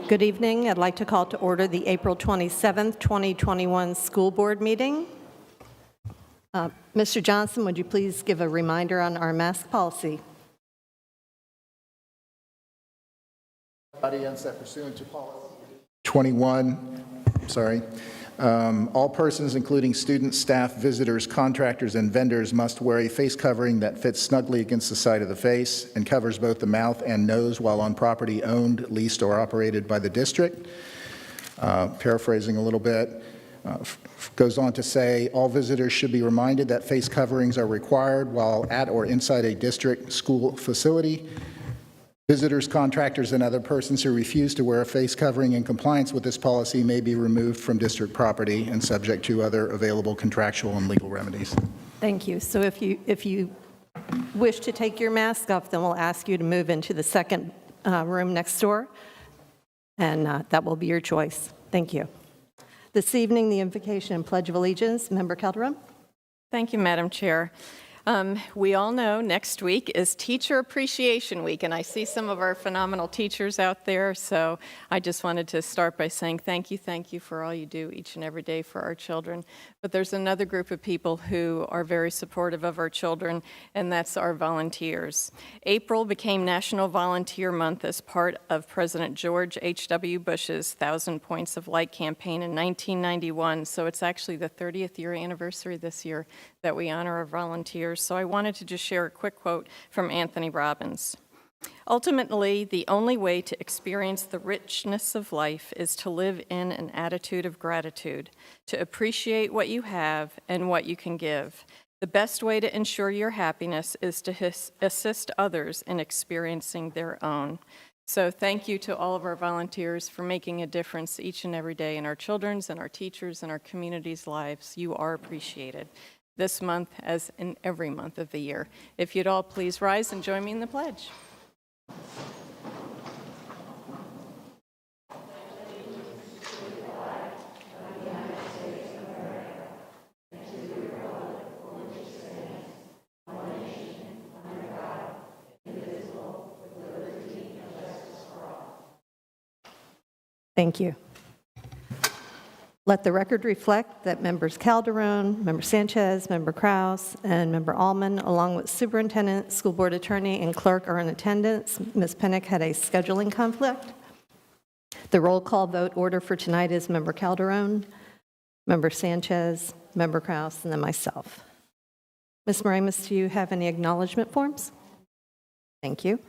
Good evening. I'd like to call to order the April 27th, 2021 school board meeting. Mr. Johnson, would you please give a reminder on our mask policy? Audience that pursuant to policy 21, all persons, including students, staff, visitors, contractors, and vendors, must wear a face covering that fits snugly against the side of the face and covers both the mouth and nose while on property owned, leased, or operated by the district. Paraphrasing a little bit, goes on to say, all visitors should be reminded that face coverings are required while at or inside a district school facility. Visitors, contractors, and other persons who refuse to wear a face covering in compliance with this policy may be removed from district property and subject to other available contractual and legal remedies. Thank you. So if you wish to take your mask off, then we'll ask you to move into the second room next door, and that will be your choice. Thank you. This evening, the invocation and Pledge of Allegiance. Member Calderon. Thank you, Madam Chair. We all know next week is Teacher Appreciation Week, and I see some of our phenomenal teachers out there, so I just wanted to start by saying thank you for all you do each and every day for our children. But there's another group of people who are very supportive of our children, and that's our volunteers. April became National Volunteer Month as part of President George H.W. Bush's 1,000 Points of Light campaign in 1991, so it's actually the 30th year anniversary this year that we honor our volunteers. So I wanted to just share a quick quote from Anthony Robbins. Ultimately, the only way to experience the richness of life is to live in an attitude of gratitude, to appreciate what you have and what you can give. The best way to ensure your happiness is to assist others in experiencing their own. So thank you to all of our volunteers for making a difference each and every day in our children's and our teachers and our community's lives. You are appreciated this month as in every month of the year. If you'd all please rise and join me in the pledge. Thank you. Let the record reflect that members Calderon, member Sanchez, member Krause, and member Allman, along with superintendent, school board attorney, and clerk are in attendance. Ms. Pinnock had a scheduling conflict. The roll call vote order for tonight is member Calderon, member Sanchez, member Krause, and then myself. Ms. Moramus, do you have any acknowledgement forms? Thank you.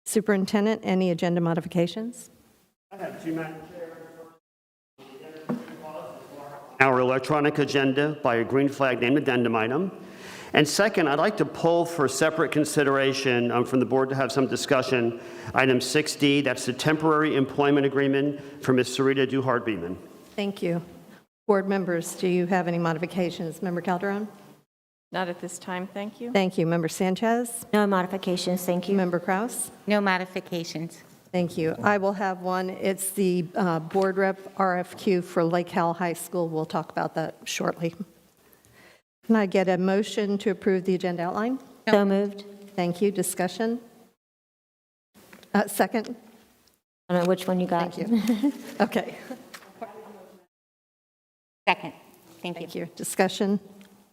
Superintendent, any agenda modifications? I have two, Madam Chair. Our electronic agenda by a green flag named addendum item. And second, I'd like to pull for separate consideration from the board to have some discussion, item 6D, that's the temporary employment agreement for Ms. Sarita Duhart-Beeman. Thank you. Board members, do you have any modifications? Member Calderon? Not at this time, thank you. Thank you. Member Sanchez? No modifications, thank you. Member Krause? No modifications. Thank you. I will have one. It's the board rep RFQ for Lake Howell High School. We'll talk about that shortly. Can I get a motion to approve the agenda outline? So moved. Thank you. Discussion? Second? I don't know which one you got. Thank you. Okay. Second. Thank you. Thank you. Discussion?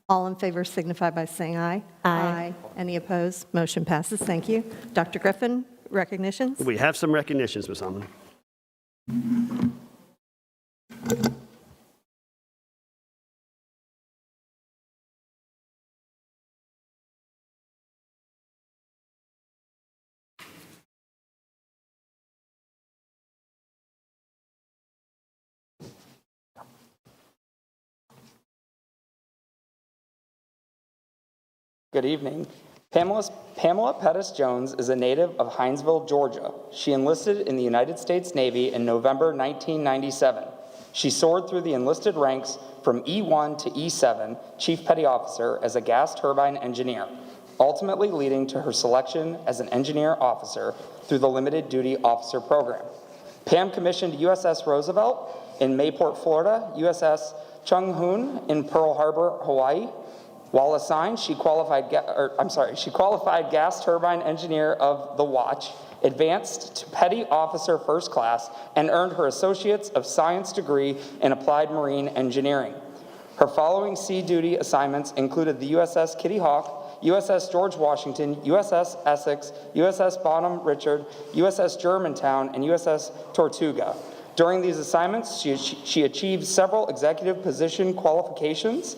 All in favor signify by saying aye. Aye. Any opposed? Motion passes. Thank you. Dr. Griffin, recognitions? We have some recognitions, Ms. Allman. Good evening. Pamela Pettis-Jones is a native of Hinesville, Georgia. She enlisted in the United States Navy in November 1997. She soared through the enlisted ranks from E1 to E7, Chief Petty Officer, as a gas turbine engineer, ultimately leading to her selection as an engineer officer through the Limited Duty Officer Program. Pam commissioned USS Roosevelt in Mayport, Florida, USS Chung Hoon in Pearl Harbor, Hawaii. While assigned, she qualified gas turbine engineer of the watch advanced to Petty Officer First Class, and earned her Associates of Science degree in Applied Marine Engineering. Her following sea duty assignments included the USS Kitty Hawk, USS George Washington, USS Essex, USS Bonham Richard, USS Germantown, and USS Tortuga. During these assignments, she achieved several executive position qualifications,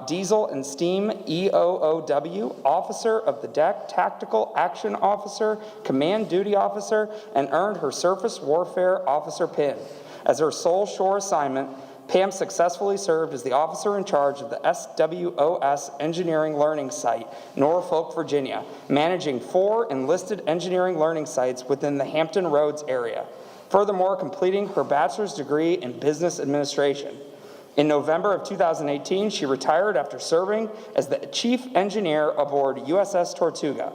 Diesel and Steam EOOW, Officer of the Deck, Tactical Action Officer, Command Duty Officer, and earned her Surface Warfare Officer pin. As her sole shore assignment, Pam successfully served as the officer in charge of the SWOS Engineering Learning Site, Norfolk, Virginia, managing 4 enlisted engineering learning sites within the Hampton Roads area. Furthermore, completing her bachelor's degree in business administration. In November of 2018, she retired after serving as the chief engineer aboard USS Tortuga.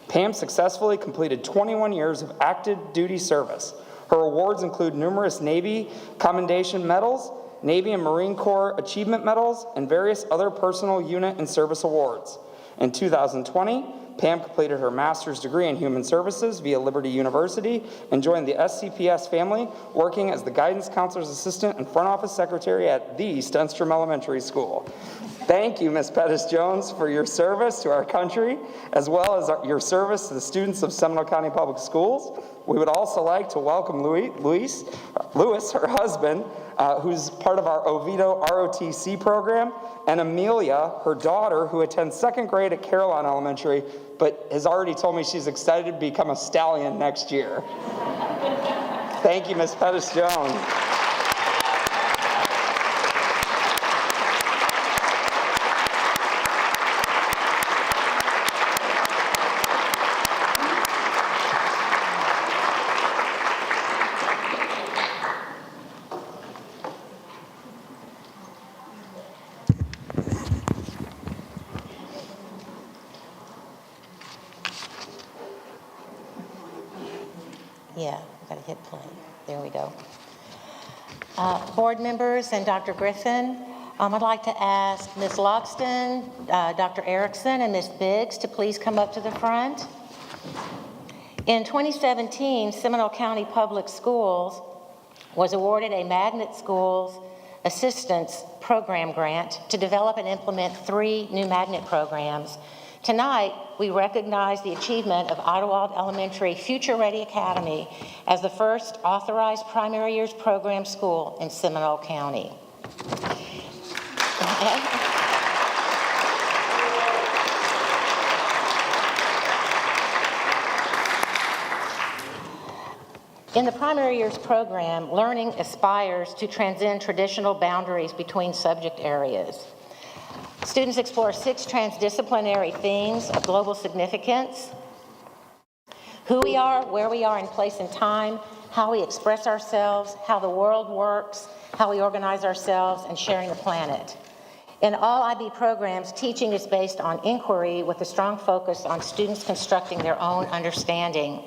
Pam successfully completed 21 years of active duty service. Her awards include numerous Navy Commendation Medals, Navy and Marine Corps Achievement Medals, and various other personal unit and service awards. In 2020, Pam completed her master's degree in human services via Liberty University and joined the SCPS family, working as the guidance counselor's assistant and front office secretary at the Stenstrom Elementary School. Thank you, Ms. Pettis-Jones, for your service to our country, as well as your service to the students of Seminole County Public Schools. We would also like to welcome Lewis, her husband, who's part of our Oviedo ROTC program, and Amelia, her daughter, who attends 2nd grade at Caroline Elementary, but has already told me she's excited to become a stallion next year. Thank you, Ms. Pettis-Jones. Yeah, I've got to hit play. There we go. Board members and Dr. Griffin, I'd like to ask Ms. Loxton, Dr. Erickson, and Ms. Biggs to please come up to the front. In 2017, Seminole County Public Schools was awarded a Magnet Schools Assistance Program grant to develop and implement 3 new magnet programs. Tonight, we recognize the achievement of Idlewild Elementary Future Ready Academy as the first authorized primary years program school in Seminole County. In the primary years program, learning aspires to transcend traditional boundaries between subject areas. Students explore 6 transdisciplinary themes of global significance: who we are, where we are in place and time, how we express ourselves, how the world works, how we organize ourselves, and sharing the planet. In all IB programs, teaching is based on inquiry with a strong focus on students constructing their own understanding.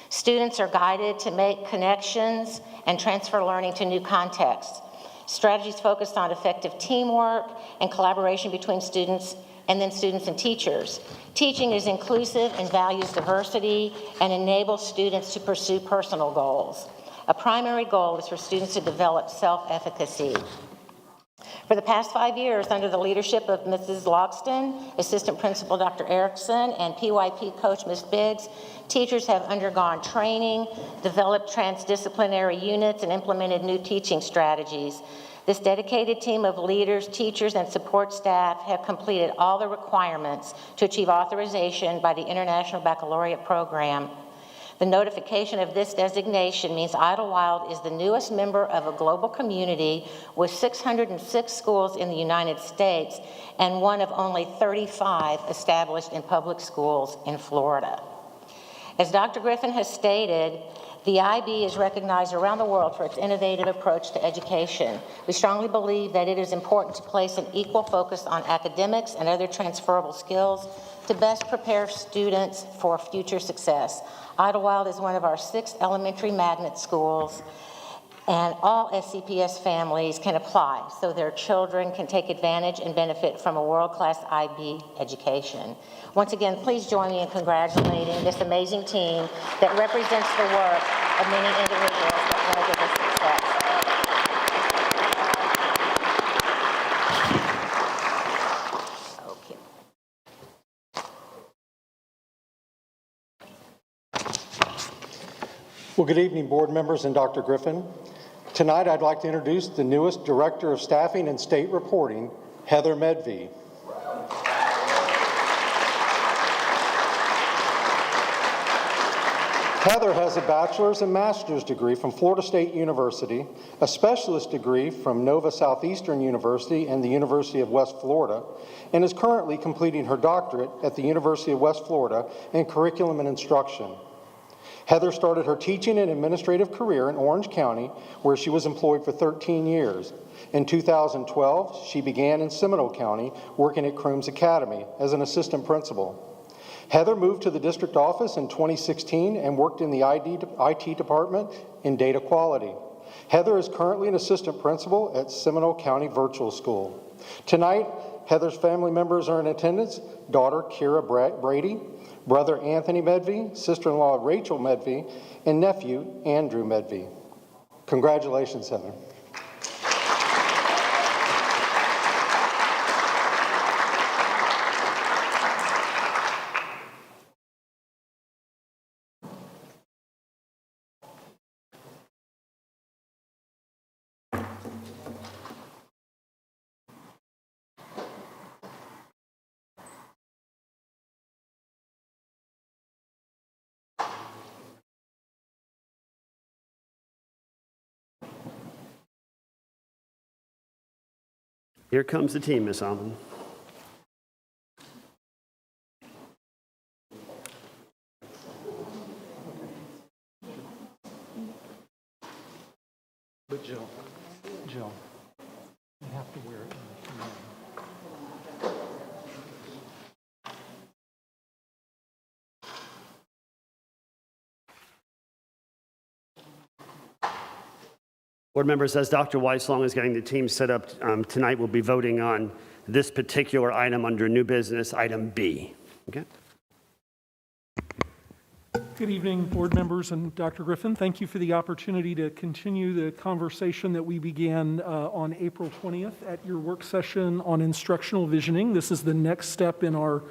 Students are guided to make connections and transfer learning to new contexts. Strategies focused on effective teamwork and collaboration between students and then students and teachers. Teaching is inclusive and values diversity and enables students to pursue personal goals. A primary goal is for students to develop self-efficacy. For the past 5 years, under the leadership of Mrs. Loxton, Assistant Principal Dr. Erickson, and PYP Coach Ms. Biggs, teachers have undergone training, developed transdisciplinary units, and implemented new teaching strategies. This dedicated team of leaders, teachers, and support staff have completed all the requirements to achieve authorization by the International Baccalaureate Program. The notification of this designation means Idlewild is the newest member of a global community with 606 schools in the United States and one of only 35 established in public schools in Florida. As Dr. Griffin has stated, the IB is recognized around the world for its innovative approach to education. We strongly believe that it is important to place an equal focus on academics and other transferable skills to best prepare students for future success. Idlewild is one of our 6 elementary magnet schools And all SCPS families can apply, so their children can take advantage and benefit from a world-class IB education. Once again, please join me in congratulating this amazing team that represents the work of many individuals that led to this success. Well, good evening, board members and Dr. Griffin. Tonight, I'd like to introduce the newest Director of Staffing and State Reporting, Heather Medvey. Heather has a bachelor's and master's degree from Florida State University, a specialist degree from Nova Southeastern University and the University of West Florida, and is currently completing her doctorate at the University of West Florida in curriculum and instruction. Heather started her teaching and administrative career in Orange County, where she was employed for 13 years. In 2012, she began in Seminole County, working at Crooms Academy as an assistant principal. Heather moved to the district office in 2016 and worked in the IT department in data quality. Heather is currently an assistant principal at Seminole County Virtual School. Tonight, Heather's family members are in attendance: daughter Kira Brady, brother Anthony Medvey, sister-in-law Rachel Medvey, and nephew Andrew Medvey. Congratulations, Heather. Here comes the team, Ms. Almond. But Jill, you have to wear it. Board members, as Dr. Weislong is getting the team set up, tonight we'll be voting on this particular item under new business, item B. Okay? Good evening, board members and Dr. Griffin. Thank you for the opportunity to continue the conversation that we began on April 20th at your work session on instructional visioning. This is the next step in our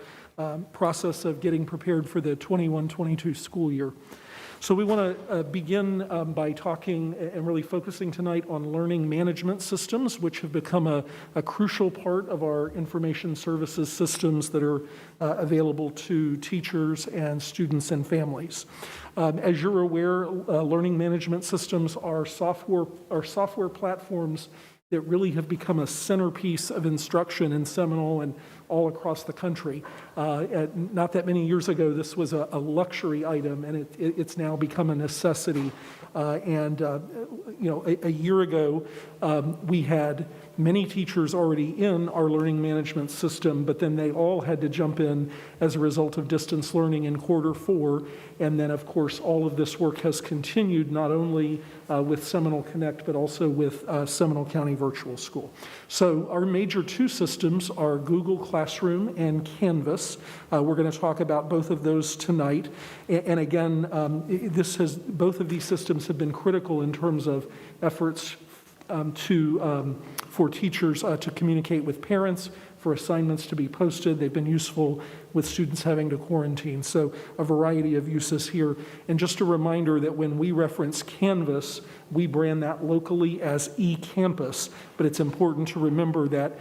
process of getting prepared for the 21-22 school year. So we want to begin by talking and really focusing tonight on learning management systems, which have become a crucial part of our information services systems that are available to teachers and students and families. As you're aware, learning management systems are software platforms that really have become a centerpiece of instruction in Seminole and all across the country. Not that many years ago, this was a luxury item, and it's now become a necessity. A year ago, we had many teachers already in our learning management system, but then they all had to jump in as a result of distance learning in Q4. And then, of course, all of this work has continued not only with Seminole Connect, but also with Seminole County Virtual School. So our major two systems are Google Classroom and Canvas. We're going to talk about both of those tonight. And again, both of these systems have been critical in terms of efforts for teachers to communicate with parents, for assignments to be posted. They've been useful with students having to quarantine. So a variety of uses here. And just a reminder that when we reference Canvas, we brand that locally as eCampus, but it's important to remember that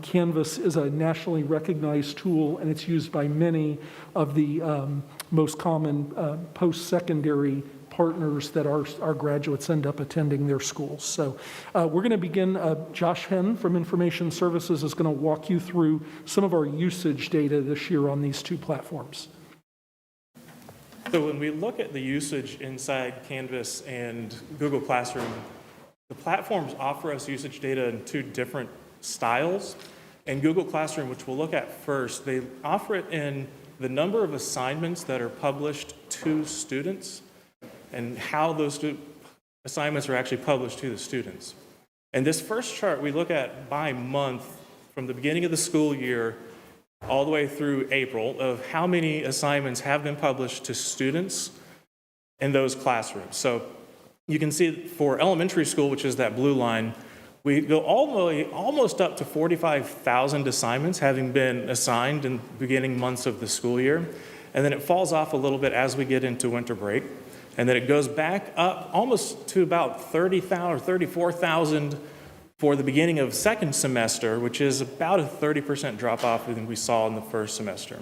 Canvas is a nationally recognized tool, and it's used by many of the most common post-secondary partners that our graduates end up attending their schools. So we're going to begin. Josh Henn from Information Services is going to walk you through some of our usage data this year on these two platforms. So when we look at the usage inside Canvas and Google Classroom, the platforms offer us usage data in two different styles. In Google Classroom, which we'll look at first, they offer it in the number of assignments that are published to students and how those assignments are actually published to the students. And this first chart we look at by month from the beginning of the school year all the way through April of how many assignments have been published to students in those classrooms. So you can see for elementary school, which is that blue line, we go all the way almost up to 45,000 assignments having been assigned in the beginning months of the school year. And then it falls off a little bit as we get into winter break. And then it goes back up almost to about 30,000 or 34,000 for the beginning of second semester, which is about a 30% drop off than we saw in the first semester.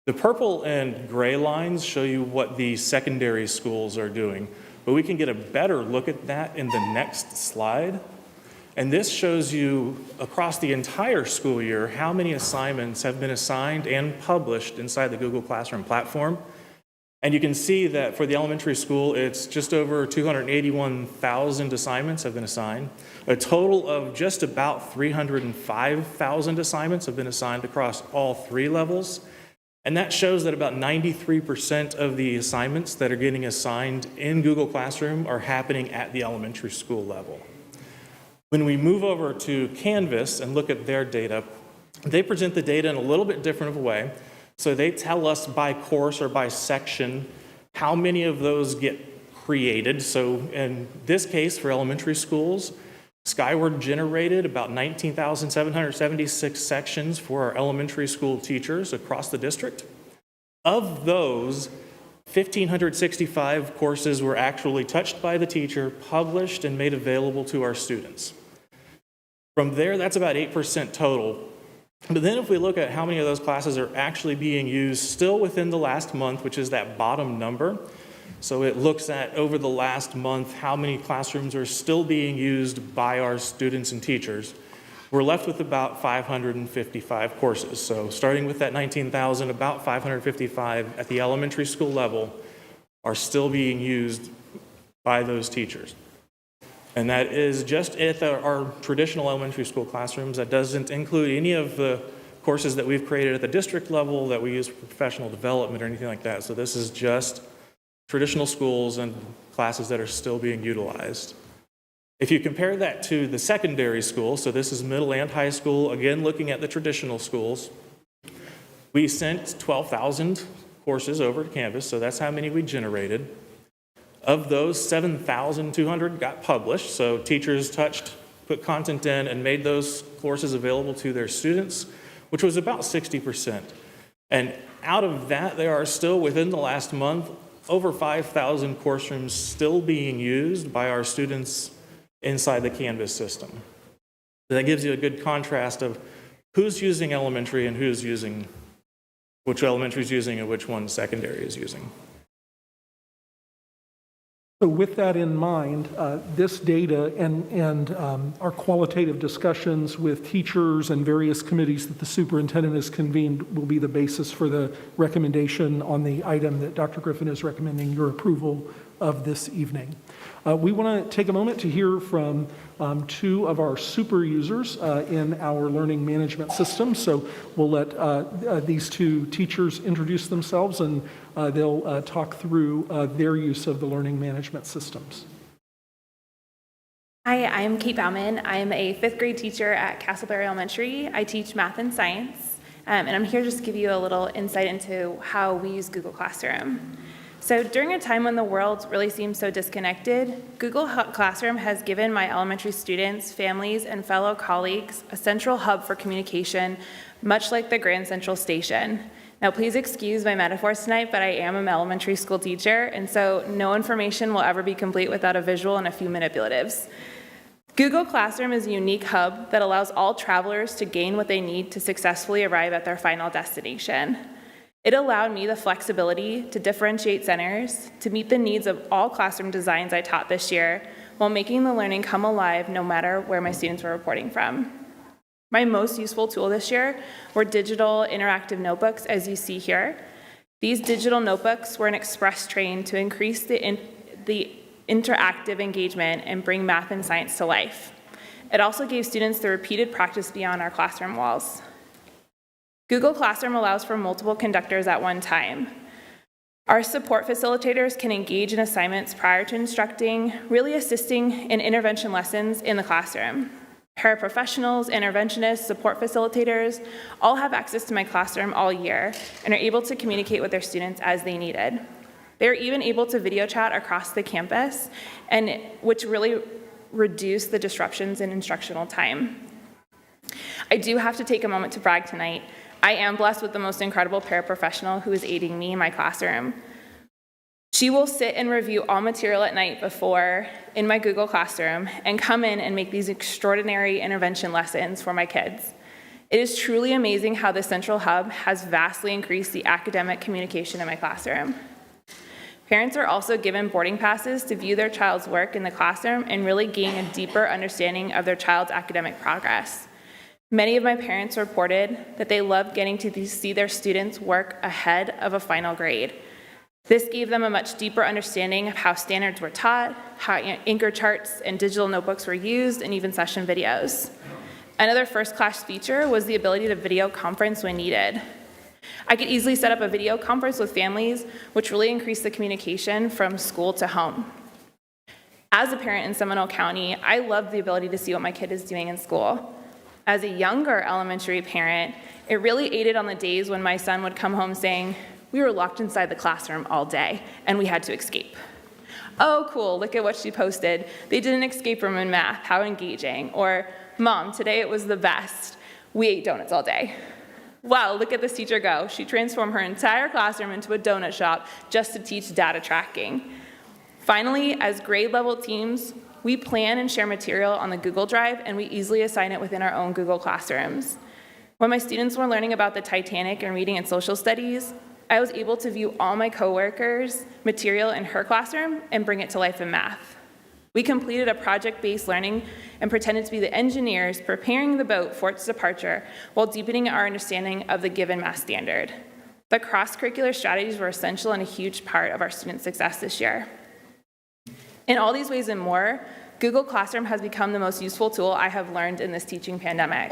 The purple and gray lines show you what the secondary schools are doing, but we can get a better look at that in the next slide. And this shows you across the entire school year how many assignments have been assigned and published inside the Google Classroom platform. And you can see that for the elementary school, it's just over 281,000 assignments have been assigned. A total of just about 305,000 assignments have been assigned across all three levels. And that shows that about 93% of the assignments that are getting assigned in Google Classroom are happening at the elementary school level. When we move over to Canvas and look at their data, they present the data in a little bit different of a way. So they tell us by course or by section how many of those get created. So in this case, for elementary schools, Skyward generated about 19,776 sections for our elementary school teachers across the district. Of those, 1,565 courses were actually touched by the teacher, published, and made available to our students. From there, that's about 8% total. But then if we look at how many of those classes are actually being used still within the last month, which is that bottom number, so it looks at over the last month how many classrooms are still being used by our students and teachers, we're left with about 555 courses. So starting with that 19,000, about 555 at the elementary school level are still being used by those teachers. And that is just at our traditional elementary school classrooms. That doesn't include any of the courses that we've created at the district level that we use for professional development or anything like that. So this is just traditional schools and classes that are still being utilized. If you compare that to the secondary school, so this is middle and high school, again looking at the traditional schools, we sent 12,000 courses over to Canvas, so that's how many we generated. Of those, 7,200 got published, so teachers touched, put content in, and made those courses available to their students, which was about 60%. And out of that, there are still, within the last month, over 5,000 course rooms still being used by our students inside the Canvas system. So that gives you a good contrast of who's using elementary and who's using, which elementary is using and which one secondary is using. So with that in mind, this data and our qualitative discussions with teachers and various committees that the superintendent has convened will be the basis for the recommendation on the item that Dr. Griffin is recommending your approval of this evening. We want to take a moment to hear from two of our super users in our learning management system. So we'll let these two teachers introduce themselves, and they'll talk through their use of the learning management systems. Hi, I'm Kate Bauman. I'm a fifth grade teacher at Castleberry Elementary. I teach math and science, and I'm here just to give you a little insight into how we use Google Classroom. So during a time when the world really seems so disconnected, Google Classroom has given my elementary students, families, and fellow colleagues a central hub for communication, much like the Grand Central Station. Now, please excuse my metaphors tonight, but I am an elementary school teacher, and so no information will ever be complete without a visual and a few manipulatives. Google Classroom is a unique hub that allows all travelers to gain what they need to successfully arrive at their final destination. It allowed me the flexibility to differentiate centers, to meet the needs of all classroom designs I taught this year, while making the learning come alive no matter where my students were reporting from. My most useful tool this year were digital interactive notebooks, as you see here. These digital notebooks were an express train to increase the interactive engagement and bring math and science to life. It also gave students the repeated practice beyond our classroom walls. Google Classroom allows for multiple conductors at one time. Our support facilitators can engage in assignments prior to instructing, really assisting in intervention lessons in the classroom. Paraprofessionals, interventionists, support facilitators all have access to my classroom all year and are able to communicate with their students as they needed. They're even able to video chat across the campus, which really reduce the disruptions in instructional time. I do have to take a moment to brag tonight. I am blessed with the most incredible paraprofessional who is aiding me in my classroom. She will sit and review all material at night before in my Google Classroom and come in and make these extraordinary intervention lessons for my kids. It is truly amazing how the central hub has vastly increased the academic communication in my classroom. Parents are also given boarding passes to view their child's work in the classroom and really gain a deeper understanding of their child's academic progress. Many of my parents reported that they loved getting to see their students' work ahead of a final grade. This gave them a much deeper understanding of how standards were taught, how anchor charts and digital notebooks were used, and even session videos. Another first-class feature was the ability to video conference when needed. I could easily set up a video conference with families, which really increased the communication from school to home. As a parent in Seminole County, I love the ability to see what my kid is doing in school. As a younger elementary parent, it really aided on the days when my son would come home saying, "We were locked inside the classroom all day, and we had to escape." "Oh, cool, look at what she posted. They did an escape room in math, how engaging." Or, "Mom, today it was the best. We ate donuts all day." "Wow, look at this teacher go. She transformed her entire classroom into a donut shop just to teach data tracking." Finally, as grade level teams, we plan and share material on the Google Drive, and we easily assign it within our own Google Classrooms. When my students were learning about the Titanic and reading and social studies, I was able to view all my coworkers' material in her classroom and bring it to life in math. We completed a project-based learning and pretended to be the engineers preparing the boat for its departure while deepening our understanding of the given math standard. The cross-curricular strategies were essential and a huge part of our students' success this year. In all these ways and more, Google Classroom has become the most useful tool I have learned in this teaching pandemic.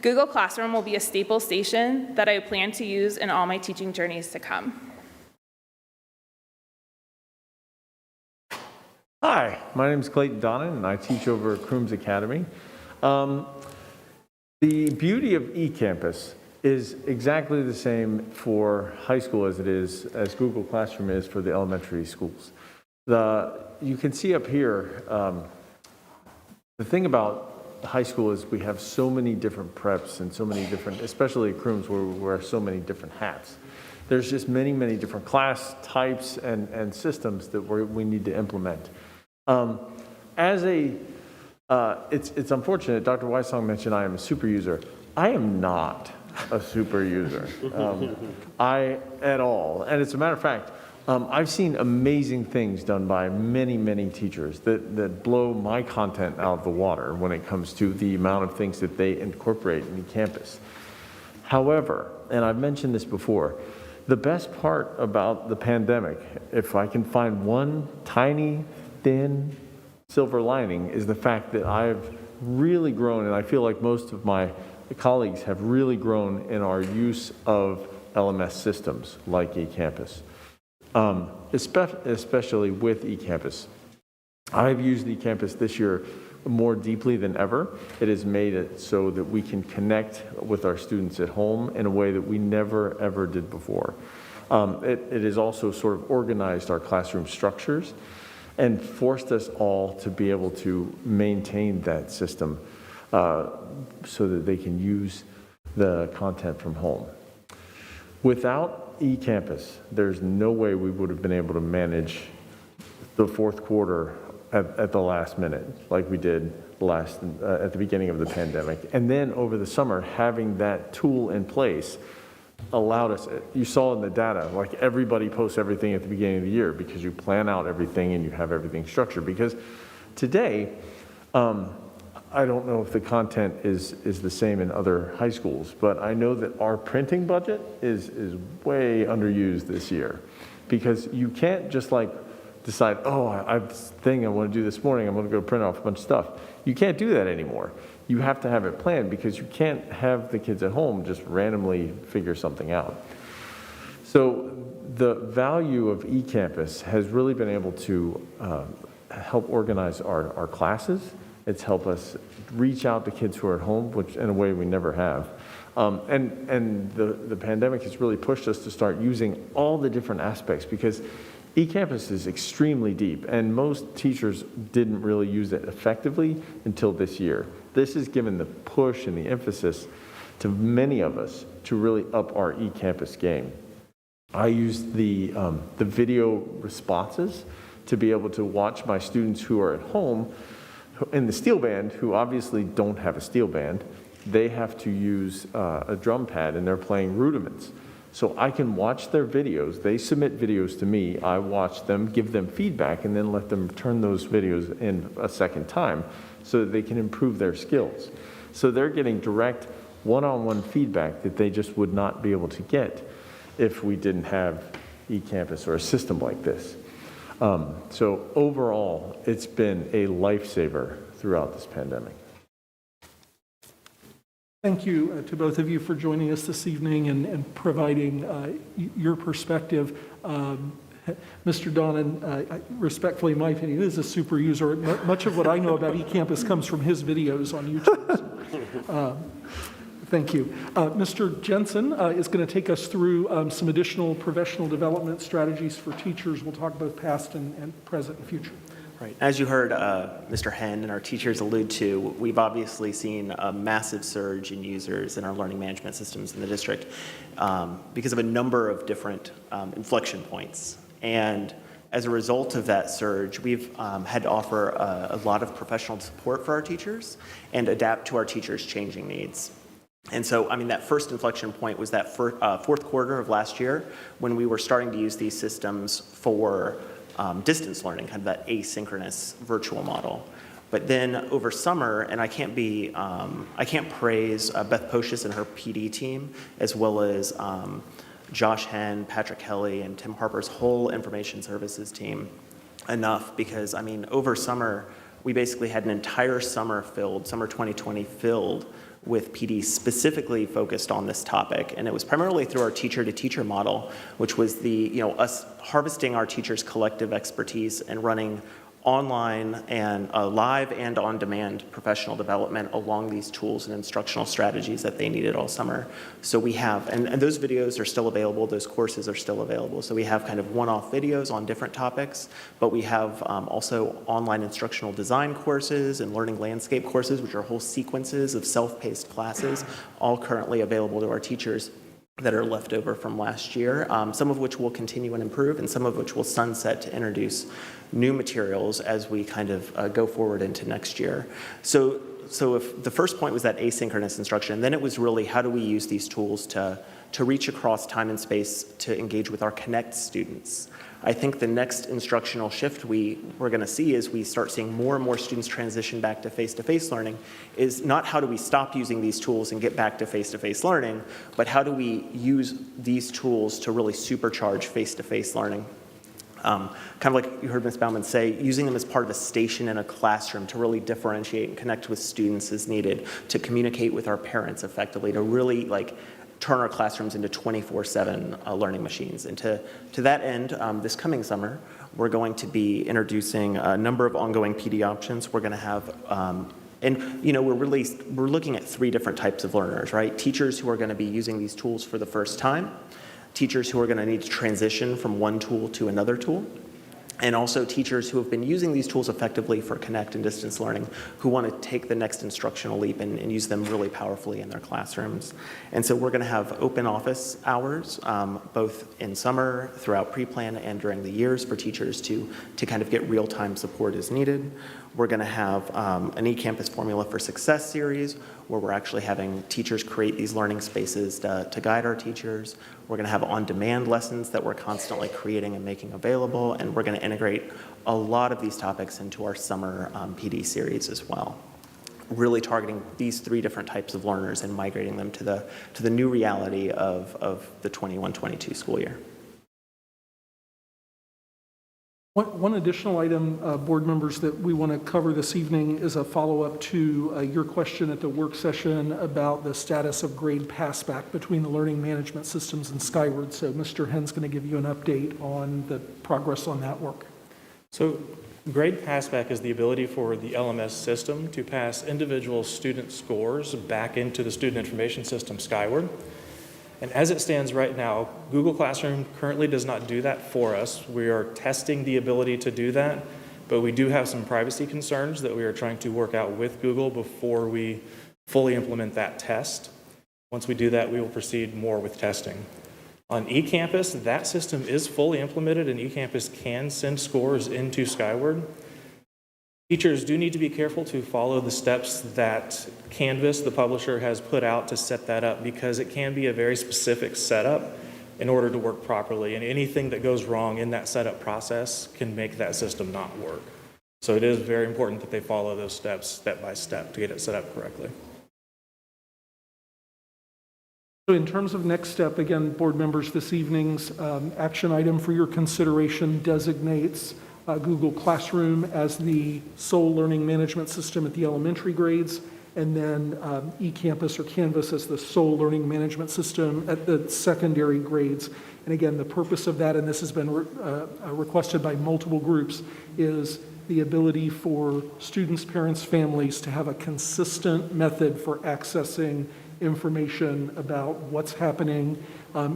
Google Classroom will be a staple station that I plan to use in all my teaching journeys to come. Hi, my name is Clayton Donnan, and I teach over at Crooms Academy. The beauty of eCampus is exactly the same for high school as Google Classroom is for the elementary schools. You can see up here, the thing about high school is we have so many different preps and so many different, especially at Crooms where we wear so many different hats. There's just many, many different class types and systems that we need to implement. It's unfortunate, Dr. Weissong mentioned I am a super user. I am not a super user, at all. And as a matter of fact, I've seen amazing things done by many, many teachers that blow my content out of the water when it comes to the amount of things that they incorporate in the campus. However, and I've mentioned this before, the best part about the pandemic, if I can find one tiny, thin silver lining, is the fact that I've really grown, and I feel like most of my colleagues have really grown in our use of LMS systems like eCampus. Especially with eCampus. I've used eCampus this year more deeply than ever. It has made it so that we can connect with our students at home in a way that we never, ever did before. It has also sort of organized our classroom structures and forced us all to be able to maintain that system so that they can use the content from home. Without eCampus, there's no way we would have been able to manage the fourth quarter at the last minute like we did at the beginning of the pandemic. And then over the summer, having that tool in place allowed us, you saw in the data, like everybody posts everything at the beginning of the year because you plan out everything and you have everything structured. Because today, I don't know if the content is the same in other high schools, but I know that our printing budget is way underused this year because you can't just like decide, oh, I have this thing I want to do this morning, I'm going to go print off a bunch of stuff. You can't do that anymore. You have to have it planned because you can't have the kids at home just randomly figure something out. So the value of eCampus has really been able to help organize our classes. It's helped us reach out to kids who are at home, which in a way we never have. And the pandemic has really pushed us to start using all the different aspects, because eCampus is extremely deep, and most teachers didn't really use it effectively until this year. This has given the push and the emphasis to many of us to really up our eCampus game. I use the video responses to be able to watch my students who are at home in the steel band, who obviously don't have a steel band. They have to use a drum pad, and they're playing rudiments. So I can watch their videos. They submit videos to me. I watch them, give them feedback, and then let them turn those videos in a second time so that they can improve their skills. So they're getting direct one-on-one feedback that they just would not be able to get if we didn't have eCampus or a system like this. So overall, it's been a lifesaver throughout this pandemic. Thank you to both of you for joining us this evening and providing your perspective. Mr. Donnan, respectfully, in my opinion, is a super user. Much of what I know about eCampus comes from his videos on YouTube. So, thank you. Mr. Jensen is going to take us through some additional professional development strategies for teachers. We'll talk both past and present and future. Right. As you heard Mr. Henn and our teachers allude to, we've obviously seen a massive surge in users in our learning management systems in the district because of a number of different inflection points. And as a result of that surge, we've had to offer a lot of professional support for our teachers and adapt to our teachers' changing needs. And so, I mean, that first inflection point was that fourth quarter of last year when we were starting to use these systems for distance learning, kind of that asynchronous virtual model. But then over summer, and I can't praise Beth Pocious and her PD team, as well as Josh Henn, Patrick Kelly, and Tim Harper's whole information services team enough, because, I mean, over summer, we basically had an entire summer 2020 filled with PD specifically focused on this topic. And it was primarily through our teacher-to-teacher model, which was us harvesting our teachers' collective expertise and running online and live and on-demand professional development along these tools and instructional strategies that they needed all summer. So we have, and those videos are still available, those courses are still available. So we have kind of one-off videos on different topics, but we have also online instructional design courses and learning landscape courses, which are whole sequences of self-paced classes, all currently available to our teachers that are left over from last year, some of which will continue and improve, and some of which will sunset to introduce new materials as we kind of go forward into next year. So if the first point was that asynchronous instruction, then it was really how do we use these tools to reach across time and space to engage with our Connect students. I think the next instructional shift we're going to see as we start seeing more and more students transition back to face-to-face learning is not how do we stop using these tools and get back to face-to-face learning, but how do we use these tools to really supercharge face-to-face learning. Kind of like you heard Ms. Baumann say, using them as part of a station in a classroom to really differentiate and connect with students as needed, to communicate with our parents effectively, to really turn our classrooms into 24/7 learning machines. And to that end, this coming summer, we're going to be introducing a number of ongoing PD options. We're going to have, we're looking at 3 different types of learners, right? Teachers who are going to be using these tools for the first time, teachers who are going to need to transition from one tool to another tool, and also teachers who have been using these tools effectively for Connect and distance learning, who want to take the next instructional leap and use them really powerfully in their classrooms. And so we're going to have open office hours, both in summer, throughout pre-plan, and during the years for teachers to kind of get real-time support as needed. We're going to have an eCampus Formula for Success series, where we're actually having teachers create these learning spaces to guide our teachers. We're going to have on-demand lessons that we're constantly creating and making available, and we're going to integrate a lot of these topics into our summer PD series as well, really targeting these 3 different types of learners and migrating them to the new reality of the 21-22 school year. One additional item, board members, that we want to cover this evening is a follow-up to your question at the work session about the status of grade passback between the learning management systems and Skyward. So Mr. Henn's going to give you an update on the progress on that work. So grade passback is the ability for the LMS system to pass individual student scores back into the student information system Skyward. And as it stands right now, Google Classroom currently does not do that for us. We are testing the ability to do that, but we do have some privacy concerns that we are trying to work out with Google before we fully implement that test. Once we do that, we will proceed more with testing. On eCampus, that system is fully implemented, and eCampus can send scores into Skyward. Teachers do need to be careful to follow the steps that Canvas, the publisher, has put out to set that up, because it can be a very specific setup in order to work properly, and anything that goes wrong in that setup process can make that system not work. So it is very important that they follow those steps step by step to get it set up correctly. So in terms of next step, again, board members, this evening's action item for your consideration designates Google Classroom as the sole learning management system at the elementary grades, and then eCampus or Canvas as the sole learning management system at the secondary grades. And again, the purpose of that, and this has been requested by multiple groups, is the ability for students, parents, families to have a consistent method for accessing information about what's happening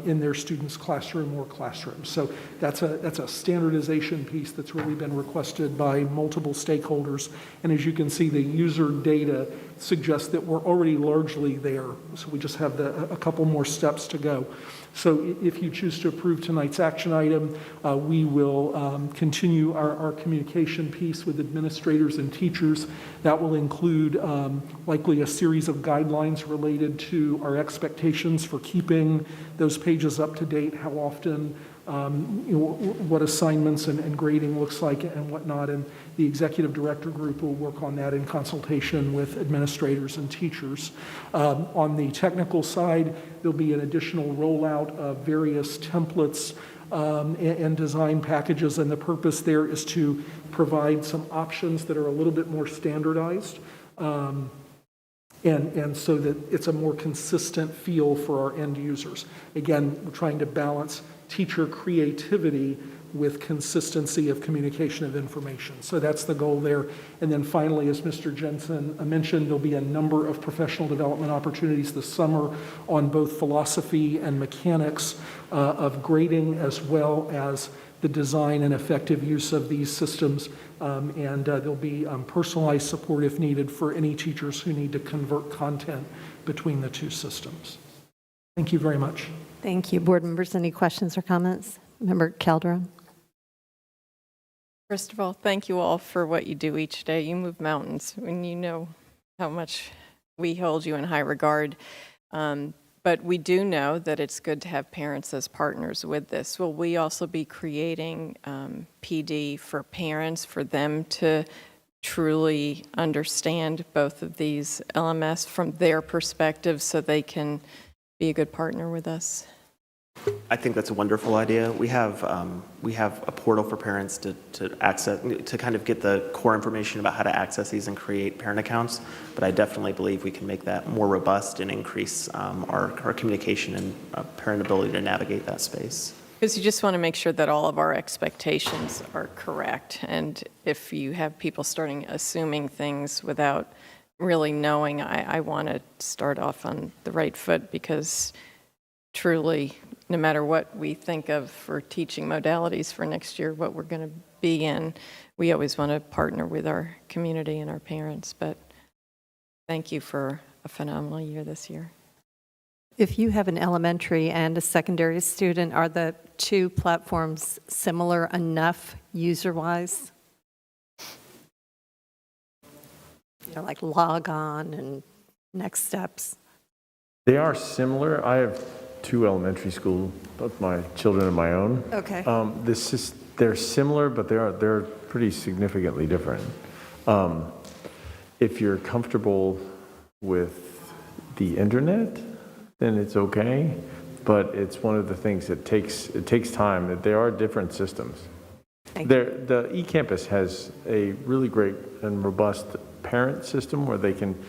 in their students' classroom or classrooms. So that's a standardization piece that's really been requested by multiple stakeholders. And as you can see, the user data suggests that we're already largely there. So we just have a couple more steps to go. So if you choose to approve tonight's action item, we will continue our communication piece with administrators and teachers. That will include likely a series of guidelines related to our expectations for keeping those pages up to date, how often, what assignments and grading looks like and whatnot. And the executive director group will work on that in consultation with administrators and teachers. On the technical side, there'll be an additional rollout of various templates and design packages, and the purpose there is to provide some options that are a little bit more standardized, and so that it's a more consistent feel for our end users. Again, we're trying to balance teacher creativity with consistency of communication of information. So that's the goal there. And then finally, as Mr. Jensen mentioned, there'll be a number of professional development opportunities this summer on both philosophy and mechanics of grading, as well as the design and effective use of these systems. And there'll be personalized support if needed for any teachers who need to convert content between the two systems. Thank you very much. Thank you. Board members, any questions or comments? Member Calderon? First of all, thank you all for what you do each day. You move mountains, and you know how much we hold you in high regard. But we do know that it's good to have parents as partners with this. Will we also be creating PD for parents, for them to truly understand both of these LMS from their perspective so they can be a good partner with us? I think that's a wonderful idea. We have a portal for parents to access, to kind of get the core information about how to access these and create parent accounts. But I definitely believe we can make that more robust and increase our communication and parent ability to navigate that space. Because you just want to make sure that all of our expectations are correct. And if you have people starting assuming things without really knowing, I want to start off on the right foot, because truly, no matter what we think of for teaching modalities for next year, what we're going to be in, we always want to partner with our community and our parents. But thank you for a phenomenal year this year. If you have an elementary and a secondary student, are the two platforms similar enough user-wise? Like log on and next steps? They are similar. I have two elementary school, both my children and my own. Okay. They're similar, but they're pretty significantly different. If you're comfortable with the internet, then it's okay. But it's one of the things that takes time. That they are different systems. The eCampus has a really great and robust parent system where they can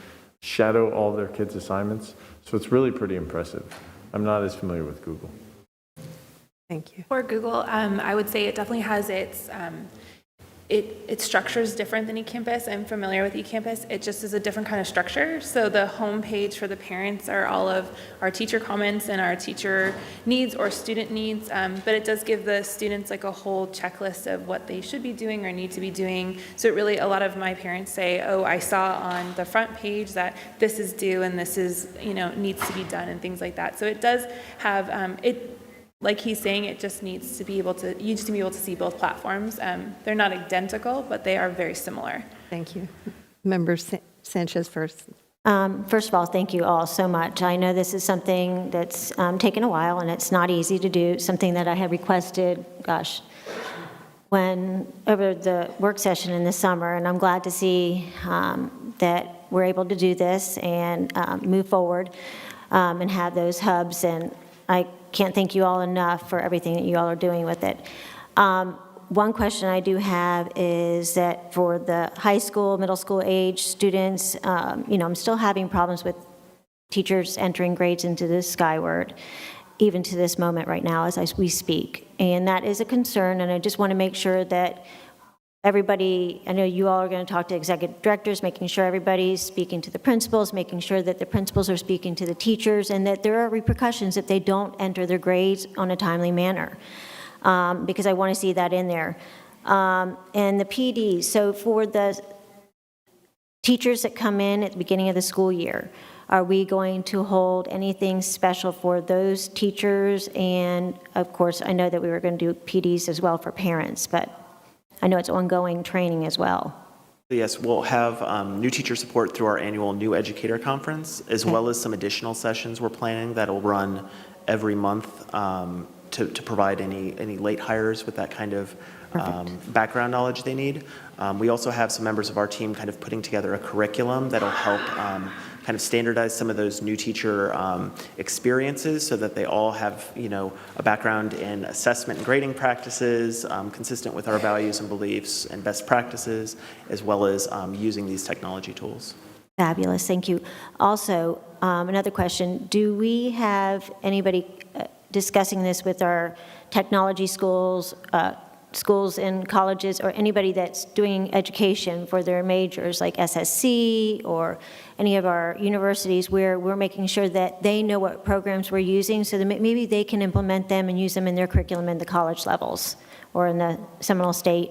shadow all their kids' assignments. So it's really pretty impressive. I'm not as familiar with Google. Thank you. For Google, I would say it definitely has its structure is different than eCampus. I'm familiar with eCampus. It just is a different kind of structure. So the home page for the parents are all of our teacher comments and our teacher needs or student needs, but it does give the students like a whole checklist of what they should be doing or need to be doing. So it really, a lot of my parents say, oh, I saw on the front page that this is due and this is, needs to be done and things like that. So it does have, like he's saying, it just needs to be able to, you just need to be able to see both platforms. They're not identical, but they are very similar. Thank you. Member Sanchez first. First of all, thank you all so much. I know this is something that's taken a while, and it's not easy to do, something that I had requested, over the work session in the summer, and I'm glad to see that we're able to do this and move forward and have those hubs, and I can't thank you all enough for everything that you all are doing with it. One question I do have is that for the high school, middle school age students, I'm still having problems with teachers entering grades into the Skyward, even to this moment right now as we speak. And that is a concern, and I just want to make sure that everybody, I know you all are going to talk to executive directors, making sure everybody's speaking to the principals, making sure that the principals are speaking to the teachers, and that there are repercussions if they don't enter their grades on a timely manner, because I want to see that in there. And the PDs, so for the teachers that come in at the beginning of the school year, are we going to hold anything special for those teachers? And of course, I know that we were going to do PDs as well for parents, but I know it's ongoing training as well. Yes, we'll have new teacher support through our annual New Educator Conference, as well as some additional sessions we're planning that'll run every month to provide any late hires with that kind of background knowledge they need. We also have some members of our team kind of putting together a curriculum that'll help kind of standardize some of those new teacher experiences so that they all have, a background in assessment and grading practices consistent with our values and beliefs and best practices, as well as using these technology tools. Fabulous, thank you. Also, another question, do we have anybody discussing this with our technology schools, schools and colleges, or anybody that's doing education for their majors like SSC or any of our universities, where we're making sure that they know what programs we're using so that maybe they can implement them and use them in their curriculum in the college levels or in the Seminole State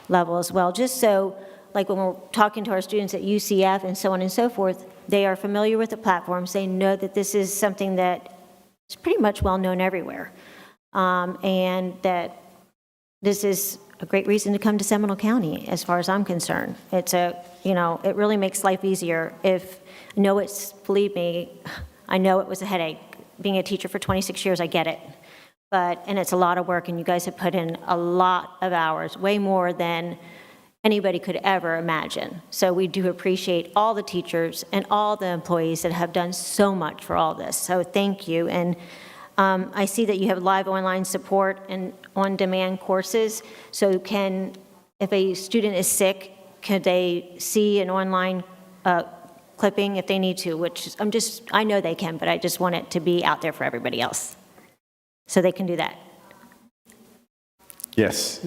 level as well, just so like when we're talking to our students at UCF and so on and so forth, they are familiar with the platforms, they know that this is something that is pretty much well known everywhere, and that this is a great reason to come to Seminole County, as far as I'm concerned. It's it really makes life easier. Believe me, I know it was a headache. Being a teacher for 26 years, I get it. And it's a lot of work, and you guys have put in a lot of hours, way more than anybody could ever imagine. So we do appreciate all the teachers and all the employees that have done so much for all this. So thank you. And I see that you have live online support and on-demand courses. So if a student is sick, could they see an online clipping if they need to, which I know they can, but I just want it to be out there for everybody else. So they can do that. Yes.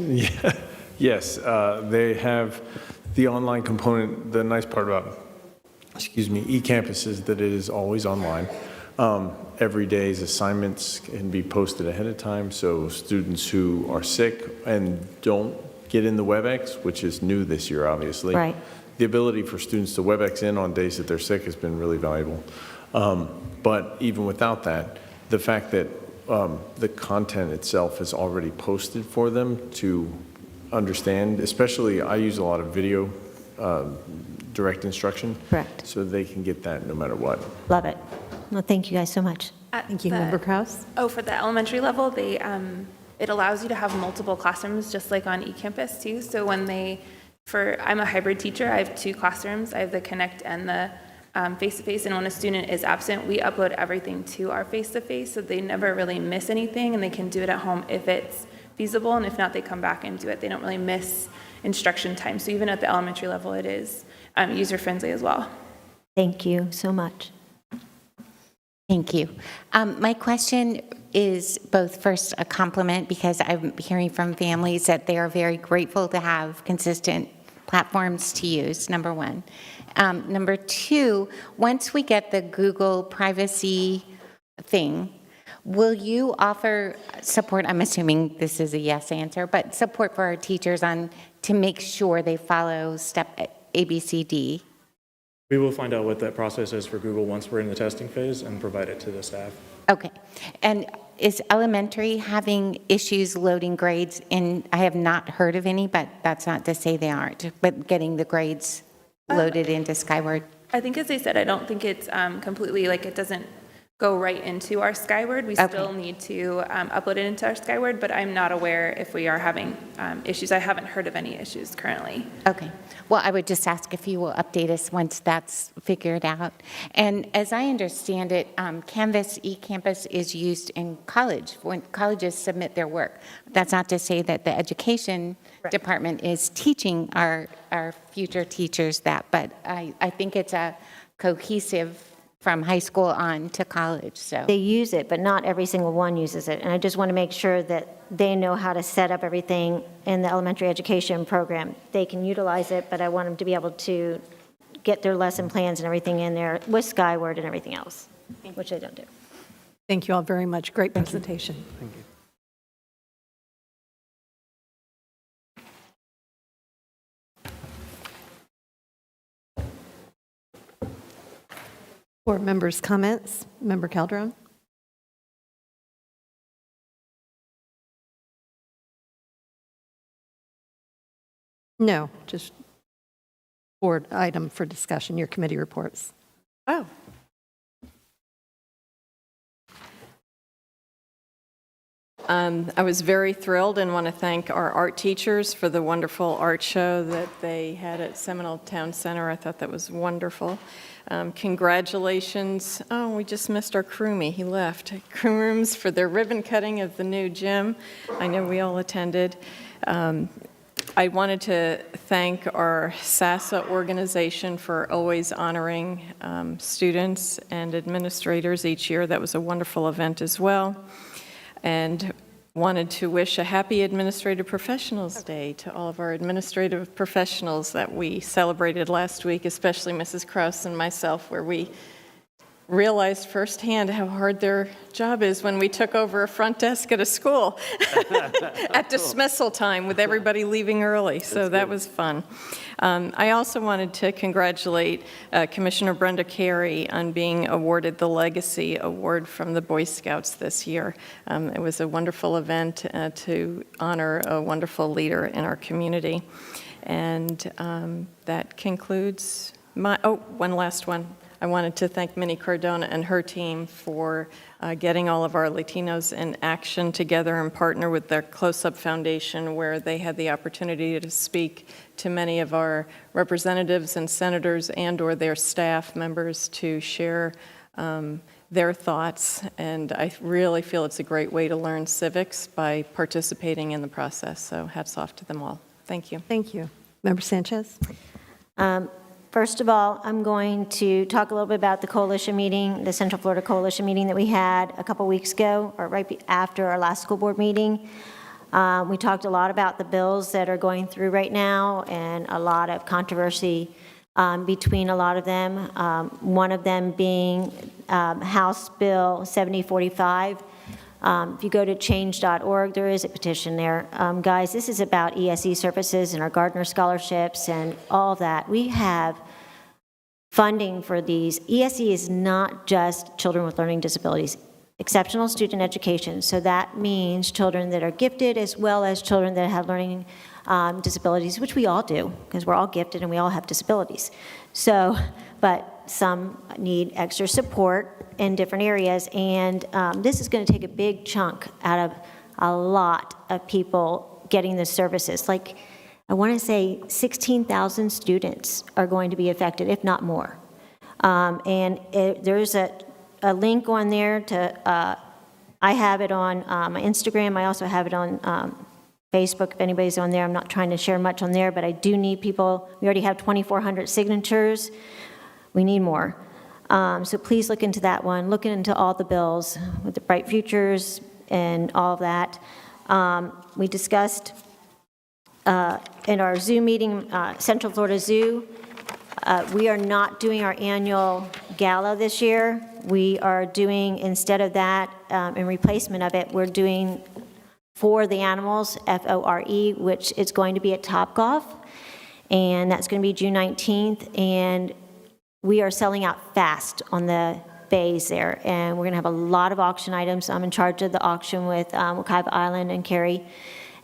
Yes. They have the online component. The nice part about, eCampus is that it is always online. Every day's assignments can be posted ahead of time, so students who are sick and don't get in the WebEx, which is new this year, obviously. Right. The ability for students to WebEx in on days that they're sick has been really valuable. But even without that, the fact that the content itself is already posted for them to understand, especially I use a lot of video direct instruction. Correct. So they can get that no matter what. Love it. Well, thank you guys so much. Thank you. Member Krause? Oh, for the elementary level, it allows you to have multiple classrooms, just like on eCampus too. So I'm a hybrid teacher. I have 2 classrooms. I have the Connect and the face-to-face. And when a student is absent, we upload everything to our face-to-face, so they never really miss anything, and they can do it at home if it's feasible, and if not, they come back and do it. They don't really miss instruction time. So even at the elementary level, it is user-friendly as well. Thank you so much. Thank you. My question is both first a compliment, because I'm hearing from families that they are very grateful to have consistent platforms to use, number one. Number two, once we get the Google privacy thing, will you offer support? I'm assuming this is a yes answer, but support for our teachers to make sure they follow step ABCD. We will find out what that process is for Google once we're in the testing phase and provide it to the staff. Okay. And is elementary having issues loading grades? And I have not heard of any, but that's not to say they aren't, but getting the grades loaded into Skyward? I think, as I said, I don't think it's completely, like, it doesn't go right into our Skyward. We still need to upload it into our Skyward, but I'm not aware if we are having issues. I haven't heard of any issues currently. Okay. Well, I would just ask if you will update us once that's figured out. And as I understand it, Canvas eCampus is used in college when colleges submit their work. That's not to say that the education department is teaching our future teachers that, but I think it's a cohesive from high school on to college. So They use it, but not every single one uses it. And I just want to make sure that they know how to set up everything in the elementary education program. They can utilize it, but I want them to be able to get their lesson plans and everything in there with Skyward and everything else, which they don't do. Thank you all very much. Great presentation. Thank you. Board members' comments. Member Calderon? No, just board item for discussion, your committee reports. Oh. I was very thrilled and want to thank our art teachers for the wonderful art show that they had at Seminole Town Center. I thought that was wonderful. Congratulations. Oh, we just missed our crewmie. He left. Crew rooms for their ribbon cutting of the new gym. I know we all attended. I wanted to thank our SASA organization for always honoring students and administrators each year. That was a wonderful event as well. And wanted to wish a happy Administrative Professionals Day to all of our administrative professionals that we celebrated last week, especially Mrs. Krause and myself, where we realized firsthand how hard their job is when we took over a front desk at a school at dismissal time with everybody leaving early. So that was fun. I also wanted to congratulate Commissioner Brenda Carey on being awarded the Legacy Award from the Boy Scouts this year. It was a wonderful event to honor a wonderful leader in our community. And that concludes my, one last one. I wanted to thank Minnie Cardona and her team for getting all of our Latinos in action together and partner with their Close Up Foundation, where they had the opportunity to speak to many of our representatives and senators and or their staff members to share their thoughts. And I really feel it's a great way to learn civics by participating in the process. So hats off to them all. Thank you. Thank you. Member Sanchez? First of all, I'm going to talk a little bit about the coalition meeting, the Central Florida Coalition meeting that we had a couple weeks ago, or right after our last school board meeting. We talked a lot about the bills that are going through right now and a lot of controversy between a lot of them. One of them being House Bill 7045. If you go to change.org, there is a petition there. Guys, this is about ESE services and our Gardner scholarships and all of that. We have funding for these. ESE is not just children with learning disabilities, exceptional student education. So that means children that are gifted as well as children that have learning disabilities, which we all do, because we're all gifted and we all have disabilities. So, but some need extra support in different areas, and this is going to take a big chunk out of a lot of people getting the services. Like, I want to say 16,000 students are going to be affected, if not more. And there's a link on there to, I have it on my Instagram, I also have it on Facebook, if anybody's on there. I'm not trying to share much on there, but I do need people. We already have 2,400 signatures. We need more. So please look into that one. Look into all the bills with the Bright Futures and all of that. We discussed in our Zoo meeting, Central Florida Zoo, we are not doing our annual gala this year. We are doing, instead of that, in replacement of it, we're doing For the Animals, FORE, which is going to be at Topgolf, and that's going to be June 19th, and we are selling out fast on the bays there, and we're going to have a lot of auction items. I'm in charge of the auction with Wekiva Island and Carrie,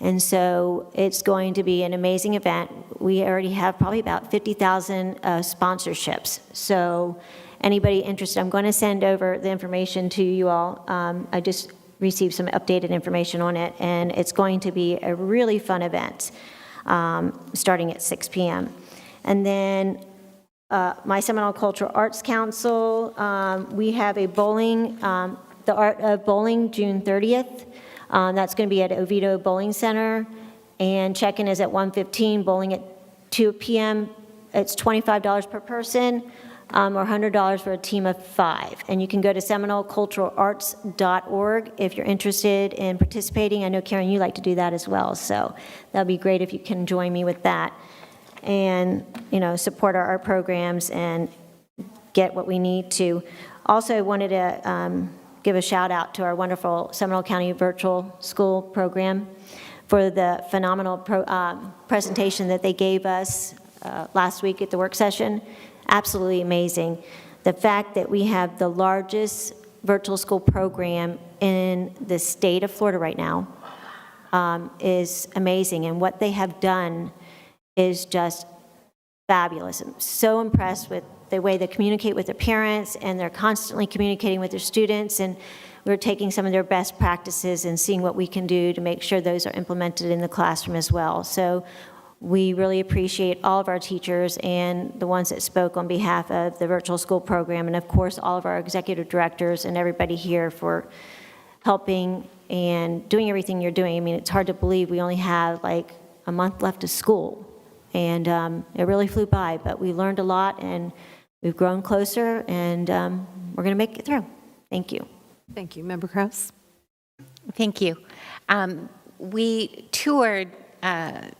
and so it's going to be an amazing event. We already have probably about 50,000 sponsorships, so anybody interested, I'm going to send over the information to you all. I just received some updated information on it, and it's going to be a really fun event starting at 6 p.m. And then my Seminole Cultural Arts Council, we have a bowling, the Art of Bowling, June 30th. That's going to be at Oviedo Bowling Center, and check-in is at 1:15, bowling at 2 p.m. It's $25 per person, or $100 for a team of 5. And you can go to SeminoleCulturalArts.org if you're interested in participating. I know, Karen, you like to do that as well, so that'd be great if you can join me with that. And, you know, support our art programs and get what we need to. Also wanted to give a shout out to our wonderful Seminole County Virtual School Program for the phenomenal presentation that they gave us last week at the work session. Absolutely amazing. The fact that we have the largest virtual school program in the state of Florida right now is amazing, and what they have done is just fabulous. I'm so impressed with the way they communicate with their parents, and they're constantly communicating with their students, and we're taking some of their best practices and seeing what we can do to make sure those are implemented in the classroom as well. So we really appreciate all of our teachers and the ones that spoke on behalf of the virtual school program, and of course all of our executive directors and everybody here for helping and doing everything you're doing. I mean, it's hard to believe we only have like a month left of school, and it really flew by, but we learned a lot, and we've grown closer, and we're going to make it through. Thank you. Thank you. Member Krause? Thank you. We toured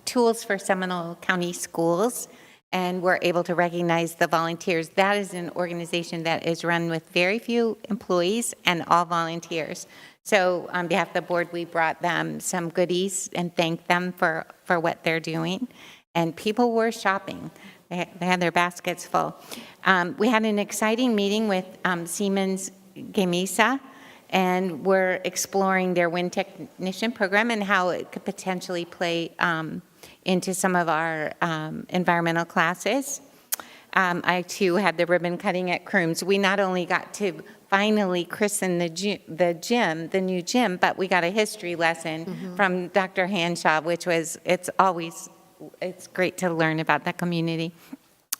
Tools for Seminole County Schools, and we're able to recognize the volunteers. That is an organization that is run with very few employees and all volunteers. So on behalf of the board, we brought them some goodies and thanked them for what they're doing. And people were shopping. They had their baskets full. We had an exciting meeting with Siemens Gamesa, and we're exploring their wind technician program and how it could potentially play into some of our environmental classes. I, too, had the ribbon cutting at Crooms. We not only got to finally christen the new gym, but we got a history lesson from Dr. Hanshaw, which was, it's great to learn about that community.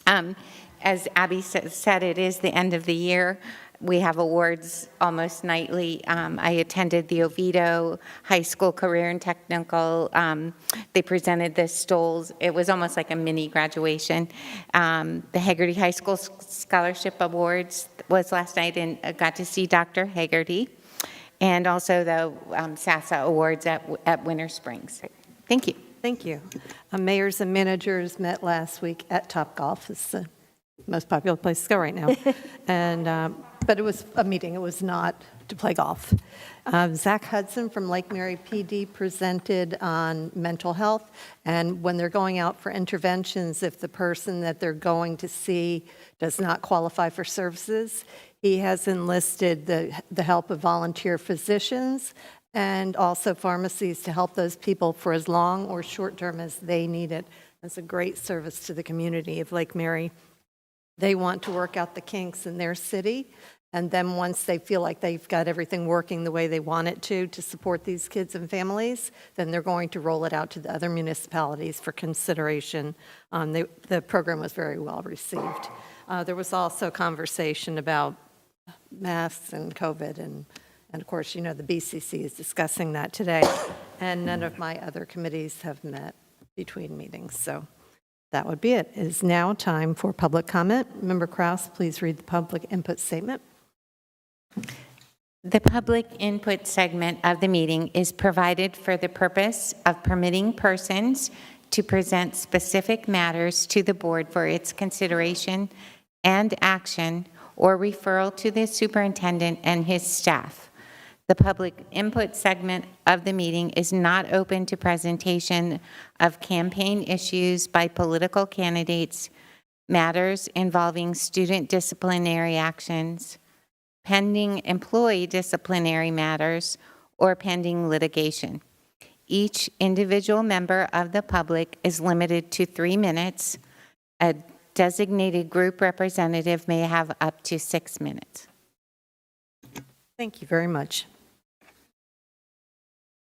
As Abby said, it is the end of the year. We have awards almost nightly. I attended the Oviedo High School Career and Technical. They presented the stoles. It was almost like a mini graduation. The Haggerty High School Scholarship Awards was last night, and I got to see Dr. Haggerty, and also the SASA Awards at Winter Springs. Thank you. Thank you. Mayors and managers met last week at Topgolf. It's the most popular place to go right now. And but it was a meeting. It was not to play golf. Zach Hudson from Lake Mary PD presented on mental health, and when they're going out for interventions, if the person that they're going to see does not qualify for services, he has enlisted the help of volunteer physicians and also pharmacies to help those people for as long or short term as they need it. It's a great service to the community of Lake Mary. They want to work out the kinks in their city, and then once they feel like they've got everything working the way they want it to support these kids and families, then they're going to roll it out to the other municipalities for consideration. The program was very well received. There was also conversation about masks and COVID and And of course, you know, the BCC is discussing that today, and none of my other committees have met between meetings. So that would be it. It is now time for public comment. Member Krause, please read the public input statement. The public input segment of the meeting is provided for the purpose of permitting persons to present specific matters to the board for its consideration and action or referral to the superintendent and his staff. The public input segment of the meeting is not open to presentation of campaign issues by political candidates, matters involving student disciplinary actions, pending employee disciplinary matters, or pending litigation. Each individual member of the public is limited to 3 minutes. A designated group representative may have up to 6 minutes. Thank you very much.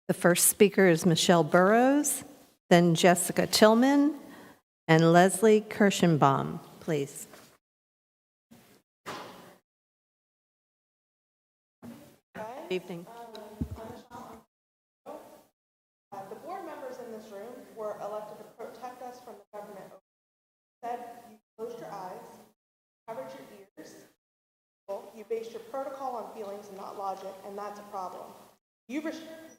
The first speaker is Michelle Burrows, then Jessica Tillman, and Leslie Kirschenbaum, please. Good evening. The board members in this room were elected to protect us from the government. Instead, you closed your eyes, covered your ears, you based your protocol on feelings and not logic, and that's a problem. You restricted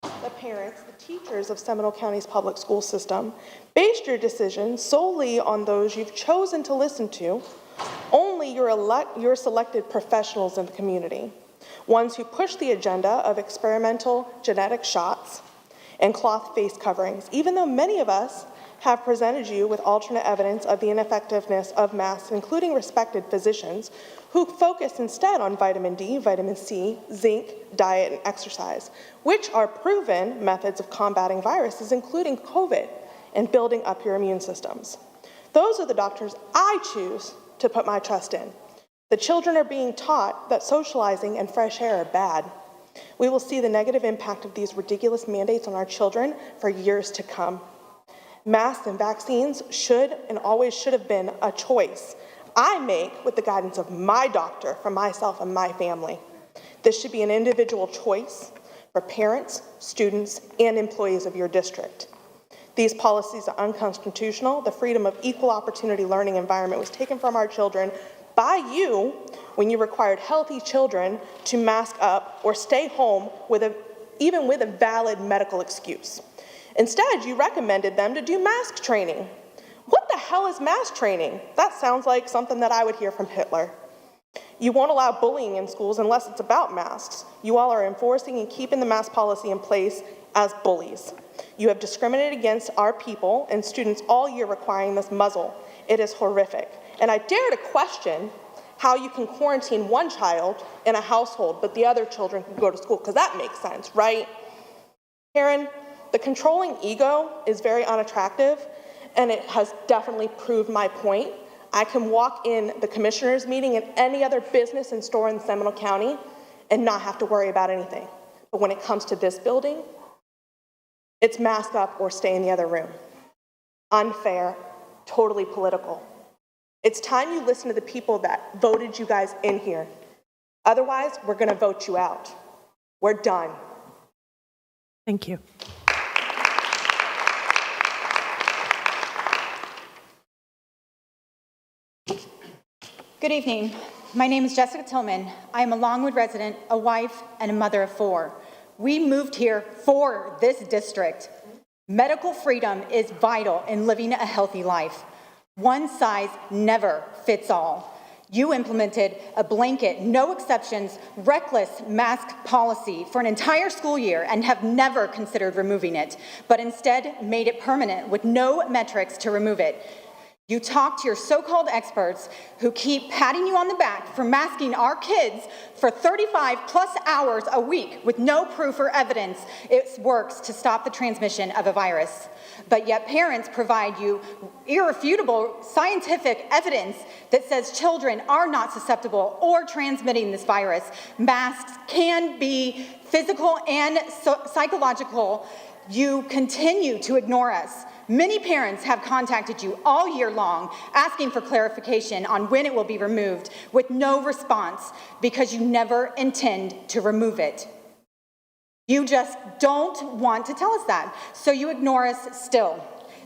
the parents, the teachers of Seminole County's public school system, based your decisions solely on those you've chosen to listen to, only your selected professionals in the community, ones who push the agenda of experimental genetic shots and cloth face coverings, even though many of us have presented you with alternate evidence of the ineffectiveness of masks, including respected physicians who focus instead on vitamin D, vitamin C, zinc, diet, and exercise, which are proven methods of combating viruses, including COVID, and building up your immune systems. Those are the doctors I choose to put my trust in. The children are being taught that socializing and fresh air are bad. We will see the negative impact of these ridiculous mandates on our children for years to come. Masks and vaccines should and always should have been a choice I make with the guidance of my doctor for myself and my family. This should be an individual choice for parents, students, and employees of your district. These policies are unconstitutional. The freedom of equal opportunity learning environment was taken from our children by you when you required healthy children to mask up or stay home even with a valid medical excuse. Instead, you recommended them to do mask training. What the hell is mask training? That sounds like something that I would hear from Hitler. You won't allow bullying in schools unless it's about masks. You all are enforcing and keeping the mask policy in place as bullies. You have discriminated against our people and students all year requiring this muzzle. It is horrific. And I dare to question how you can quarantine one child in a household, but the other children can go to school, because that makes sense, right? Karen, the controlling ego is very unattractive, and it has definitely proved my point. I can walk in the commissioners' meeting in any other business and store in Seminole County and not have to worry about anything. But when it comes to this building, it's mask up or stay in the other room. Unfair, totally political. It's time you listen to the people that voted you guys in here. Otherwise, we're going to vote you out. We're done. Thank you. Good evening. My name is Jessica Tillman. I am a Longwood resident, a wife, and a mother of 4. We moved here for this district. Medical freedom is vital in living a healthy life. One size never fits all. You implemented a blanket, no exceptions, reckless mask policy for an entire school year and have never considered removing it, but instead made it permanent with no metrics to remove it. You talk to your so-called experts who keep patting you on the back for masking our kids for 35 plus hours a week with no proof or evidence it works to stop the transmission of a virus. But yet parents provide you irrefutable scientific evidence that says children are not susceptible or transmitting this virus. Masks can be physical and psychological You continue to ignore us. Many parents have contacted you all year long asking for clarification on when it will be removed with no response because you never intend to remove it. You just don't want to tell us that, so you ignore us still.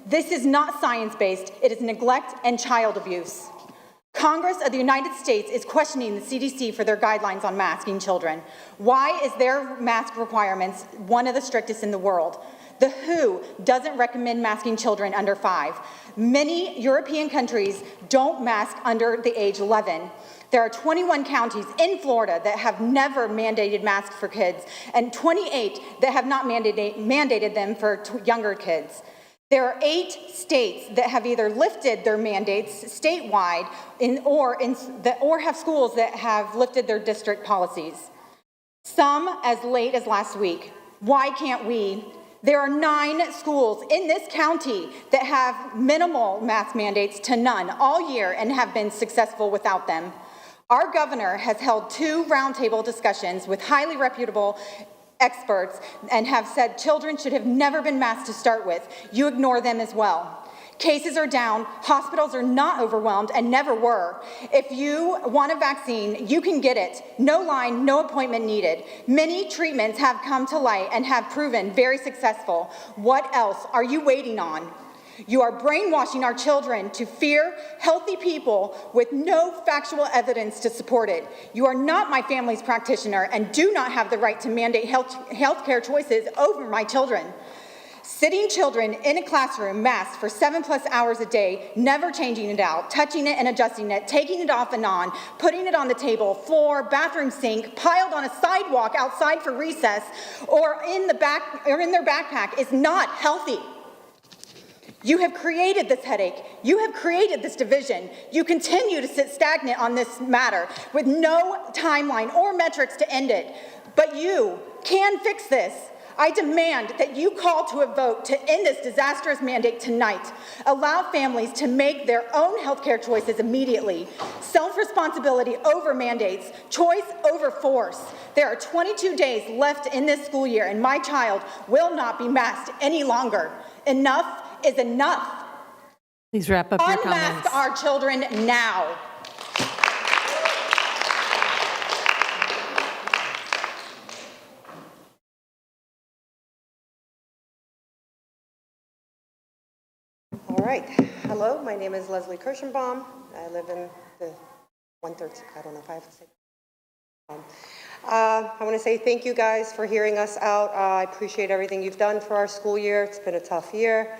This is not science-based. It is neglect and child abuse. Congress of the United States is questioning the CDC for their guidelines on masking children. Why is their mask requirements one of the strictest in the world? The WHO doesn't recommend masking children under 5. Many European countries don't mask under the age 11. There are 21 counties in Florida that have never mandated masks for kids, and 28 that have not mandated them for younger kids. There are 8 states that have either lifted their mandates statewide or have schools that have lifted their district policies. Some as late as last week. Why can't we? There are 9 schools in this county that have minimal mask mandates to none all year and have been successful without them. Our governor has held 2 roundtable discussions with highly reputable experts and have said children should have never been masked to start with. You ignore them as well. Cases are down, hospitals are not overwhelmed and never were. If you want a vaccine, you can get it. No line, no appointment needed. Many treatments have come to light and have proven very successful. What else are you waiting on? You are brainwashing our children to fear healthy people with no factual evidence to support it. You are not my family's practitioner and do not have the right to mandate health care choices over my children. Sitting children in a classroom masked for 7+ hours a day, never changing it out, touching it and adjusting it, taking it off and on, putting it on the table, floor, bathroom sink, piled on a sidewalk outside for recess, or in their backpack is not healthy. You have created this headache. You have created this division. You continue to sit stagnant on this matter with no timeline or metrics to end it. But you can fix this. I demand that you call to a vote to end this disastrous mandate tonight. Allow families to make their own healthcare choices immediately. Self-responsibility over mandates, choice over force. There are 22 days left in this school year, and my child will not be masked any longer. Enough is enough. Please wrap up your comments. Unmask our children now. All right. Hello, my name is Leslie Kirschenbaum. I live in the 113. I don't know if I have to say. I want to say thank you guys for hearing us out. I appreciate everything you've done for our school year. It's been a tough year.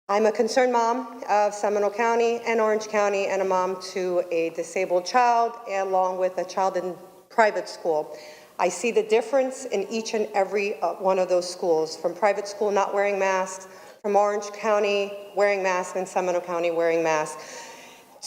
I'm a concerned mom of Seminole County and Orange County, and a mom to a disabled child, along with a child in private school. I see the difference in each and every one of those schools, from private school not wearing masks, from Orange County wearing masks, and Seminole County wearing masks,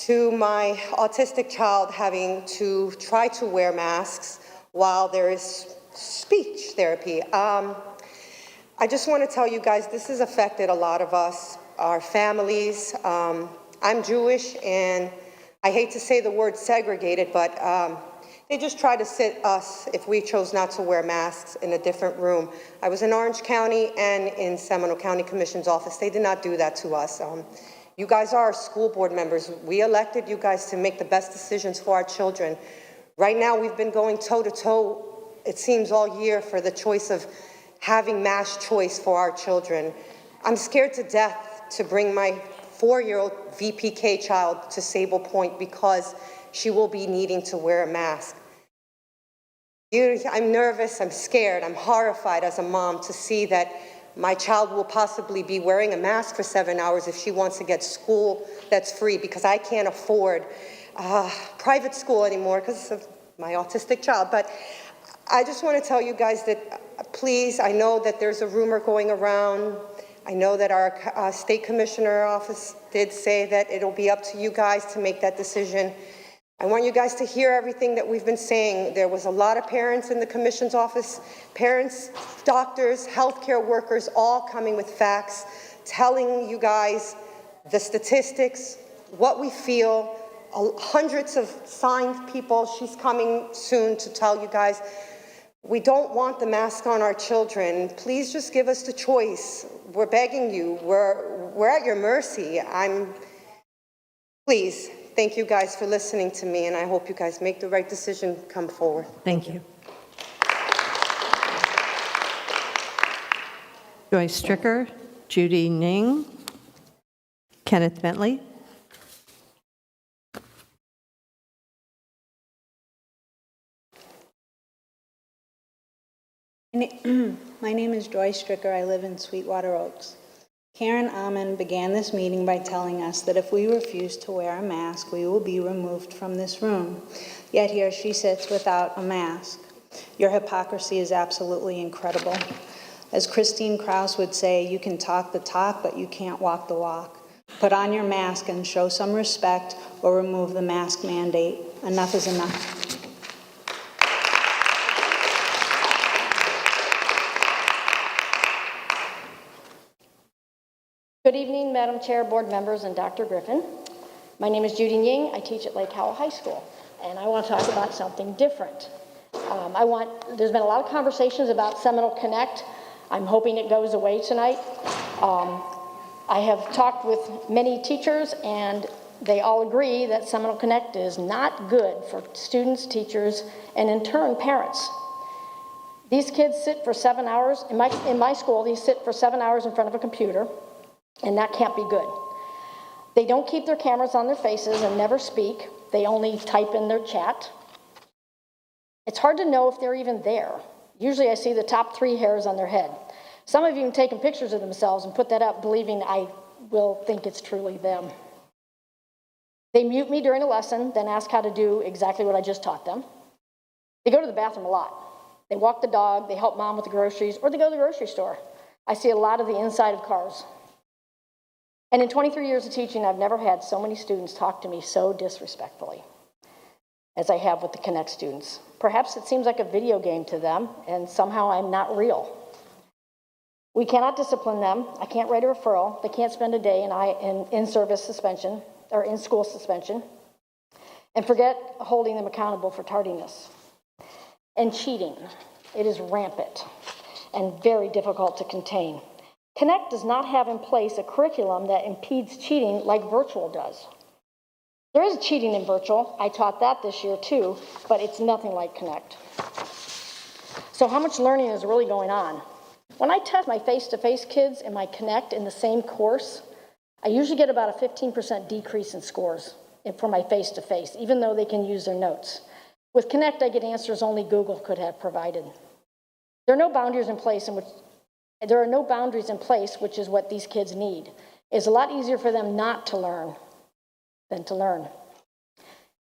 to my autistic child having to try to wear masks while there is speech therapy. I just want to tell you guys, this has affected a lot of us, our families. I'm Jewish, and I hate to say the word segregated, but they just try to sit us, if we chose not to wear masks, in a different room. I was in Orange County and in Seminole County Commission's office. They did not do that to us. You guys are our school board members. We elected you guys to make the best decisions for our children. Right now, we've been going toe-to-toe, it seems, all year for the choice of having mask choice for our children. I'm scared to death to bring my 4-year-old VPK child to Sable Point because she will be needing to wear a mask. I'm nervous, I'm scared, I'm horrified as a mom to see that my child will possibly be wearing a mask for 7 hours if she wants to get school that's free, because I can't afford private school anymore because of my autistic child. But I just want to tell you guys that please, I know that there's a rumor going around. I know that our state commissioner office did say that it'll be up to you guys to make that decision. I want you guys to hear everything that we've been saying. There was a lot of parents in the commission's office, parents, doctors, healthcare workers, all coming with facts, telling you guys the statistics, what we feel, hundreds of signed people. She's coming soon to tell you guys We don't want the mask on our children. Please just give us the choice. We're begging you. We're at your mercy. Please, thank you guys for listening to me, and I hope you guys make the right decision. Come forward. Thank you. Joyce Stricker, Judy Ning, Kenneth Bentley. My name is Joyce Stricker. I live in Sweetwater Oaks. Karen Amon began this meeting by telling us that if we refuse to wear a mask, we will be removed from this room. Yet here she sits without a mask. Your hypocrisy is absolutely incredible. As Christine Krause would say, you can talk the talk, but you can't walk the walk. Put on your mask and show some respect, or remove the mask mandate. Enough is enough. Good evening, Madam Chair, board members, and Dr. Griffin. My name is Judy Ying. I teach at Lake Howell High School, and I want to talk about something different. There's been a lot of conversations about Seminole Connect. I'm hoping it goes away tonight. I have talked with many teachers, and they all agree that Seminole Connect is not good for students, teachers, and in turn, parents. These kids sit for 7 hours. In my school, they sit for 7 hours in front of a computer. And that can't be good. They don't keep their cameras on their faces and never speak. They only type in their chat. It's hard to know if they're even there. Usually I see the top 3 hairs on their head. Some have even taken pictures of themselves and put that up, believing I will think it's truly them. They mute me during a lesson, then ask how to do exactly what I just taught them. They go to the bathroom a lot. They walk the dog, they help mom with the groceries, or they go to the grocery store. I see a lot of the inside of cars. And in 23 years of teaching, I've never had so many students talk to me so disrespectfully as I have with the Connect students. Perhaps it seems like a video game to them, and somehow I'm not real. We cannot discipline them. I can't write a referral. They can't spend a day in service suspension or in school suspension. And forget holding them accountable for tardiness. And cheating. It is rampant and very difficult to contain. Connect does not have in place a curriculum that impedes cheating like virtual does. There is cheating in virtual. I taught that this year too, but it's nothing like Connect. So how much learning is really going on? When I test my face-to-face kids in my Connect in the same course, I usually get about a 15% decrease in scores for my face-to-face, even though they can use their notes. With Connect, I get answers only Google could have provided. There are no boundaries in place which is what these kids need. It's a lot easier for them not to learn than to learn.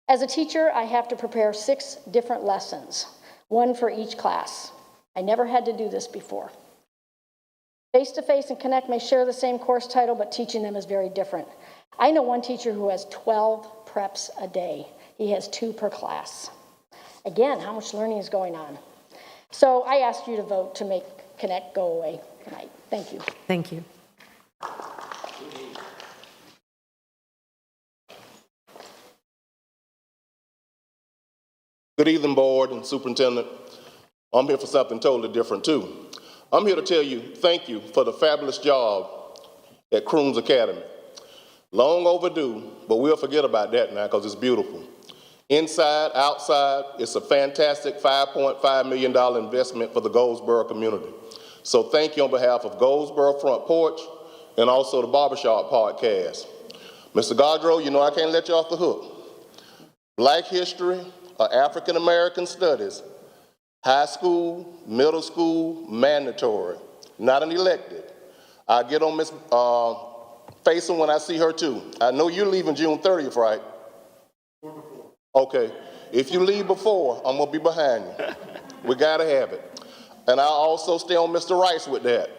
As a teacher, I have to prepare 6 different lessons, 1 for each class. I never had to do this before. Face-to-face and Connect may share the same course title, but teaching them is very different. I know one teacher who has 12 preps a day. He has 2 per class. Again, how much learning is going on? So I ask you to vote to make Connect go away tonight. Thank you. Thank you. Good evening, board and superintendent. I'm here for something totally different too. I'm here to tell you thank you for the fabulous job at Crooms Academy. Long overdue, but we'll forget about that now because it's beautiful. Inside, outside, it's a fantastic $5.5 million investment for the Goldsboro community. So thank you on behalf of Goldsboro Front Porch and also the Barbershop Podcast. Mr. Gaudreau, you know I can't let you off the hook. Black history or African American studies, high school, middle school, mandatory, not an elective. I get on Ms. Faison when I see her too. I know you're leaving June 30th, right? Okay, if you leave before, I'm gonna be behind you. We gotta have it. And I'll also stay on Mr. Rice with that.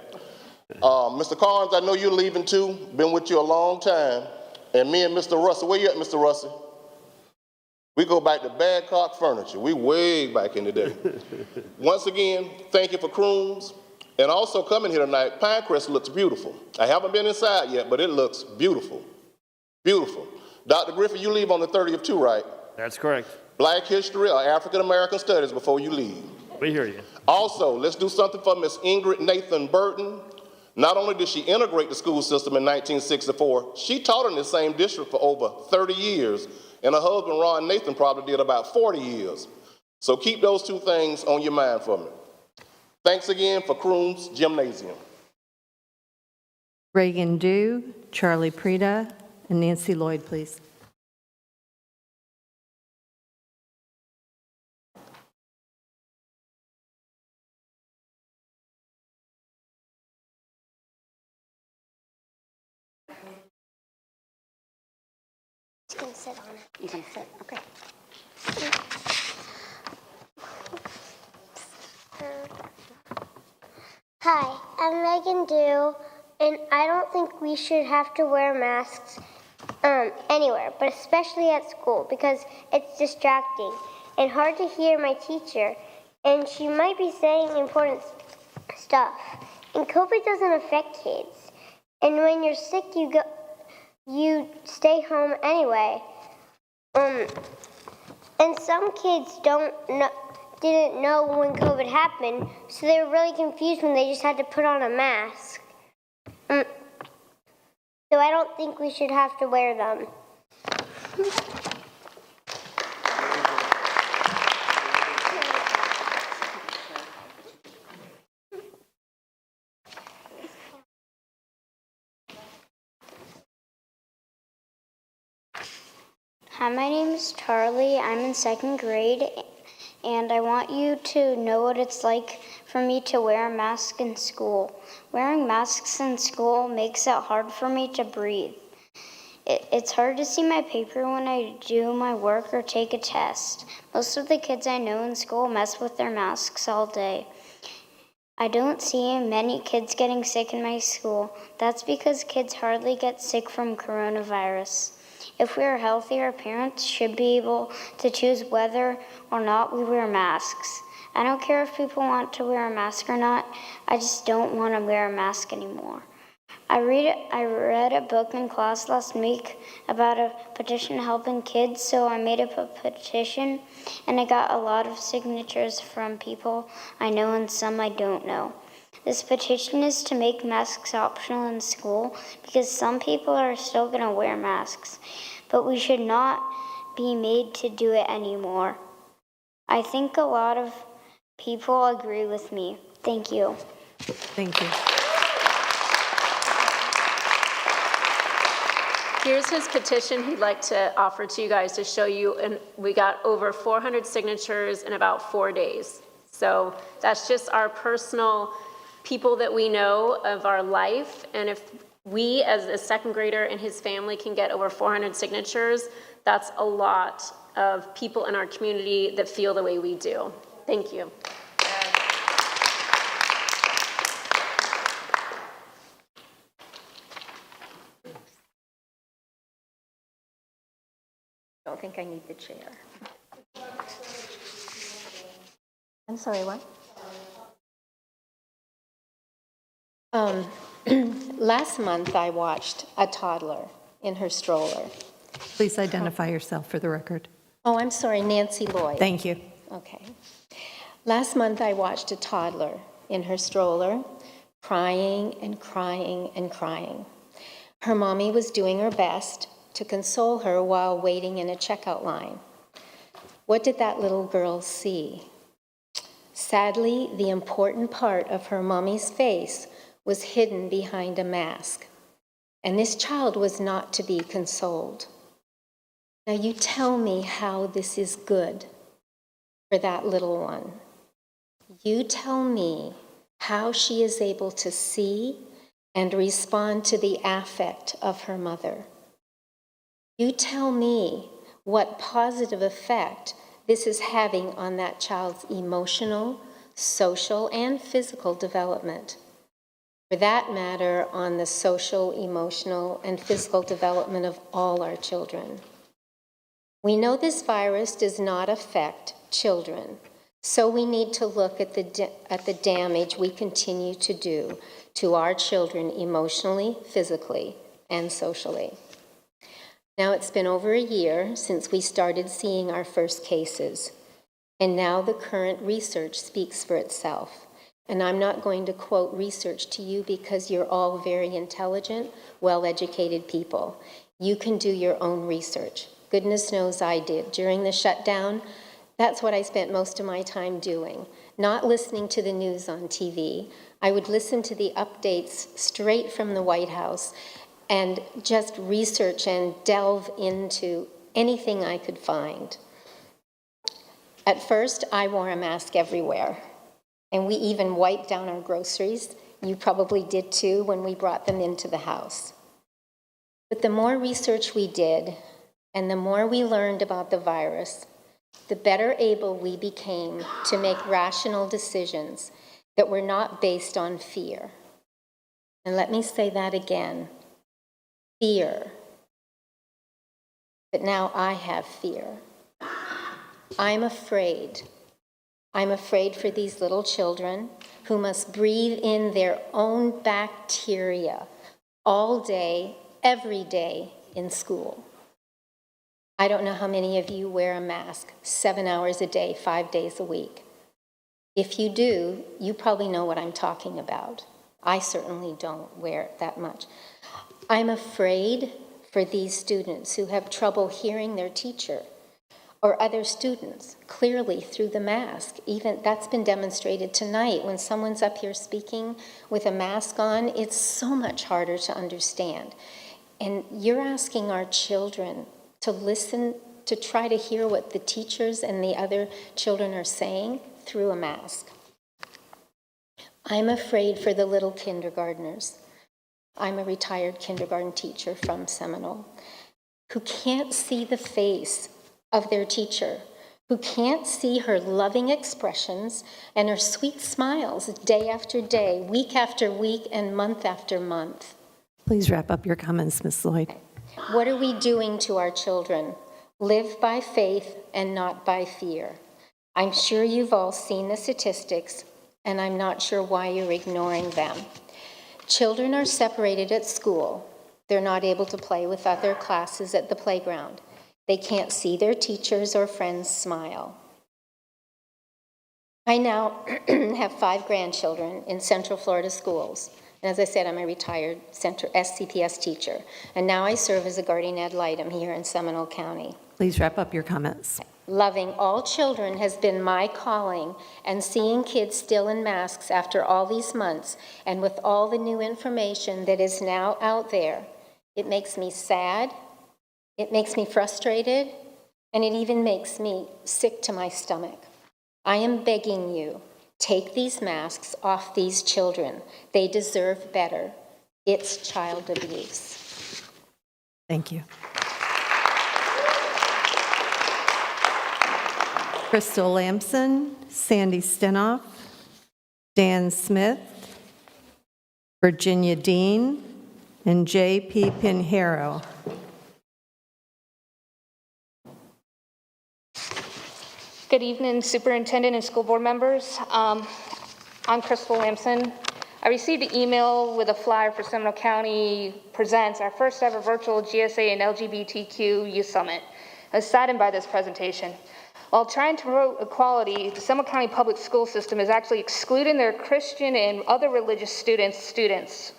Mr. Carnes, I know you're leaving too, been with you a long time. And me and Mr. Russell, where you at, Mr. Russell? We go back to Badcock Furniture. We way back in the day. Once again, thank you for Crooms. And also coming here tonight, Pinecrest looks beautiful. I haven't been inside yet, but it looks beautiful. Beautiful. Dr. Griffin, you leave on the 30th too, right? That's correct. Black history or African American studies before you leave. We hear you. Also, let's do something for Miss Ingrid Nathan Burton. Not only did she integrate the school system in 1964, she taught in the same district for over 30 years, and her husband, Ron Nathan, probably did about 40 years. So keep those two things on your mind for me. Thanks again for Crooms Gymnasium. Reagan Dew, Charlie Prida, and Nancy Lloyd, please. You can sit on it. You can sit, okay. Hi, I'm Megan Dew, and I don't think we should have to wear masks anywhere, but especially at school, because it's distracting and hard to hear my teacher, and she might be saying important stuff. And COVID doesn't affect kids, and when you're sick, you stay home anyway. And some kids didn't know when COVID happened, so they were really confused when they just had to put on a mask. So I don't think we should have to wear them. Hi, my name is Charlie. I'm in 2nd grade, and I want you to know what it's like for me to wear a mask in school. Wearing masks in school makes it hard for me to breathe. It's hard to see my paper when I do my work or take a test. Most of the kids I know in school mess with their masks all day. I don't see many kids getting sick in my school. That's because kids hardly get sick from coronavirus. If we are healthy, our parents should be able to choose whether or not we wear masks. I don't care if people want to wear a mask or not. I just don't want to wear a mask anymore. I read a book in class last week about a petition helping kids, so I made up a petition, and I got a lot of signatures from people I know and some I don't know. This petition is to make masks optional in school because some people are still going to wear masks, but we should not be made to do it anymore. I think a lot of people agree with me. Thank you. Thank you. Here's his petition he'd like to offer to you guys to show you, and we got over 400 signatures in about 4 days. So that's just our personal people that we know of our life, and if we as a 2nd grader and his family can get over 400 signatures, that's a lot of people in our community that feel the way we do. Thank you. I don't think I need the chair. I'm sorry, what? Last month I watched a toddler in her stroller. Please identify yourself for the record. Oh, I'm sorry, Nancy Lloyd. Thank you. Okay. Last month I watched a toddler in her stroller crying and crying and crying. Her mommy was doing her best to console her while waiting in a checkout line. What did that little girl see? Sadly, the important part of her mommy's face was hidden behind a mask, and this child was not to be consoled. Now you tell me how this is good for that little one. You tell me how she is able to see and respond to the affect of her mother. You tell me what positive effect this is having on that child's emotional, social, and physical development. For that matter, on the social, emotional, and physical development of all our children. We know this virus does not affect children, so we need to look at the damage we continue to do to our children emotionally, physically, and socially. Now it's been over a year since we started seeing our first cases. And now the current research speaks for itself. And I'm not going to quote research to you because you're all very intelligent, well-educated people. You can do your own research. Goodness knows I did. During the shutdown, that's what I spent most of my time doing. Not listening to the news on TV. I would listen to the updates straight from the White House and just research and delve into anything I could find. At first, I wore a mask everywhere, and we even wiped down our groceries. You probably did too when we brought them into the house. But the more research we did, and the more we learned about the virus, the better able we became to make rational decisions that were not based on fear. And let me say that again, fear. But now I have fear. I'm afraid. I'm afraid for these little children who must breathe in their own bacteria all day, every day in school. I don't know how many of you wear a mask 7 hours a day, 5 days a week. If you do, you probably know what I'm talking about. I certainly don't wear it that much. I'm afraid for these students who have trouble hearing their teacher or other students clearly through the mask. Even that's been demonstrated tonight. When someone's up here speaking with a mask on, it's so much harder to understand. And you're asking our children to listen, to try to hear what the teachers and the other children are saying through a mask. I'm afraid for the little kindergartners. I'm a retired kindergarten teacher from Seminole, who can't see the face of their teacher, who can't see her loving expressions and her sweet smiles day after day, week after week, and month after month. Please wrap up your comments, Ms. Lloyd. What are we doing to our children? Live by faith and not by fear. I'm sure you've all seen the statistics, and I'm not sure why you're ignoring them. Children are separated at school. They're not able to play with other classes at the playground. They can't see their teachers or friends smile. I now have 5 grandchildren in Central Florida schools. And as I said, I'm a retired SCPS teacher. And now I serve as a guardian ad litem here in Seminole County. Please wrap up your comments. Loving all children has been my calling, and seeing kids still in masks after all these months and with all the new information that is now out there, it makes me sad, it makes me frustrated, and it even makes me sick to my stomach. I am begging you, take these masks off these children. They deserve better. It's child abuse. Thank you. Crystal Lamson, Sandy Stenoff, Dan Smith, Virginia Dean, and J.P. Pinheiro. Good evening, Superintendent and school board members. I'm Crystal Lamson. I received an email with a flyer for Seminole County Presents, our first ever virtual GSA and LGBTQ Youth Summit. I was saddened by this presentation. While trying to promote equality, the Seminole County public school system is actually excluding their Christian and other religious students.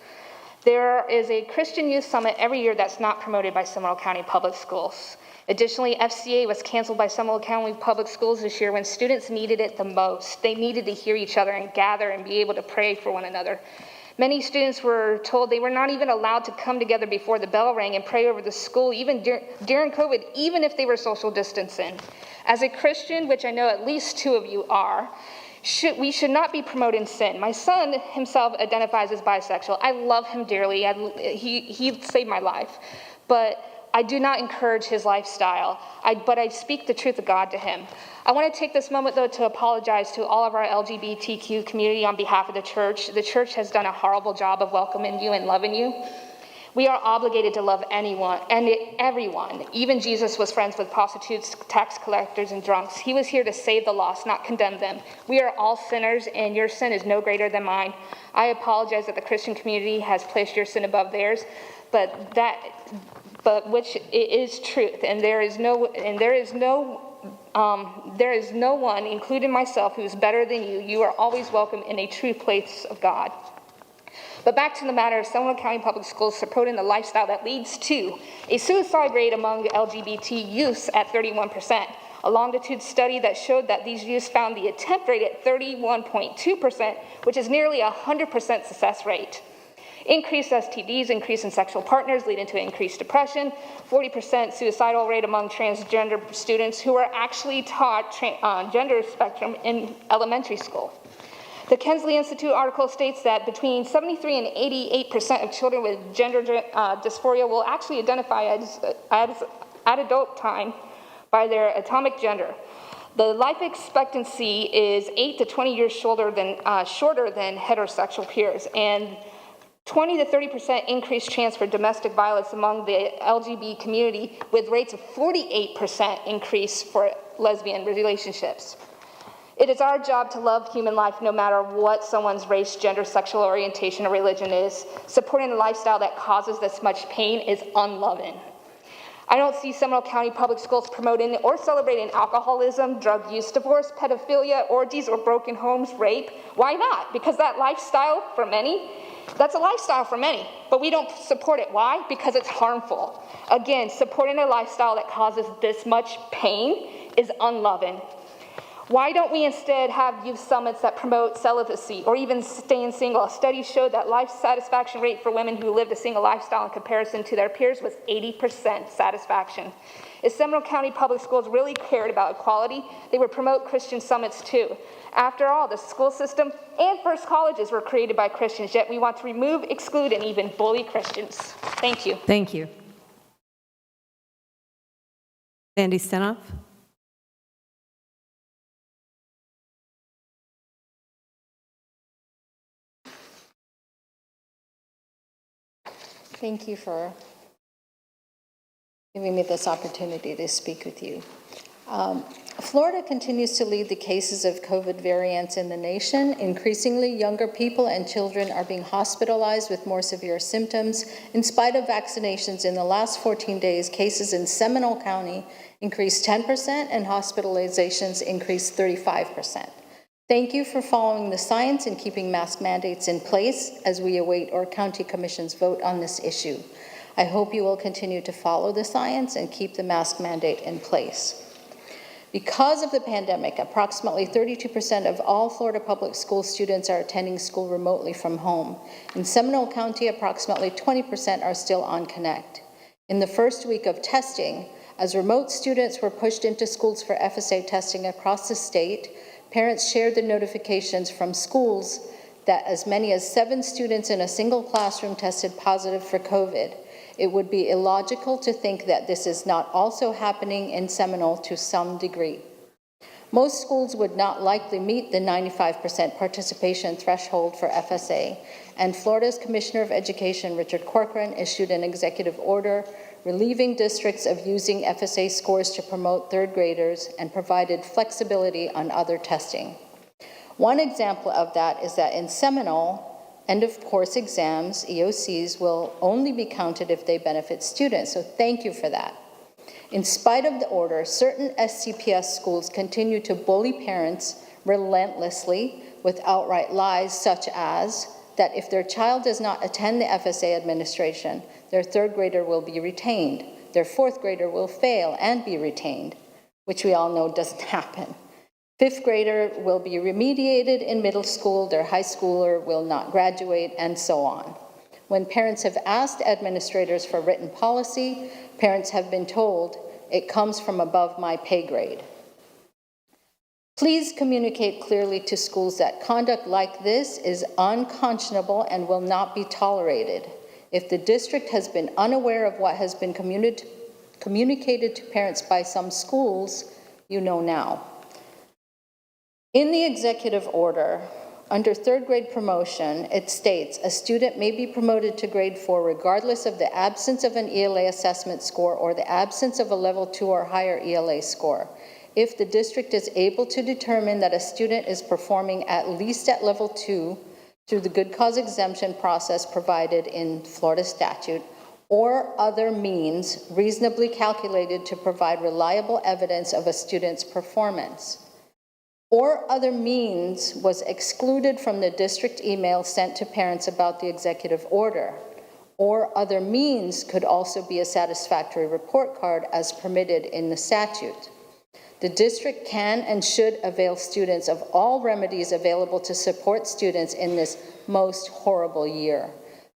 There is a Christian Youth Summit every year that's not promoted by Seminole County Public Schools. Additionally, FCA was canceled by Seminole County Public Schools this year when students needed it the most. They needed to hear each other and gather and be able to pray for one another. Many students were told they were not even allowed to come together before the bell rang and pray over the school, even during COVID, even if they were social distancing. As a Christian, which I know at least 2 of you are, we should not be promoting sin. My son himself identifies as bisexual. I love him dearly. He saved my life. But I do not encourage his lifestyle, but I speak the truth of God to him. I want to take this moment, though, to apologize to all of our LGBTQ community on behalf of the church. The church has done a horrible job of welcoming you and loving you. We are obligated to love anyone and everyone. Even Jesus was friends with prostitutes, tax collectors, and drunks. He was here to save the lost, not condemn them. We are all sinners, and your sin is no greater than mine. I apologize that the Christian community has placed your sin above theirs, but which is truth, and there is no there is no one, including myself, who is better than you. You are always welcome in a true place of God. But back to the matter of Seminole County Public Schools supporting the lifestyle that leads to a suicide rate among LGBT youths at 31%. A longitude study that showed that these youths found the attempt rate at 31.2%, which is nearly 100% success rate. Increased STDs, increase in sexual partners leading to increased depression, 40% suicidal rate among transgender students who are actually taught gender spectrum in elementary school. The Kensley Institute article states that between 73 and 88% of children with gender dysphoria will actually identify as at adult time by their atomic gender. The life expectancy is 8 to 20 years shorter than heterosexual peers, and 20 to 30% increased chance for domestic violence among the LGBT community, with rates of 48% increase for lesbian relationships. It is our job to love human life no matter what someone's race, gender, sexual orientation, or religion is. Supporting a lifestyle that causes this much pain is unloving. I don't see Seminole County Public Schools promoting or celebrating alcoholism, drug use, divorce, pedophilia, orgies, or broken homes, rape. Why not? Because that lifestyle for many, that's a lifestyle for many, but we don't support it. Why? Because it's harmful. Again, supporting a lifestyle that causes this much pain is unloving. Why don't we instead have youth summits that promote celibacy or even staying single? A study showed that life satisfaction rate for women who lived a single lifestyle in comparison to their peers was 80% satisfaction. If Seminole County Public Schools really cared about equality, they would promote Christian summits too. After all, the school system and first colleges were created by Christians, yet we want to remove, exclude, and even bully Christians. Thank you. Thank you. Sandy Stenoff. Thank you for giving me this opportunity to speak with you. Florida continues to lead the cases of COVID variants in the nation. Increasingly, younger people and children are being hospitalized with more severe symptoms. In spite of vaccinations, in the last 14 days, cases in Seminole County increased 10% and hospitalizations increased 35%. Thank you for following the science and keeping mask mandates in place as we await our county commission's vote on this issue. I hope you will continue to follow the science and keep the mask mandate in place. Because of the pandemic, approximately 32% of all Florida public school students are attending school remotely from home. In Seminole County, approximately 20% are still on Connect. In the first week of testing, as remote students were pushed into schools for FSA testing across the state, parents shared the notifications from schools that as many as 7 students in a single classroom tested positive for COVID. It would be illogical to think that this is not also happening in Seminole to some degree. Most schools would not likely meet the 95% participation threshold for FSA, and Florida's Commissioner of Education, Richard Corcoran, issued an executive order relieving districts of using FSA scores to promote third graders and provided flexibility on other testing. One example of that is that in Seminole, end of course exams, EOCs, will only be counted if they benefit students, so thank you for that. In spite of the order, certain SCPS schools continue to bully parents relentlessly with outright lies, such as that if their child does not attend the FSA administration, their third grader will be retained, their fourth grader will fail and be retained, which we all know doesn't happen. Fifth grader will be remediated in middle school, their high schooler will not graduate, and so on. When parents have asked administrators for written policy, parents have been told, it comes from above my pay grade. Please communicate clearly to schools that conduct like this is unconscionable and will not be tolerated. If the district has been unaware of what has been communicated to parents by some schools, you know now. In the executive order, under third grade promotion, it states a student may be promoted to grade 4 regardless of the absence of an ELA assessment score or the absence of a level 2 or higher ELA score. If the district is able to determine that a student is performing at least at level 2 through the good cause exemption process provided in Florida statute, or other means reasonably calculated to provide reliable evidence of a student's performance. Or other means was excluded from the district email sent to parents about the executive order. Or other means could also be a satisfactory report card as permitted in the statute. The district can and should avail students of all remedies available to support students in this most horrible year.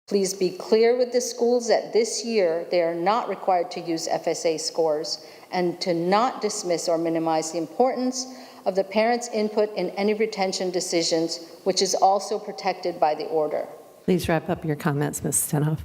Please be clear with the schools that this year they are not required to use FSA scores and to not dismiss or minimize the importance of the parents' input in any retention decisions, which is also protected by the order. Please wrap up your comments, Ms. Stenoff.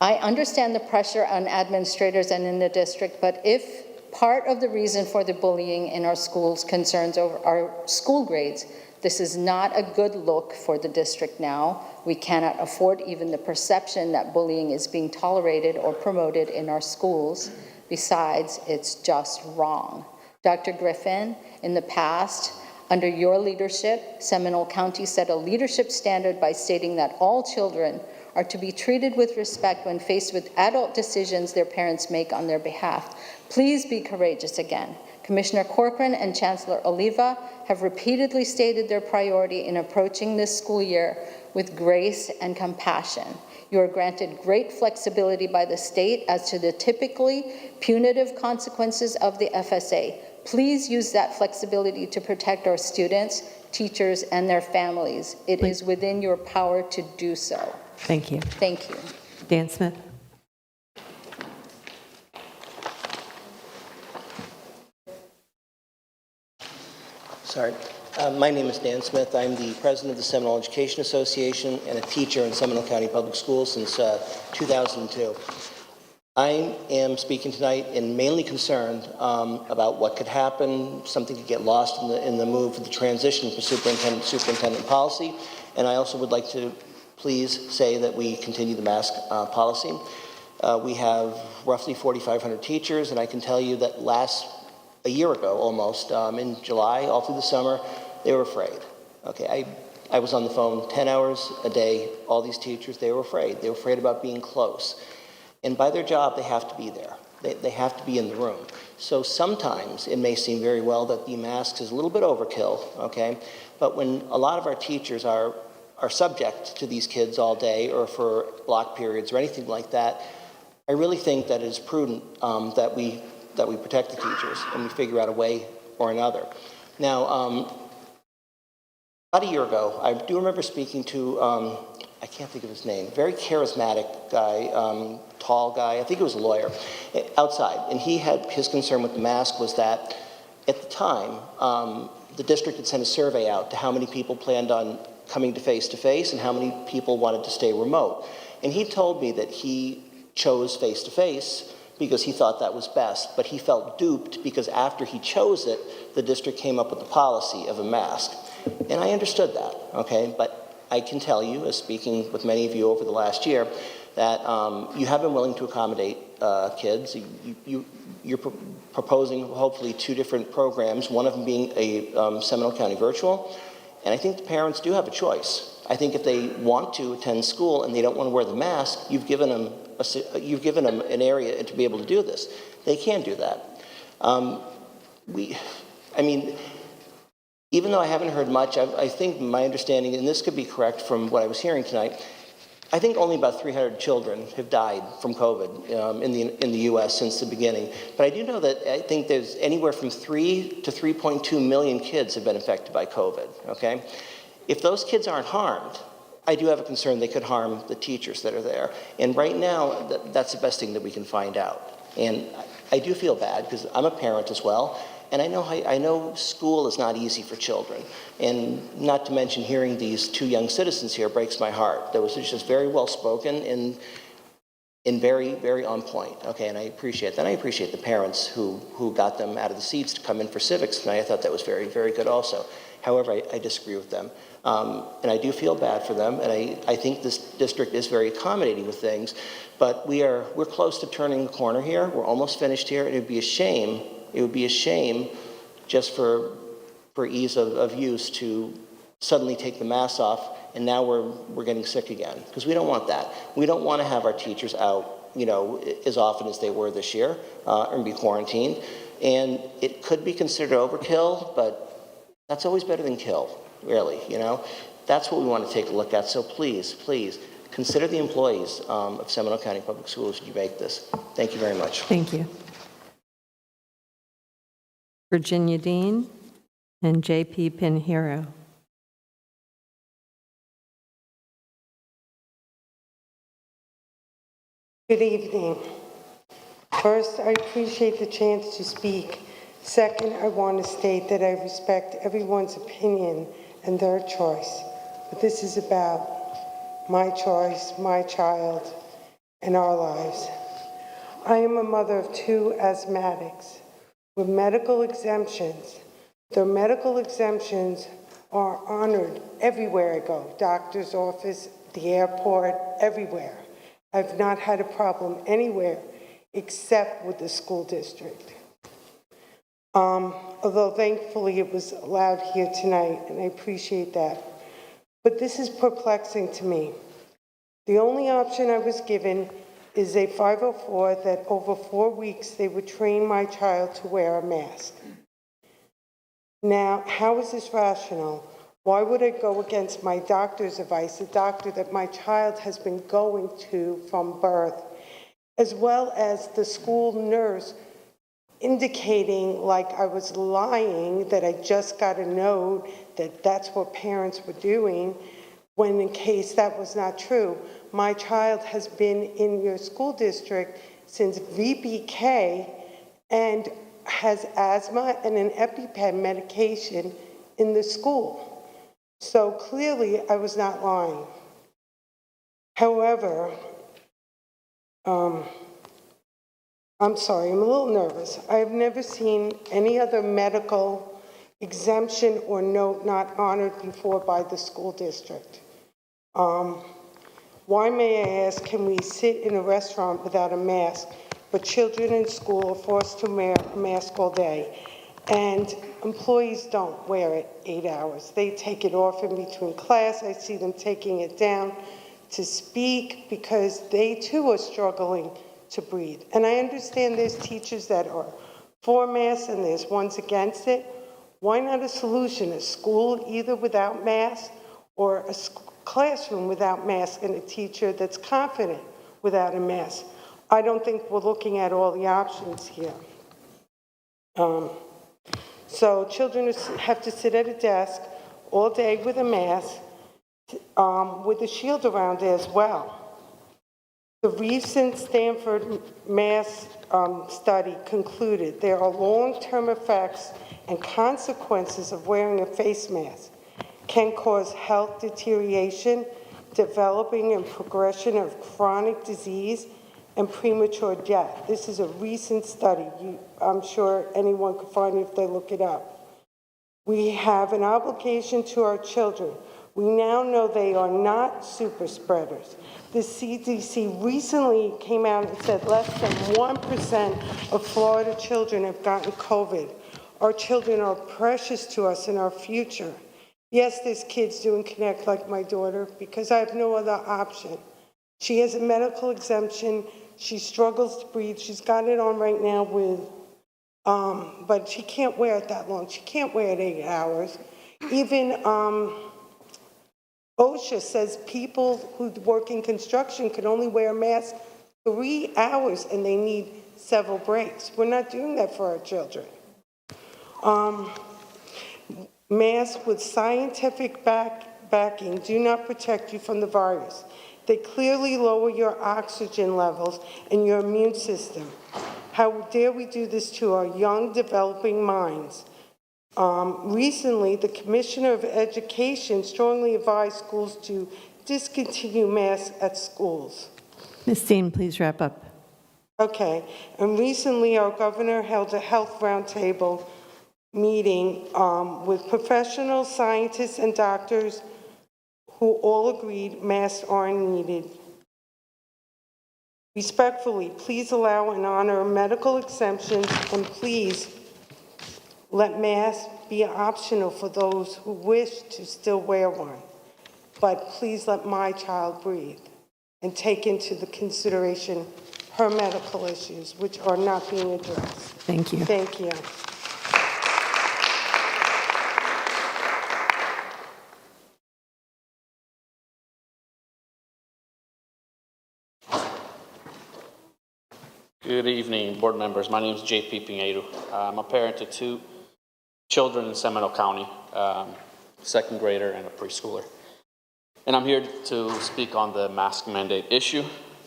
I understand the pressure on administrators and in the district, but if part of the reason for the bullying in our schools concerns over our school grades, this is not a good look for the district now. We cannot afford even the perception that bullying is being tolerated or promoted in our schools. Besides, it's just wrong. Dr. Griffin, in the past, under your leadership, Seminole County set a leadership standard by stating that all children are to be treated with respect when faced with adult decisions their parents make on their behalf. Please be courageous again. Commissioner Corcoran and Chancellor Oliva have repeatedly stated their priority in approaching this school year with grace and compassion. You are granted great flexibility by the state as to the typically punitive consequences of the FSA. Please use that flexibility to protect our students, teachers, and their families. It is within your power to do so. Thank you. Thank you. Dan Smith. Sorry. My name is Dan Smith. I'm the president of the Seminole Education Association and a teacher in Seminole County Public Schools since 2002. I am speaking tonight and mainly concerned about what could happen, something could get lost in the move for the transition for superintendent policy. And I also would like to please say that we continue the mask policy. We have roughly 4,500 teachers, and I can tell you that a year ago almost, in July, all through the summer, they were afraid. Okay, I was on the phone 10 hours a day, all these teachers, they were afraid. They were afraid about being close. And by their job, they have to be there. They have to be in the room. So sometimes it may seem very well that the masks is a little bit overkill, okay? But when a lot of our teachers are subject to these kids all day or for block periods or anything like that, I really think that it is prudent that we protect the teachers and we figure out a way or another. Now, about a year ago, I do remember speaking to, I can't think of his name, very charismatic guy, tall guy, I think he was a lawyer, outside. And his concern with the mask was that at the time, the district had sent a survey out to how many people planned on coming to face and how many people wanted to stay remote. And he told me that he chose face-to-face because he thought that was best, but he felt duped because after he chose it, the district came up with the policy of a mask. And I understood that, okay? But I can tell you, as speaking with many of you over the last year, that you have been willing to accommodate kids. You're proposing, hopefully, 2 different programs, one of them being a Seminole County virtual. And I think the parents do have a choice. I think if they want to attend school and they don't want to wear the mask, you've given them an area to be able to do this. They can do that. Even though I haven't heard much, I think my understanding, and this could be correct from what I was hearing tonight, I think only about 300 children have died from COVID in the U.S. since the beginning. But I do know that I think there's anywhere from 3 to 3.2 million kids have been affected by COVID, okay? If those kids aren't harmed, I do have a concern they could harm the teachers that are there. And right now, that's the best thing that we can find out. And I do feel bad because I'm a parent as well. And I know school is not easy for children. And not to mention hearing these 2 young citizens here breaks my heart. That was just very well spoken and very, very on point. Okay, and I appreciate that. I appreciate the parents who got them out of the seats to come in for civics tonight. I thought that was very, very good also. However, I disagree with them. And I do feel bad for them. And I think this district is very accommodating with things. But we're close to turning the corner here. We're almost finished here. And it would be a shame. It would be a shame just for ease of use to suddenly take the mask off and now we're getting sick again, because we don't want that. We don't want to have our teachers out as often as they were this year, and be quarantined. And it could be considered overkill, but that's always better than kill, really, That's what we want to take a look at. So please, please, consider the employees of Seminole County Public Schools as you make this. Thank you very much. Thank you. Virginia Dean and J.P. Pinheiro. Good evening. First, I appreciate the chance to speak. Second, I want to state that I respect everyone's opinion and their choice. But this is about my choice, my child, and our lives. I am a mother of 2 asthmatics with medical exemptions. Their medical exemptions are honored everywhere I go, doctor's office, the airport, everywhere. I've not had a problem anywhere except with the school district. Although thankfully it was allowed here tonight, and I appreciate that. But this is perplexing to me. The only option I was given is a 504 that over 4 weeks they would train my child to wear a mask. Now, how is this rational? Why would I go against my doctor's advice, a doctor that my child has been going to from birth, as well as the school nurse indicating like I was lying, that I just got a note that that's what parents were doing, when in case that was not true. My child has been in your school district since VBK and has asthma and an EpiPen medication in the school. So clearly I was not lying. However, I'm sorry, I'm a little nervous. I've never seen any other medical exemption or note not honored before by the school district. Why, may I ask, can we sit in a restaurant without a mask, but children in school are forced to wear a mask all day? And employees don't wear it 8 hours. They take it off in between class. I see them taking it down to speak because they too are struggling to breathe. And I understand there's teachers that are for masks and there's ones against it. Why not a solution? A school either without masks or a classroom without masks and a teacher that's confident without a mask. I don't think we're looking at all the options here. So children have to sit at a desk all day with a mask, with a shield around it as well. The recent Stanford mask study concluded there are long-term effects and consequences of wearing a face mask. Can cause health deterioration, developing and progression of chronic disease, and premature death. This is a recent study. I'm sure anyone can find it if they look it up. We have an obligation to our children. We now know they are not super spreaders. The CDC recently came out and said less than 1% of Florida children have gotten COVID. Our children are precious to us in our future. Yes, there's kids doing Connect like my daughter because I have no other option. She has a medical exemption. She struggles to breathe. She's got it on right now with, but she can't wear it that long. She can't wear it 8 hours. Even OSHA says people who work in construction can only wear a mask 3 hours and they need several breaks. We're not doing that for our children. Masks with scientific backing do not protect you from the virus. They clearly lower your oxygen levels and your immune system. How dare we do this to our young, developing minds? Recently, the Commissioner of Education strongly advised schools to discontinue masks at schools. Ms. Dean, please wrap up. Okay, and recently our governor held a health roundtable meeting with professionals, scientists, and doctors who all agreed masks aren't needed. Respectfully, please allow and honor medical exemptions, and please let masks be optional for those who wish to still wear one. But please let my child breathe and take into the consideration her medical issues, which are not being addressed. Thank you. Thank you. Good evening, board members. My name is JP Pinedo. I'm a parent to 2 children in Seminole County, second grader and a preschooler. And I'm here to speak on the mask mandate issue.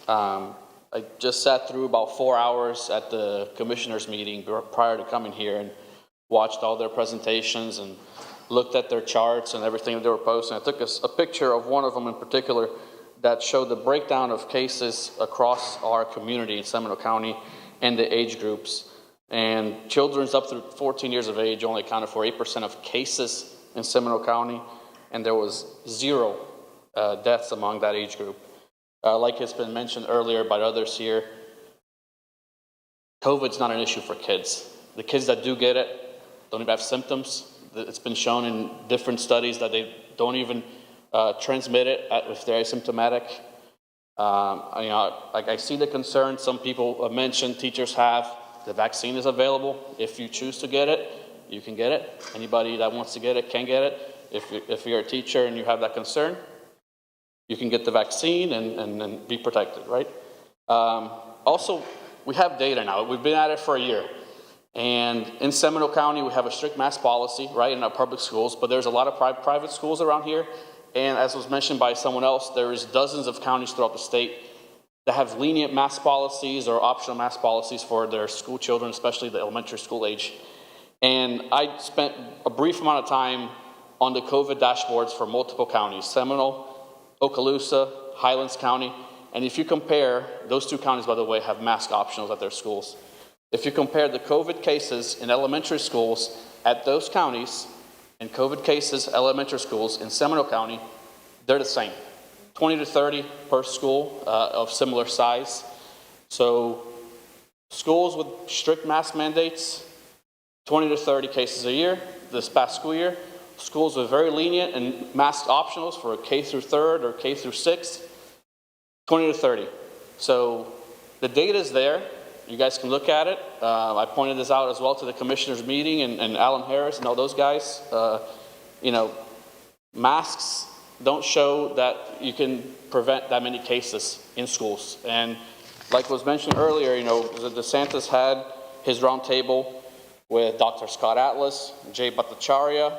I just sat through about 4 hours at the commissioners meeting prior to coming here and watched all their presentations and looked at their charts and everything that they were posting. I took a picture of one of them in particular that showed the breakdown of cases across our community in Seminole County and the age groups. And children's up through 14 years of age only accounted for 8% of cases in Seminole County, and there was 0 deaths among that age group. Like it's been mentioned earlier by others here, COVID's not an issue for kids. The kids that do get it don't even have symptoms. It's been shown in different studies that they don't even transmit it if they're asymptomatic. I see the concern some people have mentioned, teachers have. The vaccine is available. If you choose to get it, you can get it. Anybody that wants to get it can get it. If you're a teacher and you have that concern, you can get the vaccine and be protected, right? Also, we have data now. We've been at it for a year. And in Seminole County, we have a strict mask policy, right, in our public schools, but there's a lot of private schools around here. And as was mentioned by someone else, there is dozens of counties throughout the state that have lenient mask policies or optional mask policies for their school children, especially the elementary school age. And I spent a brief amount of time on the COVID dashboards for multiple counties, Seminole, Okaloosa, Highlands County. And if you compare, those 2 counties, by the way, have mask optionals at their schools. If you compare the COVID cases in elementary schools at those counties and COVID cases elementary schools in Seminole County, they're the same. 20 to 30 per school of similar size. So schools with strict mask mandates, 20 to 30 cases a year this past school year. Schools with very lenient and mask optionals for K through 3rd or K through 6th, 20 to 30. So the data is there. You guys can look at it. I pointed this out as well to the commissioners meeting and Alan Harris and all those guys. Masks don't show that you can prevent that many cases in schools. And like was mentioned earlier, DeSantis had his roundtable with Dr. Scott Atlas, Jay Bhattacharya,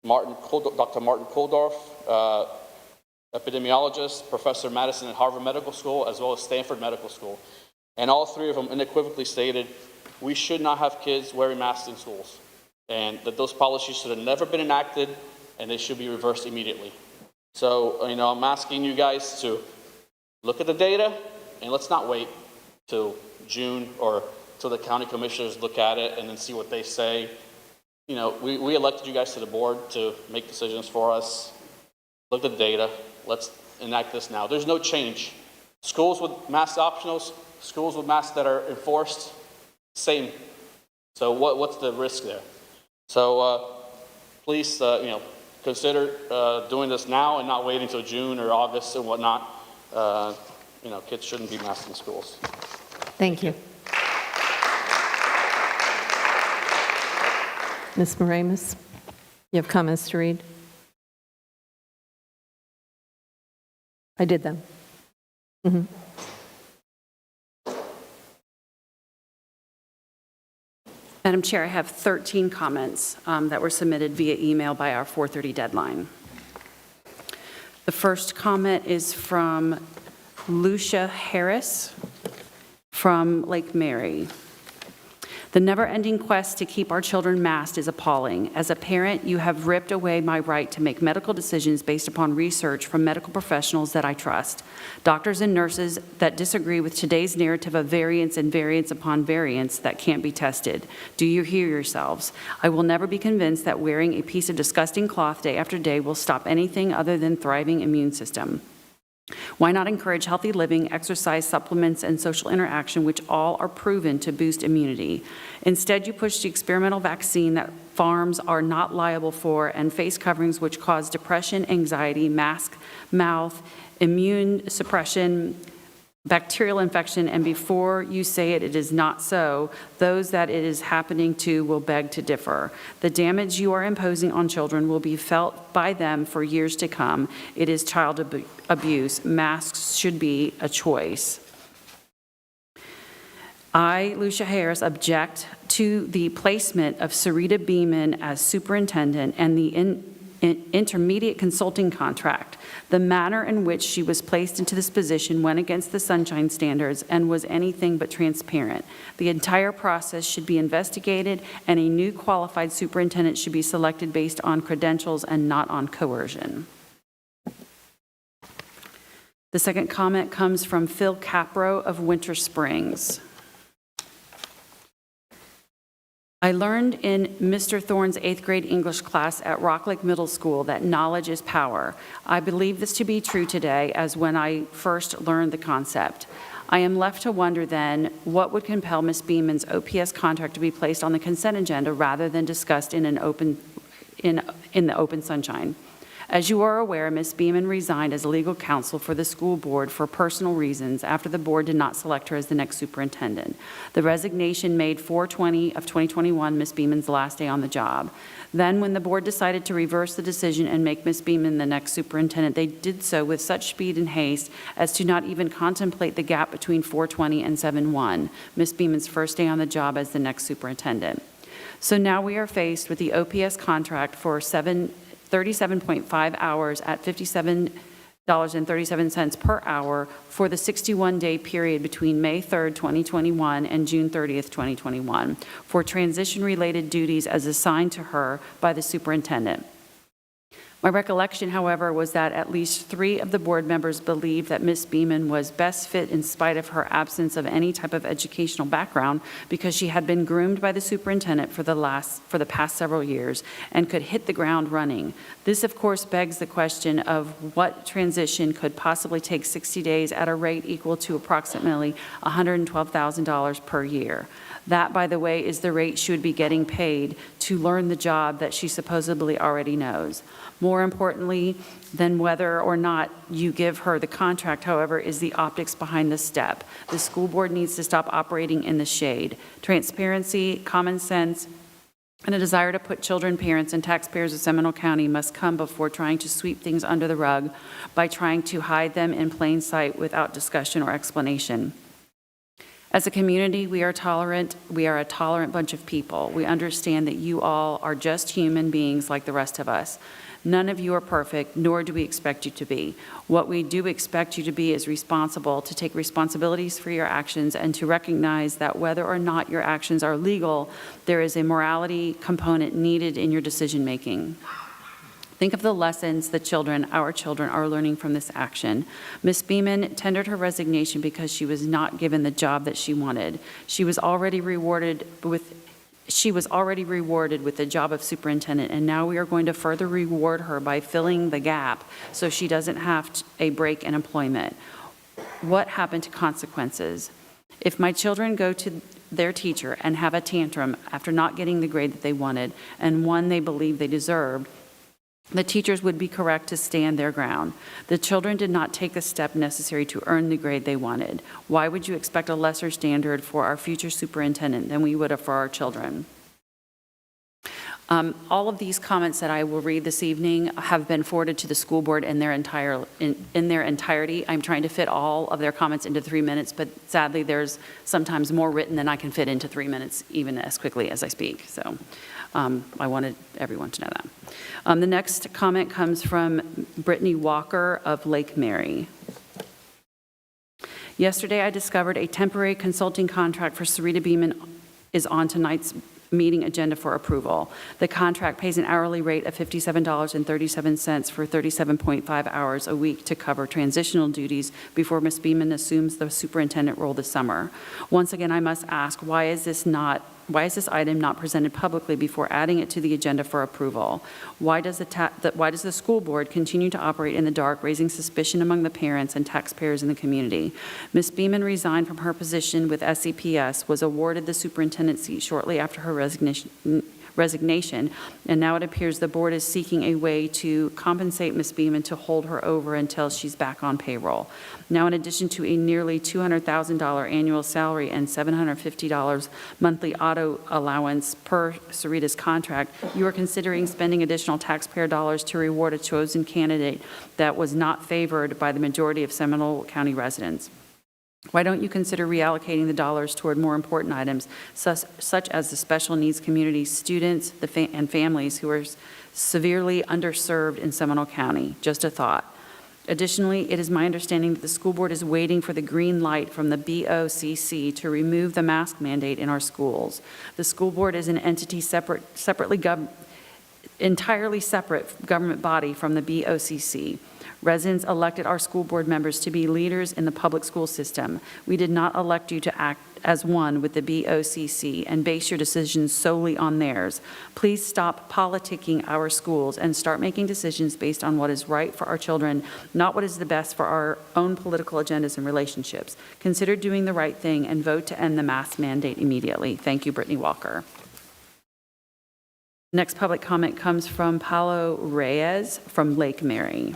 Dr. Martin Kuldorf, epidemiologist, Professor Madison at Harvard Medical School, as well as Stanford Medical School. And all 3 of them unequivocally stated, we should not have kids wearing masks in schools. And that those policies should have never been enacted, and they should be reversed immediately. So, I'm asking you guys to look at the data, and let's not wait till June or till the county commissioners look at it and then see what they say. We elected you guys to the board to make decisions for us. Look at the data. Let's enact this now. There's no change. Schools with mask optionals, schools with masks that are enforced, same. So what's the risk there? So please, consider doing this now and not waiting until June or August and whatnot. Kids shouldn't be masked in schools. Thank you. Ms. Moramis, you have comments to read? I did them. Mm-hmm. Madam Chair, I have 13 comments that were submitted via email by our 4:30 deadline. The first comment is from Lucia Harris from Lake Mary. The never-ending quest to keep our children masked is appalling. As a parent, you have ripped away my right to make medical decisions based upon research from medical professionals that I trust. Doctors and nurses that disagree with today's narrative of variance and variance upon variance that can't be tested. Do you hear yourselves? I will never be convinced that wearing a piece of disgusting cloth day after day will stop anything other than thriving immune system. Why not encourage healthy living, exercise, supplements, and social interaction, which all are proven to boost immunity? Instead, you push the experimental vaccine that farms are not liable for and face coverings which cause depression, anxiety, mouth, immune suppression, bacterial infection, and before you say it is not so, those that it is happening to will beg to differ. The damage you are imposing on children will be felt by them for years to come. It is child abuse. Masks should be a choice. I, Lucia Harris, object to the placement of Sarita Beeman as superintendent and the intermediate consulting contract. The manner in which she was placed into this position went against the Sunshine Standards and was anything but transparent. The entire process should be investigated, and a new qualified superintendent should be selected based on credentials and not on coercion. The second comment comes from Phil Capro of Winter Springs. I learned in Mr. Thorne's 8th grade English class at Rock Lake Middle School that knowledge is power. I believe this to be true today as when I first learned the concept. I am left to wonder then, what would compel Ms. Beeman's OPS contract to be placed on the consent agenda rather than discussed in the open sunshine? As you are aware, Ms. Beeman resigned as legal counsel for the school board for personal reasons after the board did not select her as the next superintendent. The resignation made 4/20 of 2021 Ms. Beeman's last day on the job. Then, when the board decided to reverse the decision and make Ms. Beeman the next superintendent, they did so with such speed and haste as to not even contemplate the gap between 4/20 and 7/1, Ms. Beeman's first day on the job as the next superintendent. So now we are faced with the OPS contract for 37.5 hours at $57.37 per hour for the 61-day period between May 3rd, 2021 and June 30th, 2021 for transition-related duties as assigned to her by the superintendent. My recollection, however, was that at least 3 of the board members believed that Ms. Beeman was best fit in spite of her absence of any type of educational background because she had been groomed by the superintendent for the past several years and could hit the ground running. This, of course, begs the question of what transition could possibly take 60 days at a rate equal to approximately $112,000 per year. That, by the way, is the rate she would be getting paid to learn the job that she supposedly already knows. More importantly than whether or not you give her the contract, however, is the optics behind the step. The school board needs to stop operating in the shade. Transparency, common sense, and a desire to put children, parents, and taxpayers of Seminole County must come before trying to sweep things under the rug by trying to hide them in plain sight without discussion or explanation. As a community, we are tolerant. We are a tolerant bunch of people. We understand that you all are just human beings like the rest of us. None of you are perfect, nor do we expect you to be. What we do expect you to be is responsible, to take responsibilities for your actions, and to recognize that whether or not your actions are legal, there is a morality component needed in your decision-making. Think of the lessons the children, our children, are learning from this action. Ms. Beeman tendered her resignation because she was not given the job that she wanted. She was already rewarded with the job of superintendent, and now we are going to further reward her by filling the gap so she doesn't have a break in employment. What happened to consequences? If my children go to their teacher and have a tantrum after not getting the grade that they wanted and one they believe they deserved, the teachers would be correct to stand their ground. The children did not take the step necessary to earn the grade they wanted. Why would you expect a lesser standard for our future superintendent than we would have for our children? All of these comments that I will read this evening have been forwarded to the school board in their entirety. I'm trying to fit all of their comments into 3 minutes, but sadly there's sometimes more written than I can fit into 3 minutes, even as quickly as I speak. So I wanted everyone to know that. The next comment comes from Brittany Walker of Lake Mary. Yesterday, I discovered a temporary consulting contract for Sarita Beeman is on tonight's meeting agenda for approval. The contract pays an hourly rate of $57.37 for 37.5 hours a week to cover transitional duties before Ms. Beeman assumes the superintendent role this summer. Once again, I must ask, why is this not this item not presented publicly before adding it to the agenda for approval? Why does the school board continue to operate in the dark, raising suspicion among the parents and taxpayers in the community? Ms. Beeman resigned from her position with SCPS, was awarded the superintendent seat shortly after her resignation, and now it appears the board is seeking a way to compensate Ms. Beeman to hold her over until she's back on payroll. Now, in addition to a nearly $200,000 annual salary and $750 monthly auto allowance per Sarita's contract, you are considering spending additional taxpayer dollars to reward a chosen candidate that was not favored by the majority of Seminole County residents. Why don't you consider reallocating the dollars toward more important items, such as the special needs community, students, and families who are severely underserved in Seminole County? Just a thought. Additionally, it is my understanding that the school board is waiting for the green light from the BOCC to remove the mask mandate in our schools. The school board is an entity entirely separate government body from the BOCC. Residents elected our school board members to be leaders in the public school system. We did not elect you to act as one with the BOCC and base your decisions solely on theirs. Please stop politicking our schools and start making decisions based on what is right for our children, not what is the best for our own political agendas and relationships. Consider doing the right thing and vote to end the mask mandate immediately. Thank you, Brittany Walker. Next public comment comes from Paulo Reyes from Lake Mary.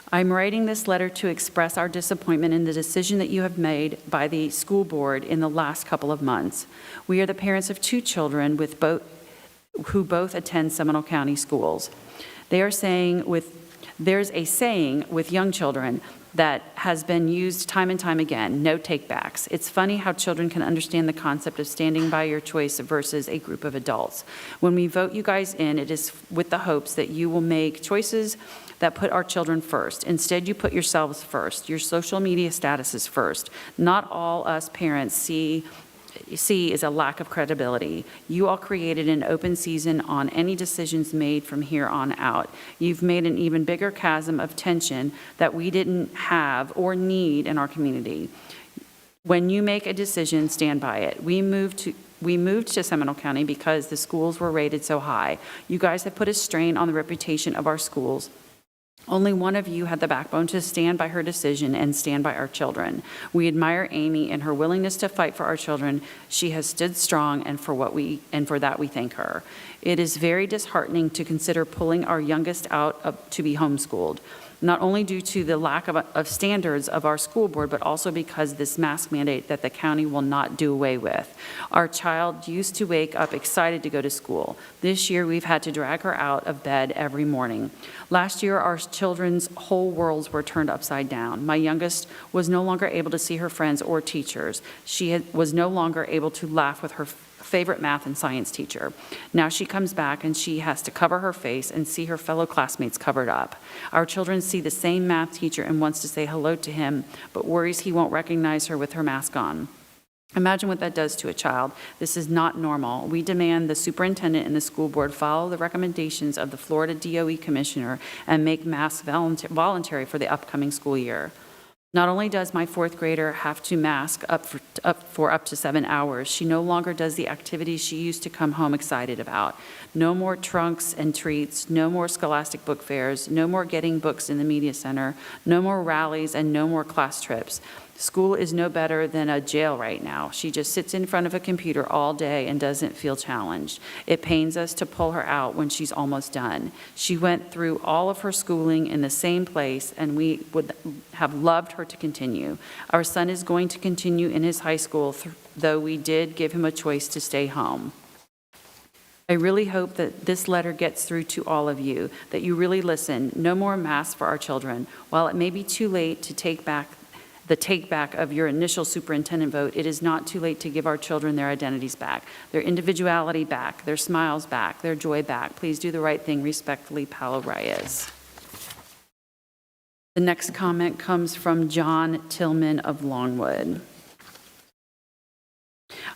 I'm writing this letter to express our disappointment in the decision that you have made by the school board in the last couple of months. We are the parents of 2 children who both attend Seminole County schools. There's a saying with young children that has been used time and time again, no take-backs. It's funny how children can understand the concept of standing by your choice versus a group of adults. When we vote you guys in, it is with the hopes that you will make choices that put our children first. Instead, you put yourselves first. Your social media status is first. Not all us parents see is a lack of credibility. You all created an open season on any decisions made from here on out. You've made an even bigger chasm of tension that we didn't have or need in our community. When you make a decision, stand by it. We moved to Seminole County because the schools were rated so high. You guys have put a strain on the reputation of our schools. Only one of you had the backbone to stand by her decision and stand by our children. We admire Amy and her willingness to fight for our children. She has stood strong, and for that we thank her. It is very disheartening to consider pulling our youngest out to be homeschooled, not only due to the lack of standards of our school board, but also because this mask mandate that the county will not do away with. Our child used to wake up excited to go to school. This year, we've had to drag her out of bed every morning. Last year, our children's whole worlds were turned upside down. My youngest was no longer able to see her friends or teachers. She was no longer able to laugh with her favorite math and science teacher. Now she comes back and she has to cover her face and see her fellow classmates covered up. Our children see the same math teacher and wants to say hello to him, but worries he won't recognize her with her mask on. Imagine what that does to a child. This is not normal. We demand the superintendent and the school board follow the recommendations of the Florida DOE commissioner and make masks voluntary for the upcoming school year. Not only does my 4th grader have to mask for up to 7 hours, she no longer does the activities she used to come home excited about. No more trunks and treats, no more scholastic book fairs, no more getting books in the media center, no more rallies, and no more class trips. School is no better than a jail right now. She just sits in front of a computer all day and doesn't feel challenged. It pains us to pull her out when she's almost done. She went through all of her schooling in the same place, and we would have loved her to continue. Our son is going to continue in his high school, though we did give him a choice to stay home. I really hope that this letter gets through to all of you, that you really listen. No more masks for our children. While it may be too late to take back of your initial superintendent vote, it is not too late to give our children their identities back, their individuality back, their smiles back, their joy back. Please do the right thing. Respectfully, Paulo Reyes. The next comment comes from John Tillman of Longwood.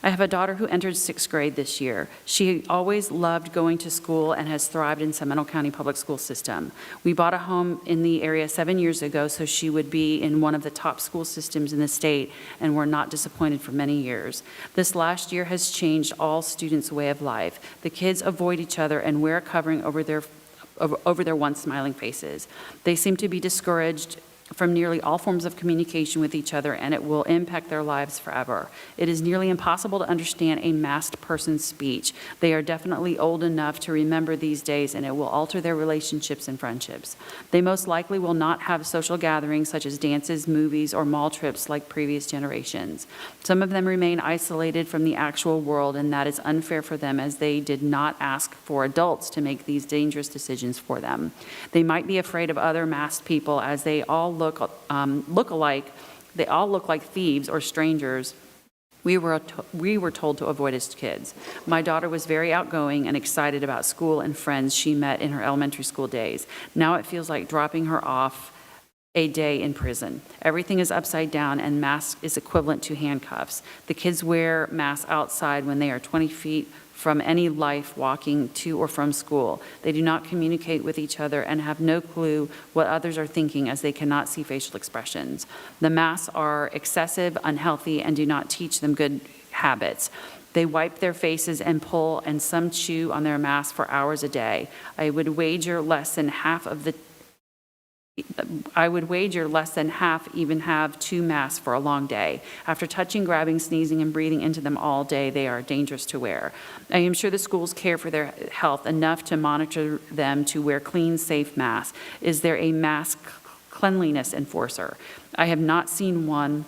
I have a daughter who entered 6th grade this year. She always loved going to school and has thrived in Seminole County Public School System. We bought a home in the area 7 years ago so she would be in one of the top school systems in the state, and we're not disappointed for many years. This last year has changed all students' way of life. The kids avoid each other and wear a covering over their once smiling faces. They seem to be discouraged from nearly all forms of communication with each other, and it will impact their lives forever. It is nearly impossible to understand a masked person's speech. They are definitely old enough to remember these days, and it will alter their relationships and friendships. They most likely will not have social gatherings such as dances, movies, or mall trips like previous generations. Some of them remain isolated from the actual world, and that is unfair for them as they did not ask for adults to make these dangerous decisions for them. They might be afraid of other masked people as they all look alike. They all look like thieves or strangers. We were told to avoid as kids. My daughter was very outgoing and excited about school and friends she met in her elementary school days. Now it feels like dropping her off a day in prison. Everything is upside down and mask is equivalent to handcuffs. The kids wear masks outside when they are 20 feet from any life walking to or from school. They do not communicate with each other and have no clue what others are thinking as they cannot see facial expressions. The masks are excessive, unhealthy, and do not teach them good habits. They wipe their faces and pull, and some chew on their masks for hours a day. I would wager less than half even have 2 masks for a long day. After touching, grabbing, sneezing, and breathing into them all day, they are dangerous to wear. I am sure the schools care for their health enough to monitor them to wear clean, safe masks. Is there a mask cleanliness enforcer? I have not seen one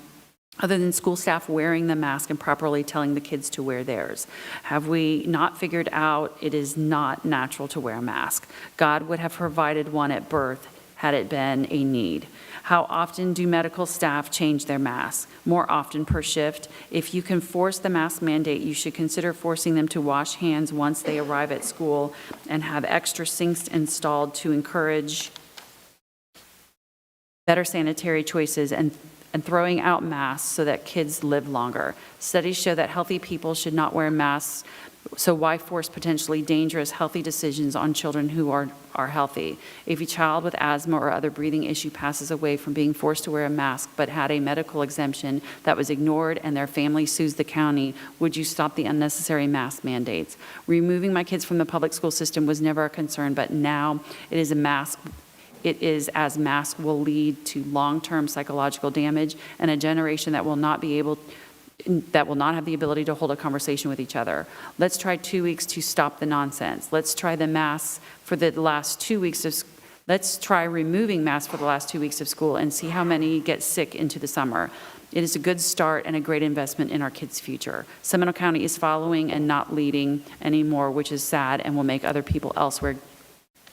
other than school staff wearing the mask and properly telling the kids to wear theirs. Have we not figured out it is not natural to wear a mask? God would have provided one at birth had it been a need. How often do medical staff change their masks? More often per shift. If you can force the mask mandate, you should consider forcing them to wash hands once they arrive at school and have extra sinks installed to encourage better sanitary choices and throwing out masks so that kids live longer. Studies show that healthy people should not wear masks, so why force potentially dangerous healthy decisions on children who are healthy? If a child with asthma or other breathing issue passes away from being forced to wear a mask but had a medical exemption that was ignored and their family sues the county, would you stop the unnecessary mask mandates? Removing my kids from the public school system was never a concern, but now it is as masks will lead to long-term psychological damage and a generation that will not have the ability to hold a conversation with each other. Let's try 2 weeks to stop the nonsense. Let's try the masks for the last 2 weeks of Let's try removing masks for the last 2 weeks of school and see how many get sick into the summer. It is a good start and a great investment in our kids' future. Seminole County is following and not leading anymore, which is sad and will make other people elsewhere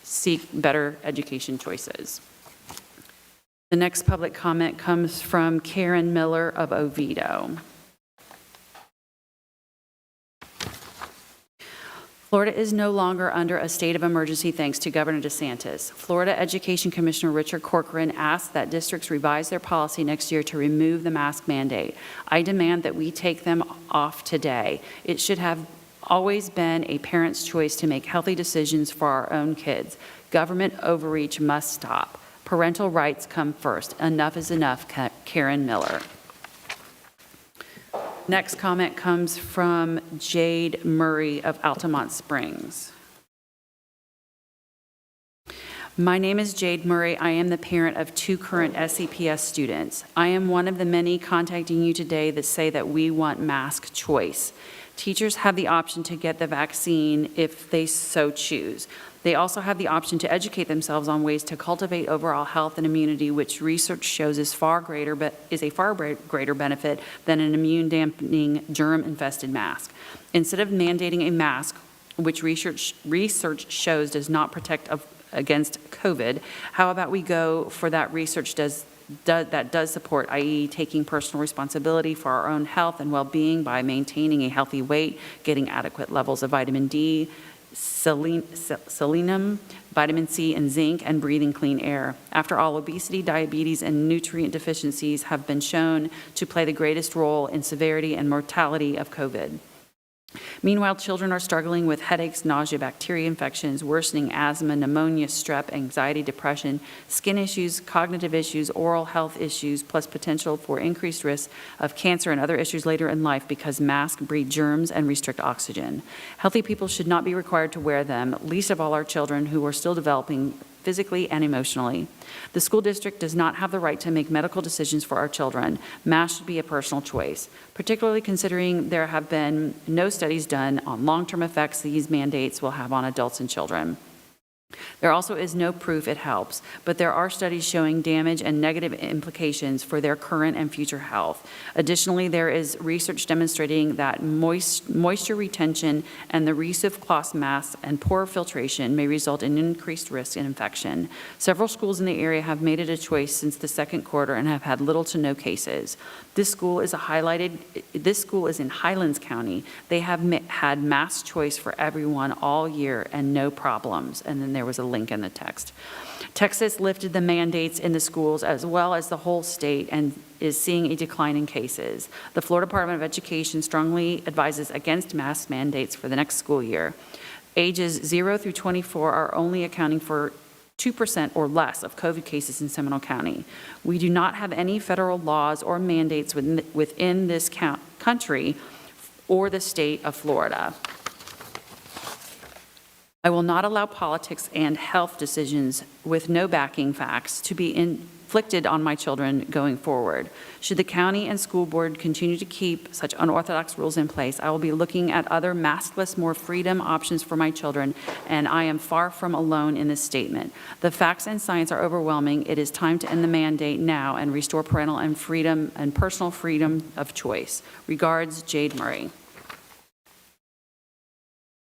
seek better education choices. The next public comment comes from Karen Miller of Oviedo. Florida is no longer under a state of emergency thanks to Governor DeSantis. Florida Education Commissioner Richard Corcoran asked that districts revise their policy next year to remove the mask mandate. I demand that we take them off today. It should have always been a parent's choice to make healthy decisions for our own kids. Government overreach must stop. Parental rights come first. Enough is enough, Karen Miller. Next comment comes from Jade Murray of Altamont Springs. My name is Jade Murray. I am the parent of 2 current SCPS students. I am one of the many contacting you today that say that we want mask choice. Teachers have the option to get the vaccine if they so choose. They also have the option to educate themselves on ways to cultivate overall health and immunity, which research shows is a far greater benefit than an immune-dampening, germ-infested mask. Instead of mandating a mask, which research shows does not protect against COVID, how about we go for that research that does support, i.e. taking personal responsibility for our own health and well-being by maintaining a healthy weight, getting adequate levels of vitamin D, selenium, vitamin C, and zinc, and breathing clean air. After all, obesity, diabetes, and nutrient deficiencies have been shown to play the greatest role in severity and mortality of COVID. Meanwhile, children are struggling with headaches, nausea, bacteria infections, worsening asthma, pneumonia, strep, anxiety, depression, skin issues, cognitive issues, oral health issues, plus potential for increased risk of cancer and other issues later in life because masks breed germs and restrict oxygen. Healthy people should not be required to wear them, least of all our children who are still developing physically and emotionally. The school district does not have the right to make medical decisions for our children. Masks should be a personal choice, particularly considering there have been no studies done on long-term effects these mandates will have on adults and children. There also is no proof it helps, but there are studies showing damage and negative implications for their current and future health. Additionally, there is research demonstrating that moisture retention and the use of cloth masks and poor filtration may result in increased risk in infection. Several schools in the area have made it a choice since the second quarter and have had little to no cases. This school is in Highlands County. They have had mask choice for everyone all year and no problems. And then there was a link in the text. Texas lifted the mandates in the schools as well as the whole state and is seeing a decline in cases. The Florida Department of Education strongly advises against mask mandates for the next school year. Ages 0 through 24 are only accounting for 2% or less of COVID cases in Seminole County. We do not have any federal laws or mandates within this country or the state of Florida. I will not allow politics and health decisions with no backing facts to be inflicted on my children going forward. Should the county and school board continue to keep such unorthodox rules in place, I will be looking at other maskless, more freedom options for my children, and I am far from alone in this statement. The facts and science are overwhelming. It is time to end the mandate now and restore parental and freedom and personal freedom of choice. Regards, Jade Murray.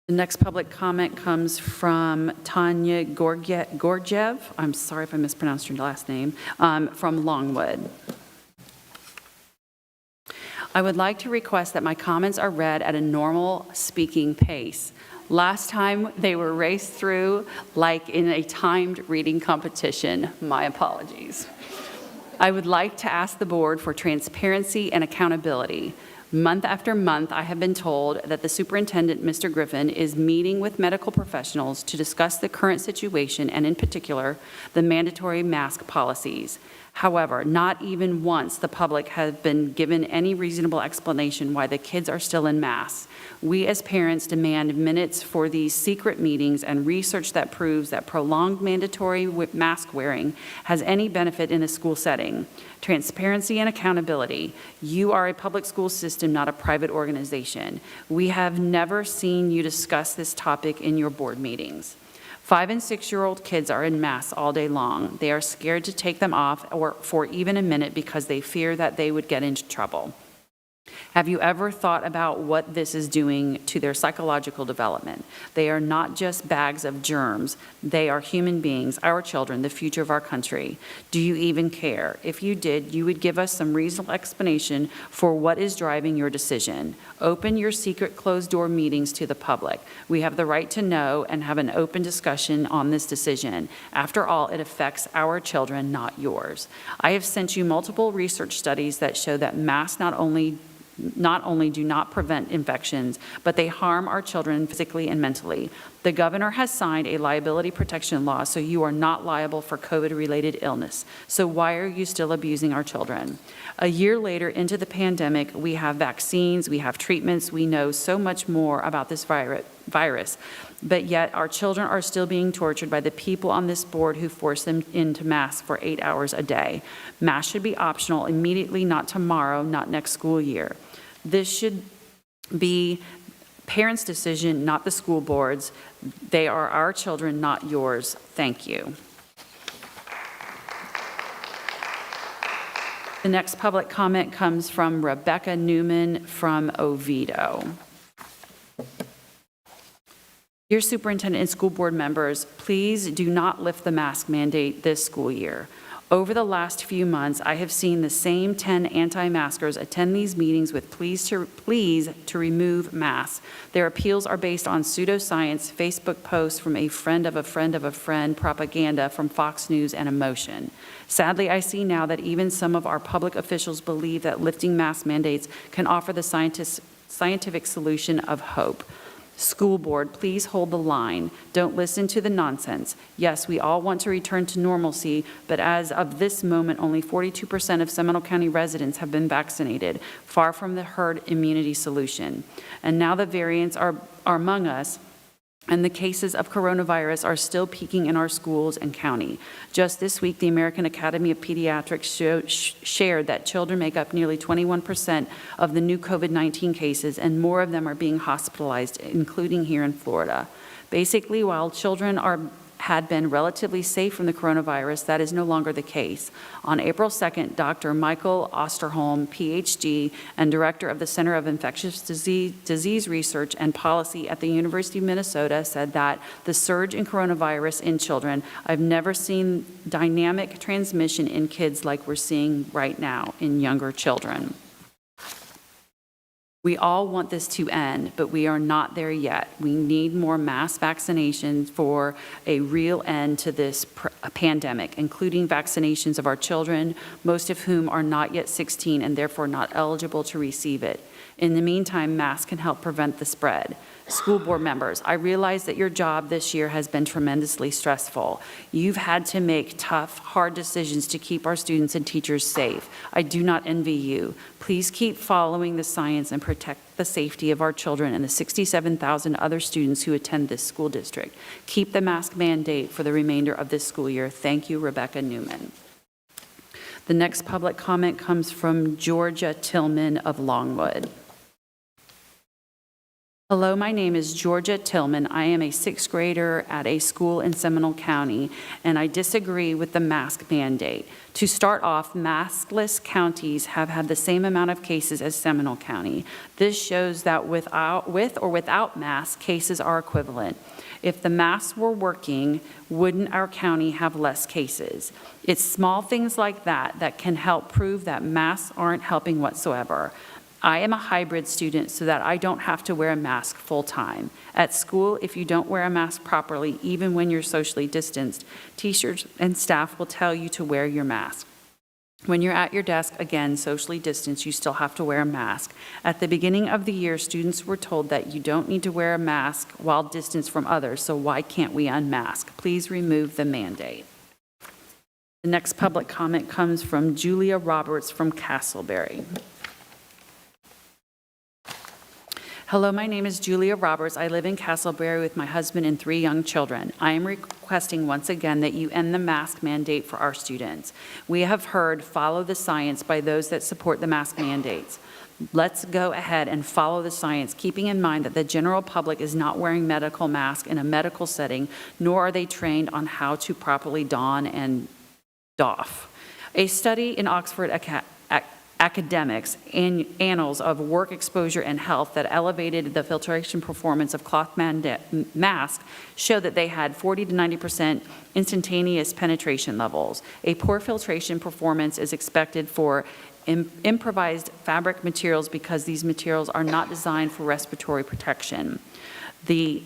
The next public comment comes from Tanya Gorgiev. I'm sorry if I mispronounced your last name, from Longwood. I would like to request that my comments are read at a normal speaking pace. Last time they were raced through like in a timed reading competition. My apologies. I would like to ask the board for transparency and accountability. Month after month, I have been told that the superintendent, Mr. Griffin, is meeting with medical professionals to discuss the current situation and, in particular, the mandatory mask policies. However, not even once the public has been given any reasonable explanation why the kids are still in masks. We as parents demand minutes for these secret meetings and research that proves that prolonged mandatory mask wearing has any benefit in a school setting. Transparency and accountability. You are a public school system, not a private organization. We have never seen you discuss this topic in your board meetings. 5- and 6-year-old kids are in masks all day long. They are scared to take them off or for even a minute because they fear that they would get into trouble. Have you ever thought about what this is doing to their psychological development? They are not just bags of germs. They are human beings, our children, the future of our country. Do you even care? If you did, you would give us some reasonable explanation for what is driving your decision. Open your secret closed-door meetings to the public. We have the right to know and have an open discussion on this decision. After all, it affects our children, not yours. I have sent you multiple research studies that show that masks not only do not prevent infections, but they harm our children physically and mentally. The governor has signed a liability protection law, so you are not liable for COVID-related illness. So why are you still abusing our children? A year later into the pandemic, we have vaccines, we have treatments, we know so much more about this virus, but yet our children are still being tortured by the people on this board who force them into masks for 8 hours a day. Masks should be optional immediately, not tomorrow, not next school year. This should be parents' decision, not the school board's. They are our children, not yours. Thank you. The next public comment comes from Rebecca Newman from Oviedo. Dear Superintendent and school board members, please do not lift the mask mandate this school year. Over the last few months, I have seen the same 10 anti-maskers attend these meetings with pleas to remove masks. Their appeals are based on pseudoscience, Facebook posts from a friend of a friend of a friend, propaganda from Fox News, and emotion. Sadly, I see now that even some of our public officials believe that lifting mask mandates can offer the scientific solution of hope. School board, please hold the line. Don't listen to the nonsense. Yes, we all want to return to normalcy, but as of this moment, only 42% of Seminole County residents have been vaccinated, far from the herd immunity solution. And now the variants are among us, and the cases of coronavirus are still peaking in our schools and county. Just this week, the American Academy of Pediatrics shared that children make up nearly 21% of the new COVID-19 cases, and more of them are being hospitalized, including here in Florida. Basically, while children had been relatively safe from the coronavirus, that is no longer the case. On April 2nd, Dr. Michael Osterholm, PhD, and Director of the Center of Infectious Disease Research and Policy at the University of Minnesota, said that the surge in coronavirus in children, I've never seen dynamic transmission in kids like we're seeing right now in younger children. We all want this to end, but we are not there yet. We need more mass vaccinations for a real end to this pandemic, including vaccinations of our children, most of whom are not yet 16 and therefore not eligible to receive it. In the meantime, masks can help prevent the spread. School board members, I realize that your job this year has been tremendously stressful. You've had to make tough, hard decisions to keep our students and teachers safe. I do not envy you. Please keep following the science and protect the safety of our children and the 67,000 other students who attend this school district. Keep the mask mandate for the remainder of this school year. Thank you, Rebecca Newman. The next public comment comes from Georgia Tillman of Longwood. Hello, my name is Georgia Tillman. I am a sixth grader at a school in Seminole County, and I disagree with the mask mandate. To start off, maskless counties have had the same amount of cases as Seminole County. This shows that with or without masks, cases are equivalent. If the masks were working, wouldn't our county have less cases? It's small things like that that can help prove that masks aren't helping whatsoever. I am a hybrid student so that I don't have to wear a mask full time. At school, if you don't wear a mask properly, even when you're socially distanced, teachers and staff will tell you to wear your mask. When you're at your desk, again, socially distanced, you still have to wear a mask. At the beginning of the year, students were told that you don't need to wear a mask while distanced from others, so why can't we unmask? Please remove the mandate. The next public comment comes from Julia Roberts from Castleberry. Hello, my name is Julia Roberts. I live in Castleberry with my husband and 3 young children. I am requesting once again that you end the mask mandate for our students. We have heard follow the science by those that support the mask mandates. Let's go ahead and follow the science, keeping in mind that the general public is not wearing medical masks in a medical setting, nor are they trained on how to properly don and doff. A study in Oxford Academics and Annals of Work Exposure and Health that elevated the filtration performance of cloth masks showed that they had 40 to 90% instantaneous penetration levels. A poor filtration performance is expected for improvised fabric materials because these materials are not designed for respiratory protection. The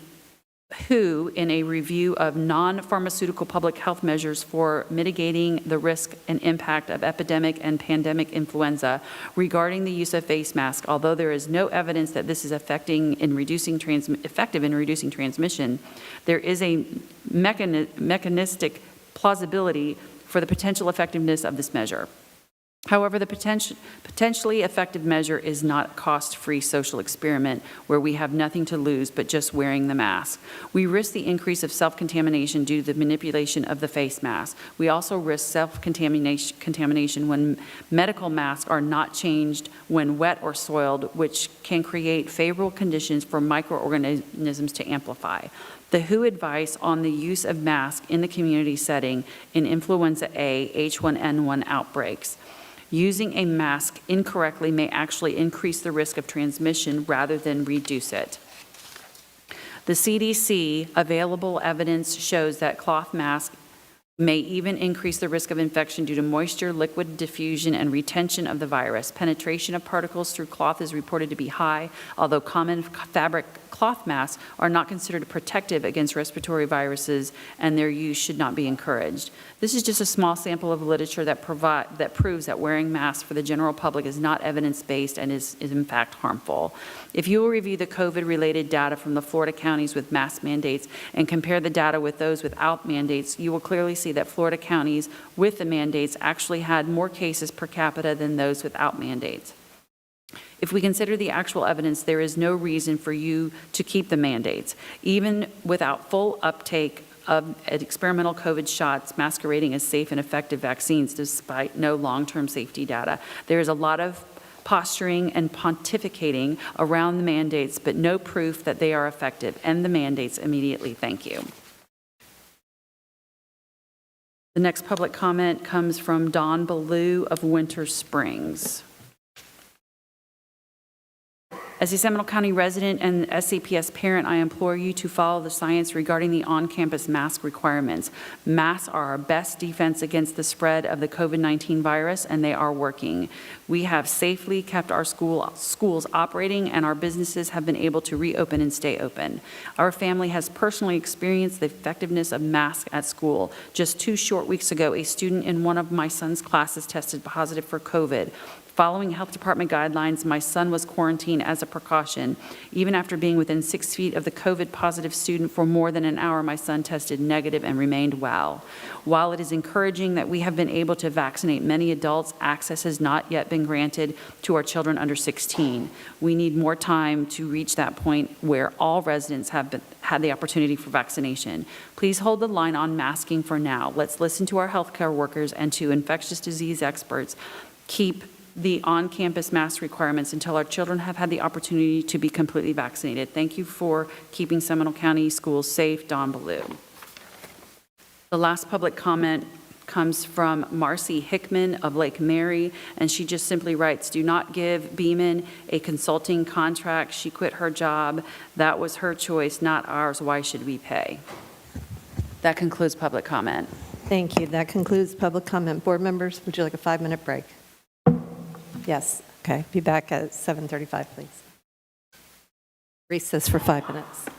WHO, in a review of non-pharmaceutical public health measures for mitigating the risk and impact of epidemic and pandemic influenza regarding the use of face masks, although there is no evidence that this is effective in reducing transmission, there is a mechanistic plausibility for the potential effectiveness of this measure. However, the potentially effective measure is not a cost-free social experiment where we have nothing to lose but just wearing the mask. We risk the increase of self-contamination due to the manipulation of the face mask. We also risk self-contamination when medical masks are not changed when wet or soiled, which can create favorable conditions for microorganisms to amplify. The WHO advice on the use of masks in the community setting in influenza A, H1N1 outbreaks. Using a mask incorrectly may actually increase the risk of transmission rather than reduce it. The CDC available evidence shows that cloth masks may even increase the risk of infection due to moisture, liquid diffusion, and retention of the virus. Penetration of particles through cloth is reported to be high, although common fabric cloth masks are not considered protective against respiratory viruses, and their use should not be encouraged. This is just a small sample of literature that proves that wearing masks for the general public is not evidence-based and is in fact harmful. If you will review the COVID-related data from the Florida counties with mask mandates and compare the data with those without mandates, you will clearly see that Florida counties with the mandates actually had more cases per capita than those without mandates. If we consider the actual evidence, there is no reason for you to keep the mandates. Even without full uptake of experimental COVID shots masquerading as safe and effective vaccines despite no long-term safety data. There is a lot of posturing and pontificating around the mandates, but no proof that they are effective. End the mandates immediately. Thank you. The next public comment comes from Don Ballou of Winter Springs. As a Seminole County resident and SCPS parent, I implore you to follow the science regarding the on-campus mask requirements. Masks are our best defense against the spread of the COVID-19 virus, and they are working. We have safely kept our schools operating, and our businesses have been able to reopen and stay open. Our family has personally experienced the effectiveness of masks at school. Just 2 short weeks ago, a student in one of my son's classes tested positive for COVID. Following health department guidelines, my son was quarantined as a precaution. Even after being within 6 feet of the COVID-positive student for more than an hour, my son tested negative and remained well. While it is encouraging that we have been able to vaccinate many adults, access has not yet been granted to our children under 16. We need more time to reach that point where all residents have had the opportunity for vaccination. Please hold the line on masking for now. Let's listen to our healthcare workers and to infectious disease experts. Keep the on-campus mask requirements until our children have had the opportunity to be completely vaccinated. Thank you for keeping Seminole County schools safe. Don Ballou. The last public comment comes from Marcy Hickman of Lake Mary, and she just simply writes, do not give Beeman a consulting contract. She quit her job. That was her choice, not ours. Why should we pay? That concludes public comment. Thank you. That concludes public comment. Board members, would you like a 5-minute break? Yes. Okay. Be back at 7:35, please. Recess for 5 minutes.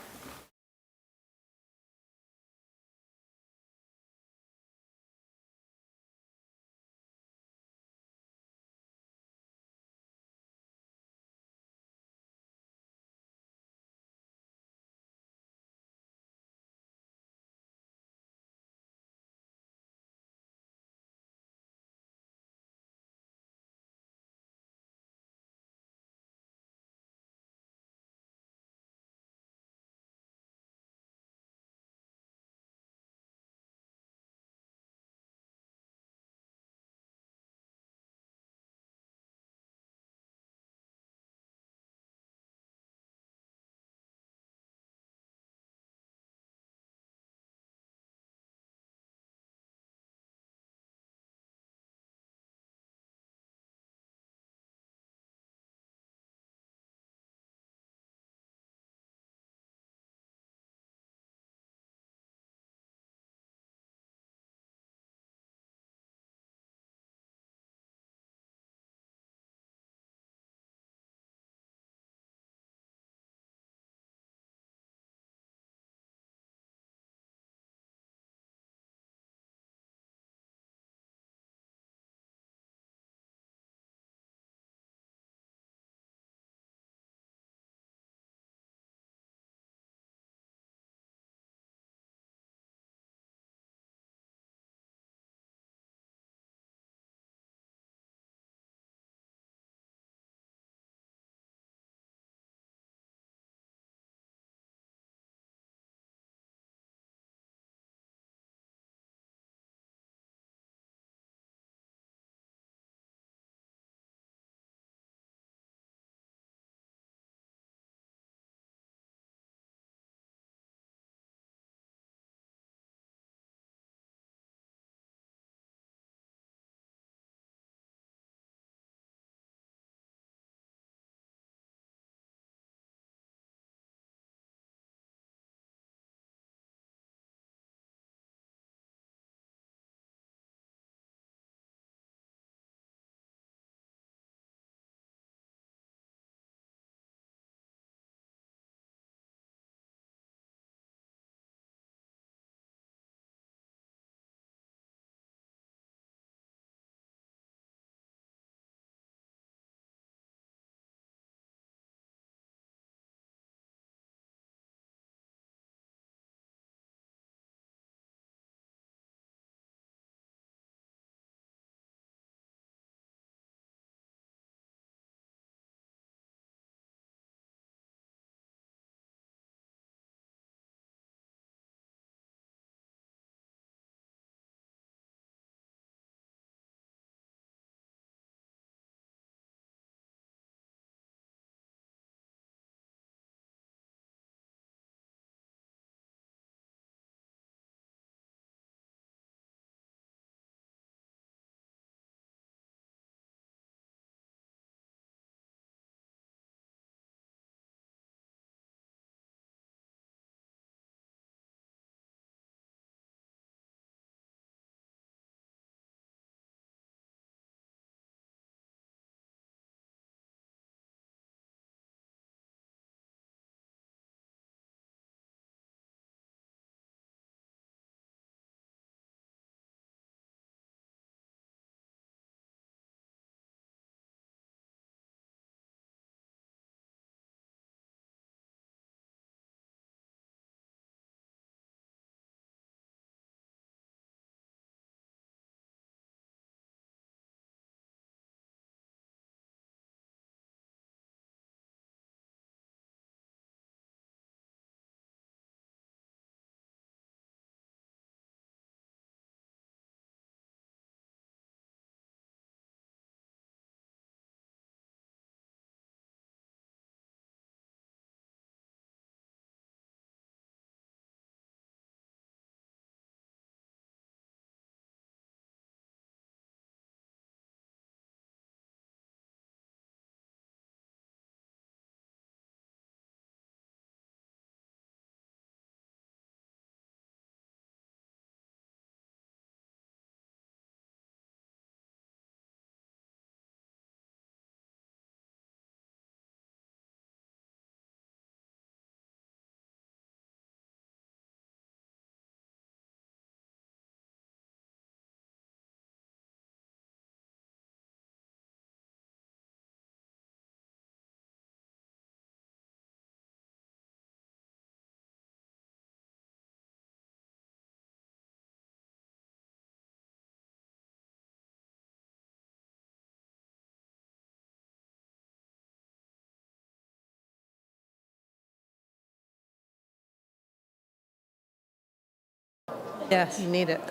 Yes, you need it.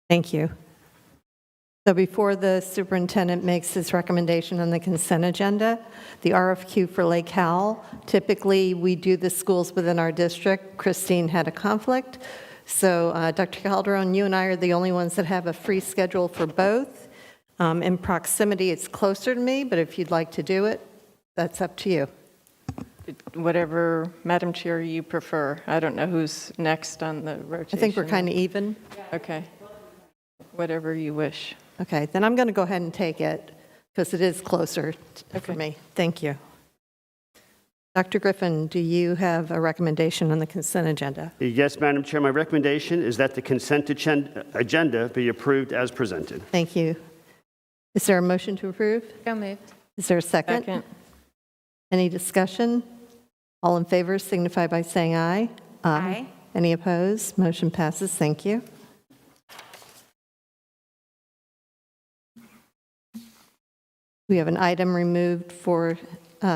Thank you. So before the superintendent makes his recommendation on the consent agenda, the RFQ for Lake Howell, typically we do the schools within our district. Christine had a conflict. So Dr. Calderon, you and I are the only ones that have a free schedule for both. In proximity, it's closer to me, but if you'd like to do it, that's up to you. Whatever, Madam Chair, you prefer. I don't know who's next on the rotation. I think we're kind of even. Okay. Whatever you wish. Okay, then I'm going to go ahead and take it because it is closer for me. Thank you. Dr. Griffin, do you have a recommendation on the consent agenda? Yes, Madam Chair, my recommendation is that the consent agenda be approved as presented. Thank you. Is there a motion to approve? So moved. Is there a second? Second. Any discussion? All in favor signify by saying aye. Aye. Any opposed? Motion passes. Thank you. We have an item removed for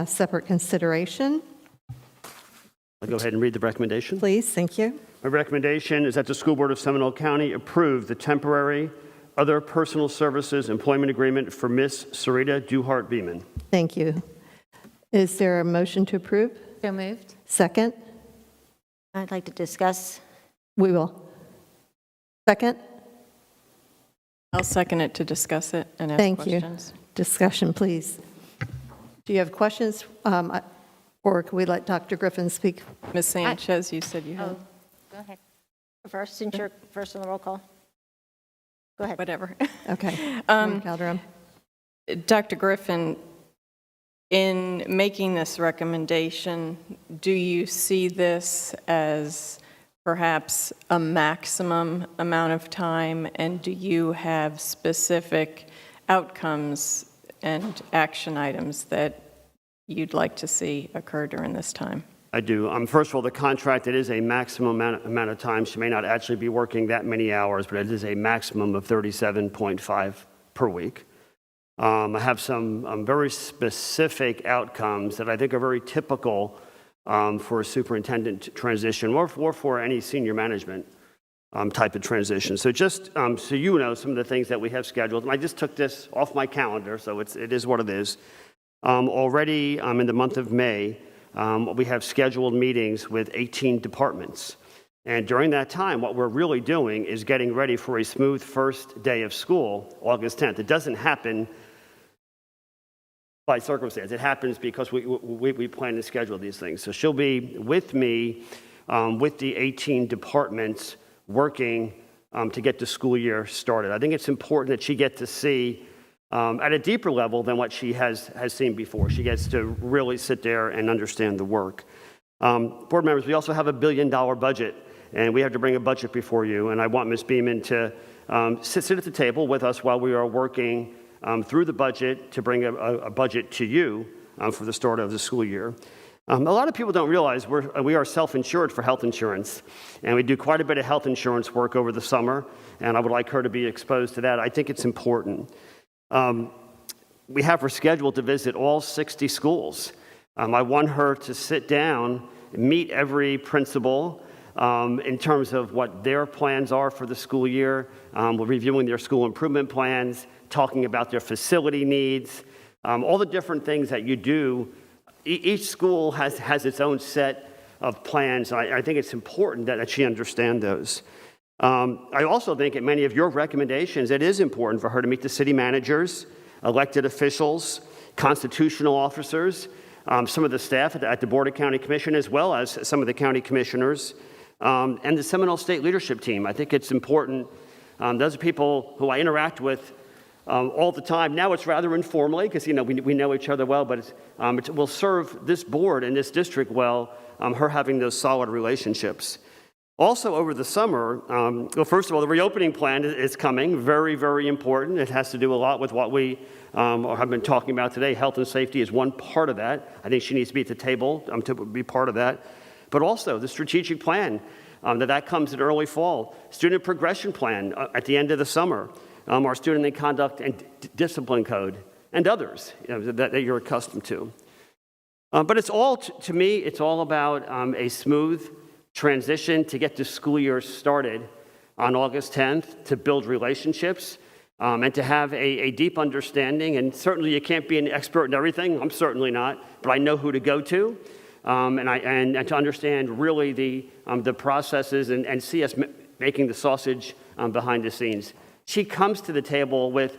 separate consideration. I'll go ahead and read the recommendation. Please, thank you. My recommendation is that the School Board of Seminole County approve the temporary other personal services employment agreement for Miss Sarita Duhart Beeman. Thank you. Is there a motion to approve? So moved. Second? I'd like to discuss. We will. Second? I'll second it to discuss it and ask Thank questions. you. Discussion, please. Do you have questions? Or can we let Dr. Griffin speak? Ms. Sanchez, you said you had. Go ahead. First, since you're first on the roll call. Go ahead. Whatever. Okay. Member Calderon. Dr. Griffin, in making this recommendation, do you see this as perhaps a maximum amount of time, and do you have specific outcomes and action items that you'd like to see occur during this time? I do. First of all, the contract, it is a maximum amount of time. She may not actually be working that many hours, but it is a maximum of 37.5 per week. I have some very specific outcomes that I think are very typical for a superintendent transition or for any senior management type of transition. So just so you know some of the things that we have scheduled. And I just took this off my calendar, so it is what it is. Already in the month of May, we have scheduled meetings with 18 departments. And during that time, what we're really doing is getting ready for a smooth first day of school, August 10th. It doesn't happen by circumstance. It happens because we plan to schedule these things. So she'll be with me with the 18 departments working to get the school year started. I think it's important that she get to see at a deeper level than what she has seen before. She gets to really sit there and understand the work. Board members, we also have a $1 billion budget, and we have to bring a budget before you, and I want Ms. Beeman to sit at the table with us while we are working through the budget to bring a budget to you for the start of the school year. A lot of people don't realize we are self-insured for health insurance, and we do quite a bit of health insurance work over the summer, and I would like her to be exposed to that. I think it's important. We have her scheduled to visit all 60 schools. I want her to sit down, meet every principal in terms of what their plans are for the school year. We're reviewing their school improvement plans, talking about their facility needs, all the different things that you do. Each school has its own set of plans. I think it's important that she understand those. I also think at many of your recommendations, it is important for her to meet the city managers, elected officials, constitutional officers, some of the staff at the Board of County Commission, as well as some of the county commissioners, and the Seminole State leadership team. I think it's important. Those are people who I interact with all the time. Now it's rather informally because we know each other well, but it will serve this board and this district well, her having those solid relationships. Also over the summer, well, first of all, the reopening plan is coming, very, very important. It has to do a lot with what we have been talking about today. Health and safety is one part of that. I think she needs to be at the table to be part of that. But also the strategic plan, that comes in early fall. Student progression plan at the end of the summer. Our student conduct and discipline code, and others that you're accustomed to. But it's all, to me, it's all about a smooth transition to get the school year started on August 10th, to build relationships, and to have a deep understanding. And certainly you can't be an expert in everything. I'm certainly not, but I know who to go to, and to understand really the processes and see us making the sausage behind the scenes. She comes to the table with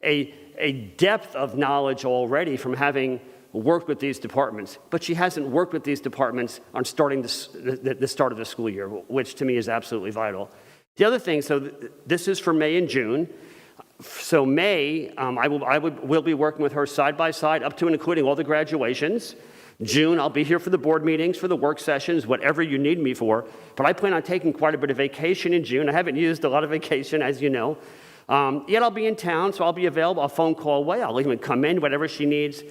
a depth of knowledge already from having worked with these departments, but she hasn't worked with these departments on starting the start of the school year, which to me is absolutely vital. The other thing, so this is for May and June. So May, we'll be working with her side by side up to and including all the graduations. June, I'll be here for the board meetings, for the work sessions, whatever you need me for. But I plan on taking quite a bit of vacation in June. I haven't used a lot of vacation, as you know. Yet I'll be in town, so I'll be available a phone call away. I'll even come in, whatever she needs.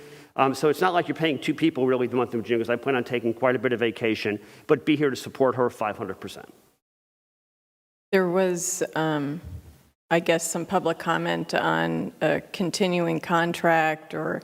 So it's not like you're paying two people really the month of June, because I plan on taking quite a bit of vacation, but be here to support her 500%. There was, I guess, some public comment on a continuing contract or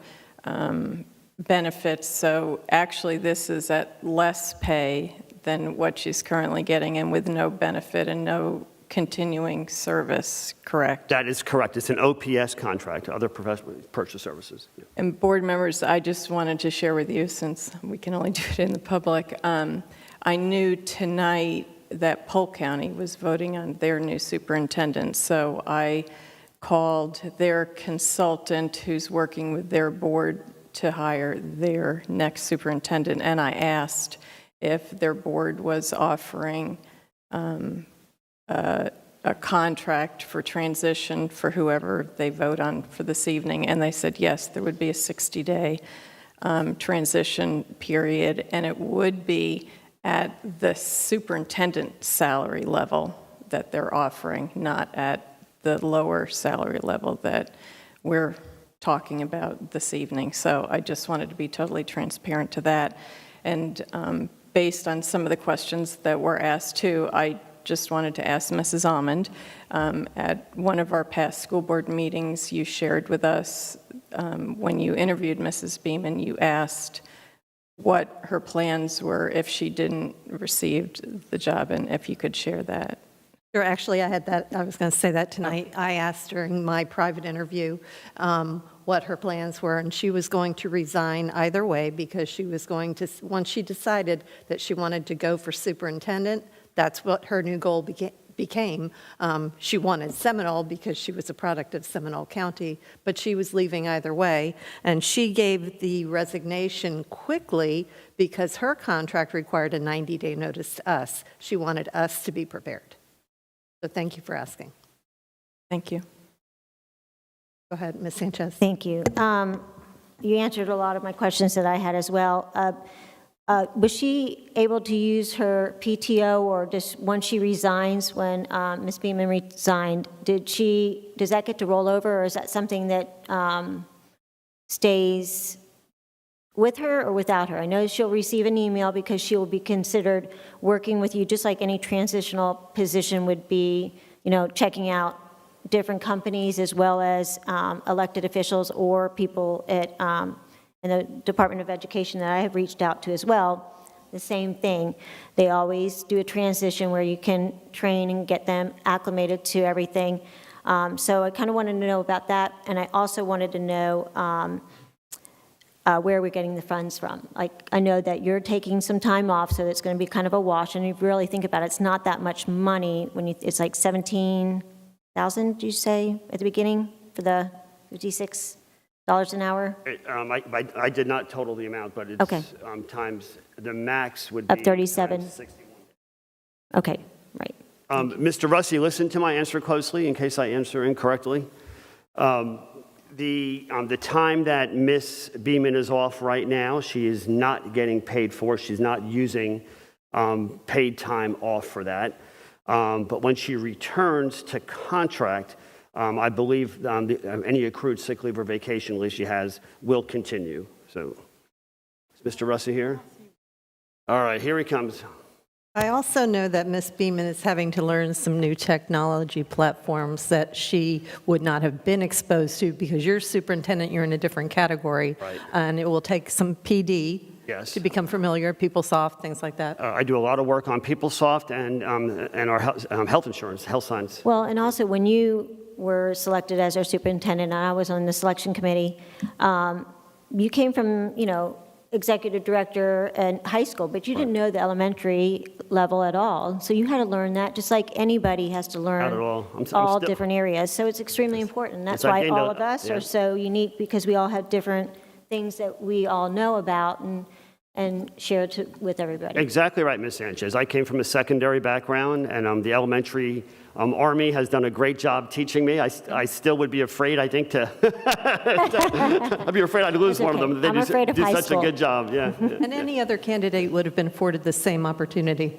benefits. So actually, this is at less pay than what she's currently getting, and with no benefit and no continuing service, correct? That is correct. It's an OPS contract, other professional purchase services. Yeah. And board members, I just wanted to share with you, since we can only do it in the public, I knew tonight that Polk County was voting on their new superintendent, so I called their consultant who's working with their board to hire their next superintendent, and I asked if their board was offering a contract for transition for whoever they vote on for this evening, and they said yes, there would be a 60-day transition period, and it would be at the superintendent salary level that they're offering, not at the lower salary level that we're talking about this evening. So I just wanted to be totally transparent to that. And based on some of the questions that were asked too, I just wanted to ask Mrs. Almond, at one of our past school board meetings, you shared with us when you interviewed Mrs. Beeman, you asked what her plans were if she didn't receive the job, and if you could share that. Sure, actually, I was going to say that tonight. I asked during my private interview what her plans were, and she was going to resign either way, because she was going to, once she decided that she wanted to go for superintendent, that's what her new goal became. She wanted Seminole because she was a product of Seminole County, but she was leaving either way. And she gave the resignation quickly because her contract required a 90-day notice to us. She wanted us to be prepared. So thank you for asking. Thank you. Go ahead, Ms. Sanchez. Thank you. You answered a lot of my questions that I had as well. Was she able to use her PTO, or just once she resigns, when Ms. Beeman resigned, does that get to roll over, or is that something that stays with her or without her? I know she'll receive an email because she will be considered working with you, just like any transitional position would be, checking out different companies as well as elected officials or people at in the Department of Education that I have reached out to as well. The same thing. They always do a transition where you can train and get them acclimated to everything. So I kind of wanted to know about that, and I also wanted to know where we're getting the funds from. Like, I know that you're taking some time off, so it's going to be kind of a wash, and if you really think about it, it's not that much money when it's like $17,000, did you say, at the beginning for the $56 an hour? I did not total the amount, but it's okay. Times, the max would be up 37. 61. Okay, right. Mr. Russi, listen to my answer closely in case I answer incorrectly. The time that Ms. Beeman is off right now, she is not getting paid for. She's not using paid time off for that. But when she returns to contract, I believe any accrued sick leave or vacation leave she has will continue. So, is Mr. Russi here? All right, here he comes. I also know that Ms. Beeman is having to learn some new technology platforms that she would not have been exposed to, because you're superintendent, you're in a different category, right. And it will take some PD Yes. To become familiar, PeopleSoft, things like that? I do a lot of work on PeopleSoft and our health insurance, health science. Well, and also, when you were selected as our superintendent, and I was on the selection committee, you came from, executive director and high school, but you didn't know the elementary level at all. So you had to learn that, just like anybody has to learn Not at all. I'm all still- different areas. So it's extremely important. That's It's like why being all a- of us yeah. are so unique, because we all have different things that we all know about and share with everybody. Exactly right, Ms. Sanchez. I came from a secondary background, and the elementary Army has done a great job teaching me. I still would be afraid, I think, I'd be afraid I'd lose It's one of okay. them. They I'm do, afraid of do high such school. a good job, yeah. And any other candidate would have been afforded the same opportunity?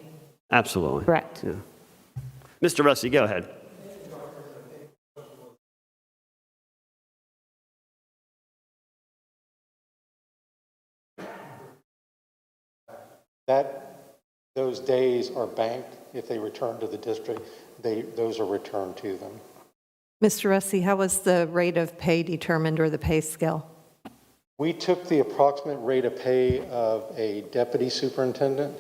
Absolutely. Correct. Yeah. Mr. Rusty, go ahead. Those days are banked. If they return to the district, those are returned to them. Mr. Russi, how was the rate of pay determined, or the pay scale? We took the approximate rate of pay of a deputy superintendent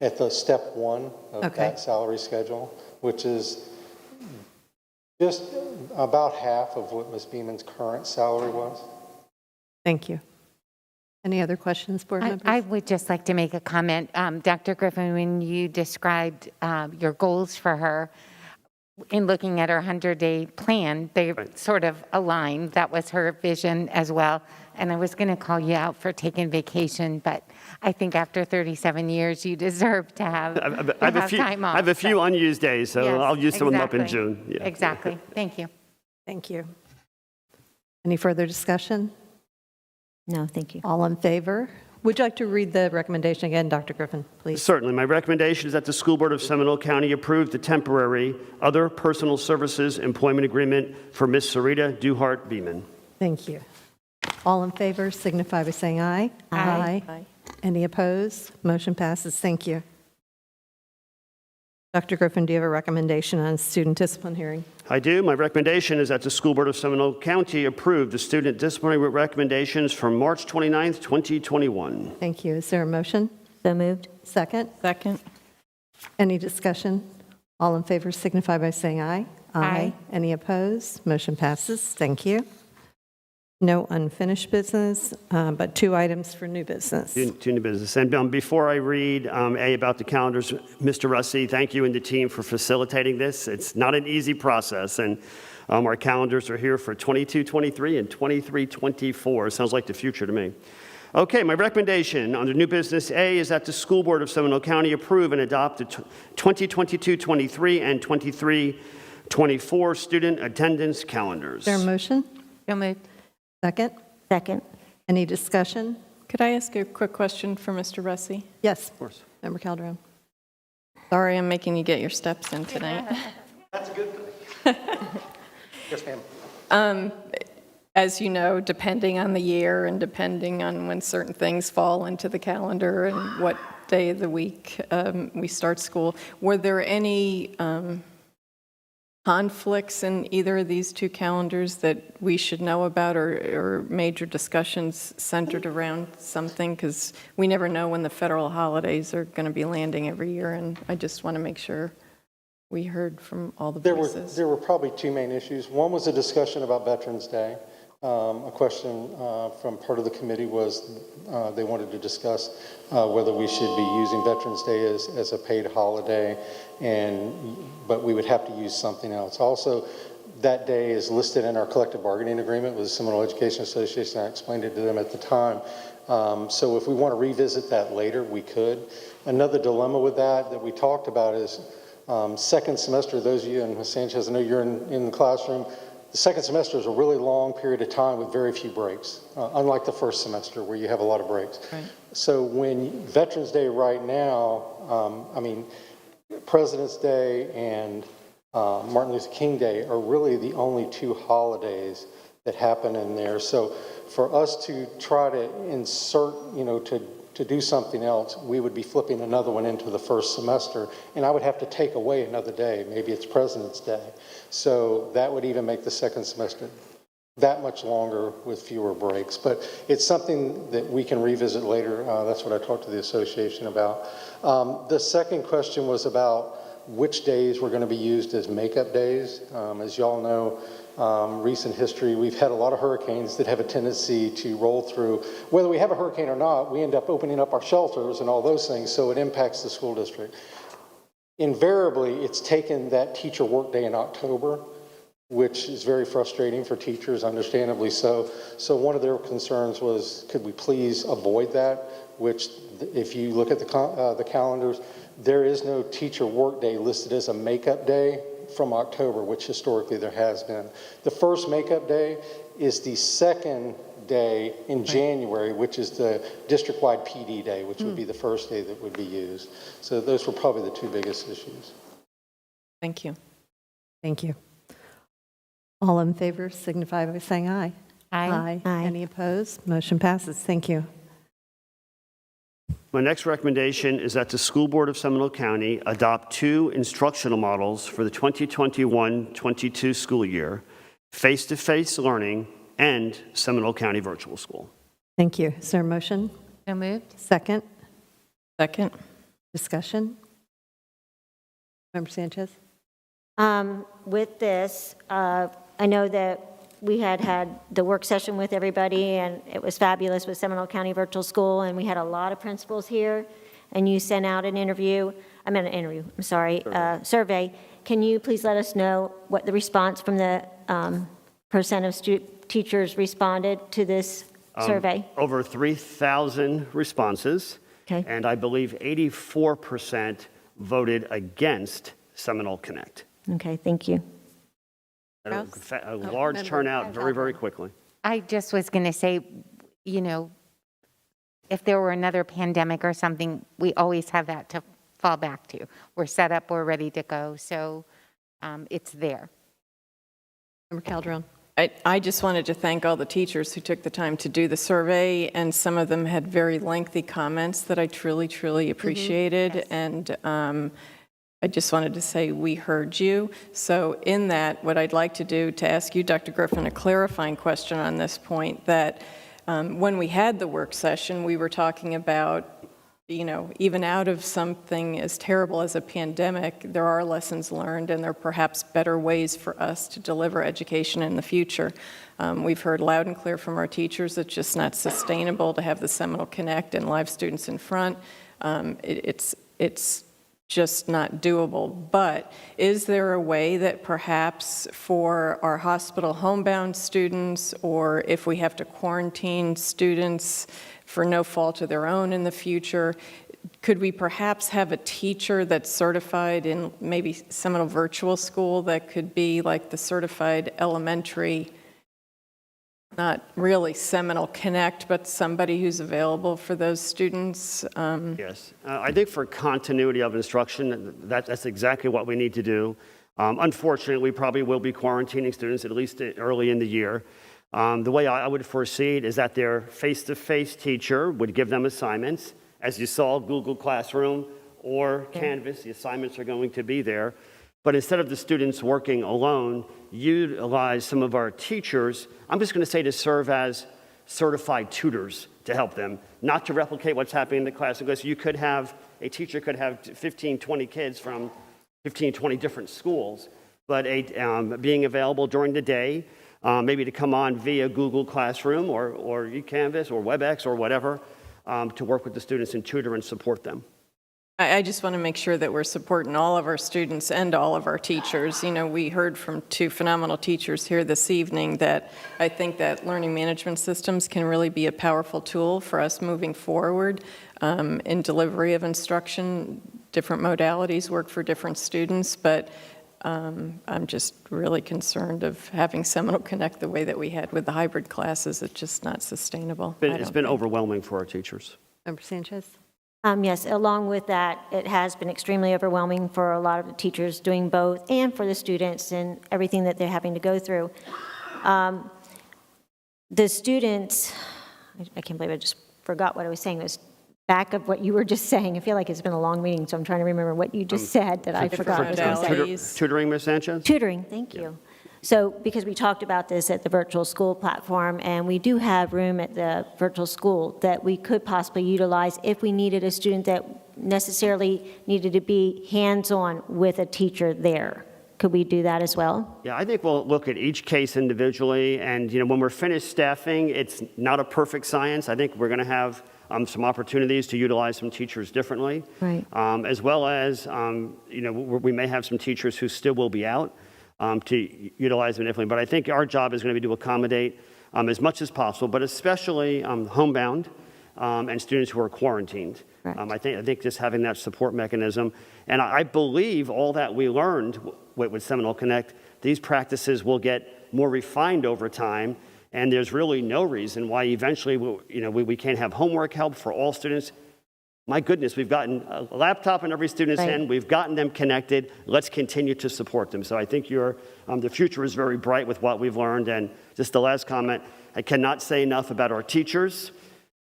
at the step one of that salary schedule, which is just about half of what Ms. Beeman's current salary was. Thank you. Any other questions, board members? I would just like to make a comment. Dr. Griffin, when you described your goals for her, in looking at her 100-day plan, they sort of aligned. That was her vision as well. And I was going to call you out for taking vacation, but I think after 37 years, you deserve to have, time off. I have a few unused days, so Yes, I'll use some of them up in exactly. June. Yeah. Exactly. Thank you. Thank you. Any further discussion? No, thank you. All in favor? Would you like to read the recommendation again, Dr. Griffin, please? Certainly. My recommendation is that the School Board of Seminole County approve the temporary other personal services employment agreement for Ms. Sarita Duhart Beeman. Thank you. All in favor signify by saying aye. Aye. Aye. Any opposed? Motion passes. Thank you. Dr. Griffin, do you have a recommendation on student discipline hearing? I do. My recommendation is that the School Board of Seminole County approve the student disciplinary recommendations from March 29th, 2021. Thank you. Is there a motion? So moved. Second? Second. Any discussion? All in favor signify by saying aye. Aye. Any opposed? Motion passes. Thank you. No unfinished business, but 2 items for new business. To new business. And before I read A about the calendars, Mr. Russi, thank you and the team for facilitating this. It's not an easy process, and our calendars are here for 22-23 and 23-24. Sounds like the future to me. Okay, my recommendation under new business A is that the School Board of Seminole County approve and adopt the 2022-23 and 23-24 student attendance calendars. Is there a motion? So moved. Second? Second. Any discussion? Could I ask a quick question for Mr. Russi? Yes. Of course. Member Calderon. Sorry, I'm making you get your steps in tonight. That's a good thing. Yes, ma'am. As you know, depending on the year and depending on when certain things fall into the calendar and what day of the week we start school, were there any conflicts in either of these 2 calendars that we should know about, or major discussions centered around something? Because we never know when the federal holidays are going to be landing every year, and I just want to make sure we heard from all the voices. There were probably 2 main issues. One was a discussion about Veterans Day. A question from part of the committee was they wanted to discuss whether we should be using Veterans Day as a paid holiday, but we would have to use something else. Also, that day is listed in our collective bargaining agreement with the Seminole Education Association. I explained it to them at the time. So if we want to revisit that later, we could. Another dilemma with that we talked about is second semester. Those of you, and Ms. Sanchez, I know you're in the classroom. The second semester is a really long period of time with very few breaks, unlike the first semester where you have a lot of breaks. Right. So when Veterans Day right now, President's Day and Martin Luther King Day are really the only 2 holidays that happen in there. So for us to try to insert, to do something else, we would be flipping another one into the first semester, and I would have to take away another day. Maybe it's President's Day. So that would even make the second semester that much longer with fewer breaks. But it's something that we can revisit later. That's what I talked to the association about. The second question was about which days were going to be used as makeup days. As y'all know, recent history, we've had a lot of hurricanes that have a tendency to roll through. Whether we have a hurricane or not, we end up opening up our shelters and all those things, so it impacts the school district. Invariably, it's taken that teacher workday in October, which is very frustrating for teachers, understandably so. So one of their concerns was, could we please avoid that? Which, if you look at the calendars, there is no teacher workday listed as a makeup day from October, which historically there has been. The first makeup day is the second day in January, which is the district-wide PD day, which would be the first day that would be used. So those were probably the two biggest issues. Thank you. Thank you. All in favor signify by saying aye. Aye. Aye. Any opposed? Motion passes. Thank you. My next recommendation is that the School Board of Seminole County adopt 2 instructional models for the 2021-22 school year, face-to-face learning and Seminole County Virtual School. Thank you. Is there a motion? So moved. Second? Second. Discussion? Member Sanchez? With this, I know that we had the work session with everybody, and it was fabulous with Seminole County Virtual School, and we had a lot of principals here, and you sent out an survey. Can you please let us know what the response from the percent of teachers responded to this survey? Over 3,000 responses, Okay. and I believe 84% voted against Seminole Connect. Okay, thank you. A large turnout very, very quickly. I just was going to say, you know, if there were another pandemic or something, we always have that to fall back to. We're set up, we're ready to go, so it's there. Member Calderon? I just wanted to thank all the teachers who took the time to do the survey, and some of them had very lengthy comments that I truly, truly appreciated. Yes. And I just wanted to say we heard you. So in that, what I'd like to do to ask you, Dr. Griffin, a clarifying question on this point, that when we had the work session, we were talking about, you know, even out of something as terrible as a pandemic, there are lessons learned, and there are perhaps better ways for us to deliver education in the future. We've heard loud and clear from our teachers it's just not sustainable to have the Seminole Connect and live students in front. It's just not doable. But is there a way that perhaps for our hospital homebound students, or if we have to quarantine students for no fault of their own in the future, could we perhaps have a teacher that's certified in maybe Seminole Virtual School that could be like the certified elementary, not really Seminole Connect, but somebody who's available for those students? Yes. I think for continuity of instruction, that's exactly what we need to do. Unfortunately, we probably will be quarantining students at least early in the year. The way I would foresee it is that their face-to-face teacher would give them assignments. As you saw, Google Classroom or Canvas, the assignments are going to be there. But instead of the students working alone, utilize some of our teachers, I'm just going to say, to serve as certified tutors to help them, not to replicate what's happening in the class. Because a teacher could have 15, 20 kids from 15, 20 different schools, but being available during the day, maybe to come on via Google Classroom or Canvas or WebEx or whatever, to work with the students and tutor and support them. I just want to make sure that we're supporting all of our students and all of our teachers. You know, we heard from 2 phenomenal teachers here this evening that I think that learning management systems can really be a powerful tool for us moving forward in delivery of instruction. Different modalities work for different students, but I'm just really concerned of having Seminole Connect the way that we had with the hybrid classes. It's just not sustainable. It's been overwhelming for our teachers. Member Sanchez? Yes, along with that, it has been extremely overwhelming for a lot of the teachers doing both, and for the students and everything that they're having to go through. The students, I can't believe I just forgot what I was saying. It was back of what you were just saying. I feel like it's been a long meeting, so I'm trying to remember what you just said that I forgot what I was going to say. Tutoring, Ms. Sanchez? Tutoring, thank you. So, because we talked about this at the virtual school platform, and we do have room at the virtual school that we could possibly utilize if we needed a student that necessarily needed to be hands-on with a teacher there. Could we do that as well? Yeah, I think we'll look at each case individually, and when we're finished staffing, it's not a perfect science. I think we're going to have some opportunities to utilize some teachers differently, right? As well as we may have some teachers who still will be out to utilize them differently. But I think our job is going to be to accommodate as much as possible, but especially homebound and students who are quarantined. I think just having that support mechanism, and I believe all that we learned with Seminole Connect, these practices will get more refined over time, and there's really no reason why eventually we can't have homework help for all students. My goodness, we've gotten a laptop in every student's hand. We've gotten them connected. Let's continue to support them. So I think the future is very bright with what we've learned. And just the last comment, I cannot say enough about our teachers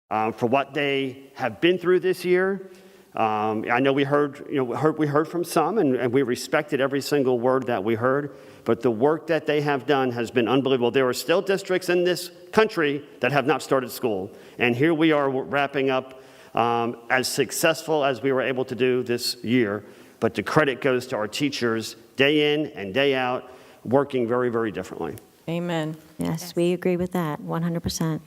for what they have been through this year. I know we heard from some, and we respected every single word that we heard, but the work that they have done has been unbelievable. There are still districts in this country that have not started school, and here we are wrapping up as successful as we were able to do this year, but the credit goes to our teachers day in and day out, working very, very differently. Amen. Yes, we agree with that, 100%.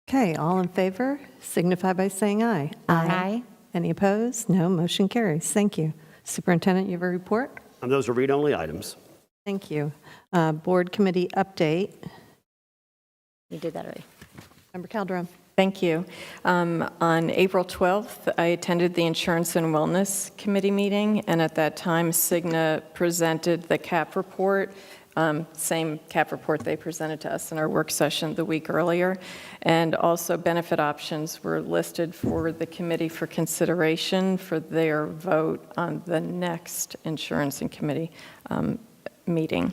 Okay, all in favor, signify by saying aye. Aye. Any opposed? No, motion carries. Thank you. Superintendent, you have a report? Those are read-only items. Thank you. Board committee update. You did that already. Member Calderon. Thank you. On April 12th, I attended the Insurance and Wellness Committee meeting, and at that time, Cigna presented the CAP report, same CAP report they presented to us in our work session the week earlier, and also benefit options were listed for the committee for consideration for their vote on the next Insurance and Committee meeting.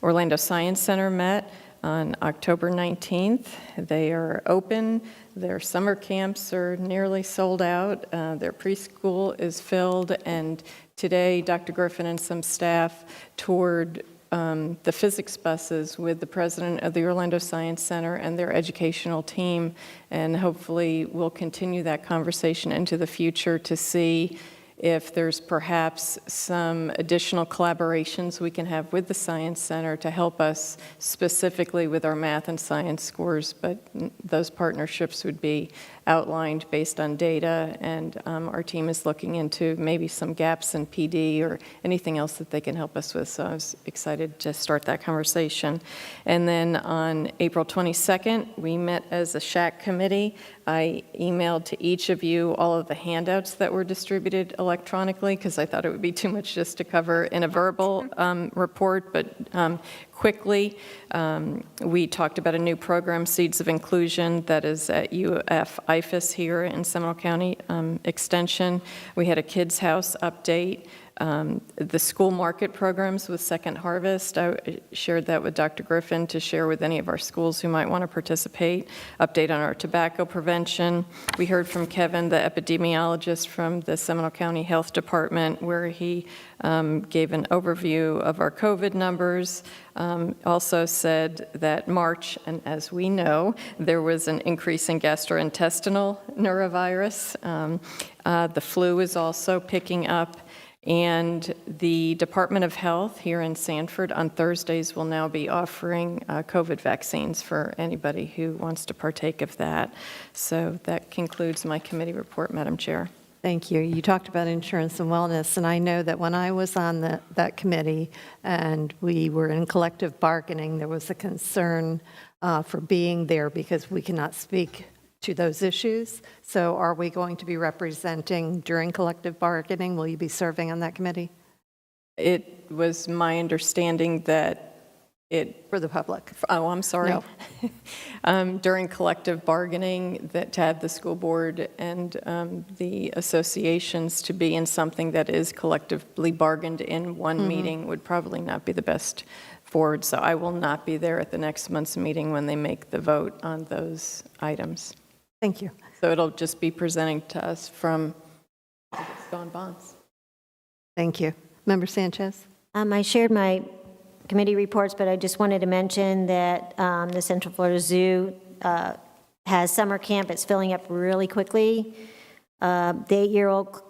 Orlando Science Center met on October 19th. They are open. Their summer camps are nearly sold out. Their preschool is filled. And today, Dr. Griffin and some staff toured the physics buses with the president of the Orlando Science Center and their educational team. And hopefully we'll continue that conversation into the future to see if there's perhaps some additional collaborations we can have with the Science Center to help us specifically with our math and science scores, but those partnerships would be outlined based on data, and our team is looking into maybe some gaps in PD or anything else that they can help us with, so I was excited to start that conversation. And then on April 22nd, we met as a SHAC committee. I emailed to each of you all of the handouts that were distributed electronically because I thought it would be too much just to cover in a verbal report, but quickly, we talked about a new program, Seeds of Inclusion, that is at UF IFAS here in Seminole County Extension. We had a Kids House update. The school market programs with Second Harvest, I shared that with Dr. Griffin to share with any of our schools who might want to participate. Update on our tobacco prevention. We heard from Kevin, the epidemiologist from the Seminole County Health Department, where he gave an overview of our COVID numbers. Also said that March, and as we know, there was an increase in gastrointestinal neurovirus. The flu is also picking up. And the Department of Health here in Sanford on Thursdays will now be offering COVID vaccines for anybody who wants to partake of that. So that concludes my committee report, Madam Chair. Thank you. You talked about insurance and wellness, and I know that when I was on that committee and we were in collective bargaining, there was a concern for being there because we cannot speak to those issues. So are we going to be representing during collective bargaining? Will you be serving on that committee? It was my understanding that for the public. Oh, I'm sorry. No. During collective bargaining, that to have the school board and the associations to be in something that is collectively bargained in one meeting would probably not be the best forward. So I will not be there at the next month's meeting when they make the vote on those items. Thank you. So it'll just be presenting to us from Don Bonds. Thank you. Member Sanchez? I shared my committee reports, but I just wanted to mention that the Central Florida Zoo has summer camp. It's filling up really quickly. The 8-year-old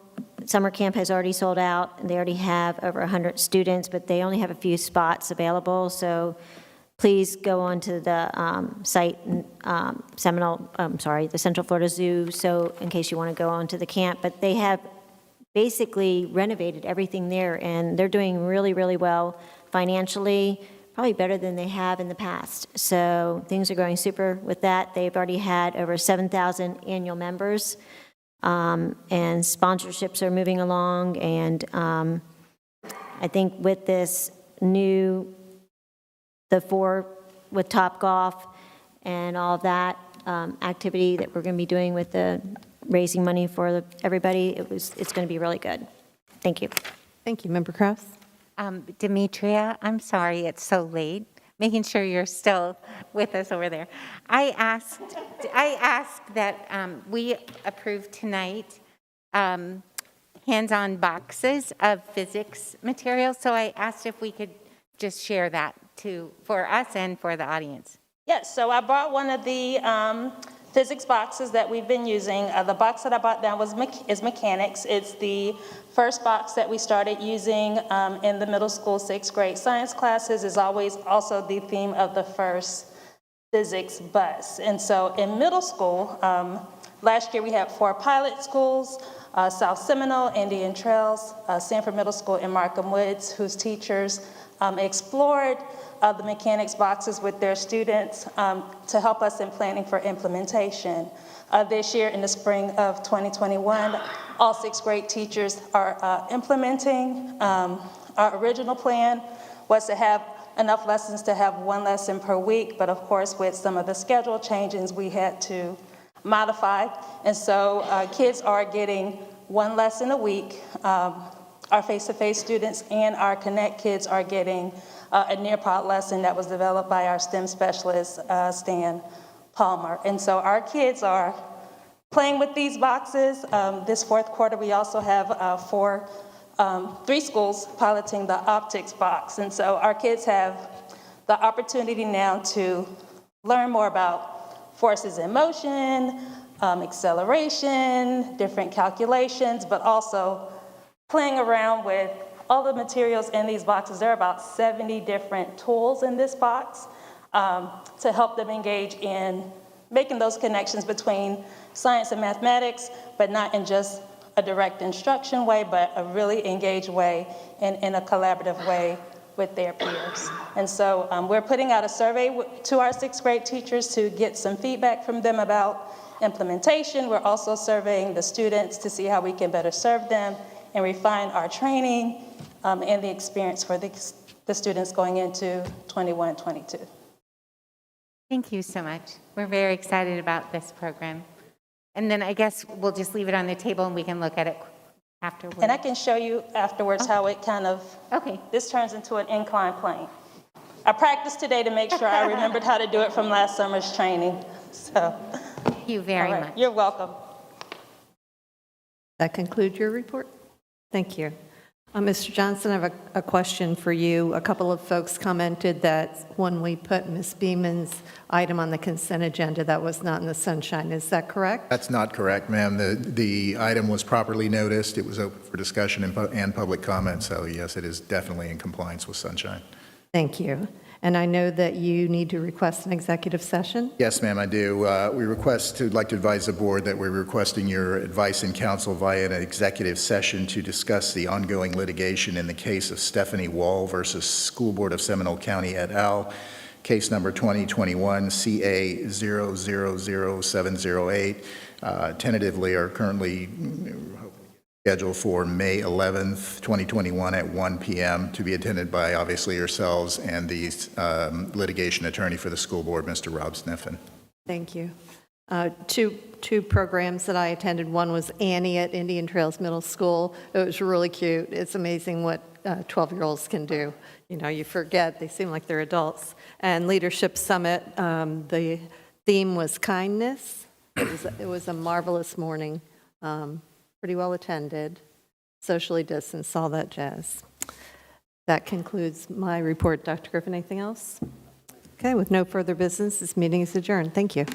summer camp has already sold out, and they already have over 100 students, but they only have a few spots available. So please go onto the site, Seminole, the Central Florida Zoo, so in case you want to go onto the camp. But they have basically renovated everything there, and they're doing really, really well financially, probably better than they have in the past. So things are going super with that. They've already had over 7,000 annual members, and sponsorships are moving along. And I think with this new, the 4 with Top Golf and all of that activity that we're going to be doing with the raising money for everybody, it's going to be really good. Thank you. Thank you. Member Krause? Demetria, I'm sorry it's so late, making sure you're still with us over there. I asked that we approve tonight hands-on boxes of physics materials, so I asked if we could just share that for us and for the audience. Yes, so I brought one of the physics boxes that we've been using. The box that I brought down is mechanics. It's the first box that we started using in the middle school 6th grade science classes. Is always also the theme of the first physics bus. And so in middle school, last year we had 4 pilot schools, South Seminole, Indian Trails, Sanford Middle School, and Markham Woods, whose teachers explored the mechanics boxes with their students to help us in planning for implementation. This year, in the spring of 2021, all 6th grade teachers are implementing. Our original plan was to have enough lessons to have 1 lesson per week, but of course, with some of the schedule changes, we had to modify. And so kids are getting 1 lesson a week. Our face-to-face students and our Connect kids are getting a Nearpod lesson that was developed by our STEM specialist, Stan Palmer. And so our kids are playing with these boxes. This 4th quarter, we also have 3 schools piloting the optics box. And so our kids have the opportunity now to learn more about forces in motion, acceleration, different calculations, but also playing around with all the materials in these boxes. There are about 70 different tools in this box to help them engage in making those connections between science and mathematics, but not in just a direct instruction way, but a really engaged way and in a collaborative way with their peers. And so we're putting out a survey to our 6th grade teachers to get some feedback from them about implementation. We're also surveying the students to see how we can better serve them and refine our training and the experience for the students going into 21-22. Thank you so much. We're very excited about this program. And then I guess we'll just leave it on the table and we can look at it afterwards. And I can show you afterwards how it kind of, this turns into an inclined plane. I practiced today to make sure I remembered how to do it from last summer's training. So, thank you very much. You're welcome. That concludes your report? Thank you. Mr. Johnson, I have a question for you. A couple of folks commented that when we put Ms. Beeman's item on the consent agenda, that was not in the sunshine. Is that correct? That's not correct, ma'am. The item was properly noticed. It was open for discussion and public comment. So yes, it is definitely in compliance with sunshine. Thank you. And I know that you need to request an executive session? Yes, ma'am, I do. We'd like to advise the board that we're requesting your advice and counsel via an executive session to discuss the ongoing litigation in the case of Stephanie Wall versus School Board of Seminole County et al., case number 2021 CA 000708. Tentatively are currently scheduled for May 11th, 2021 at 1 p.m. to be attended by obviously yourselves and the litigation attorney for the school board, Mr. Rob Sniffen. Thank you. Two programs that I attended. One was Annie at Indian Trails Middle School. It was really cute. It's amazing what 12-year-olds can do. You know, you forget, they seem like they're adults. And Leadership Summit, the theme was kindness. It was a marvelous morning. Pretty well attended, socially distanced, all that jazz. That concludes my report. Dr. Griffin, anything else? Okay, with no further business, this meeting is adjourned. Thank you.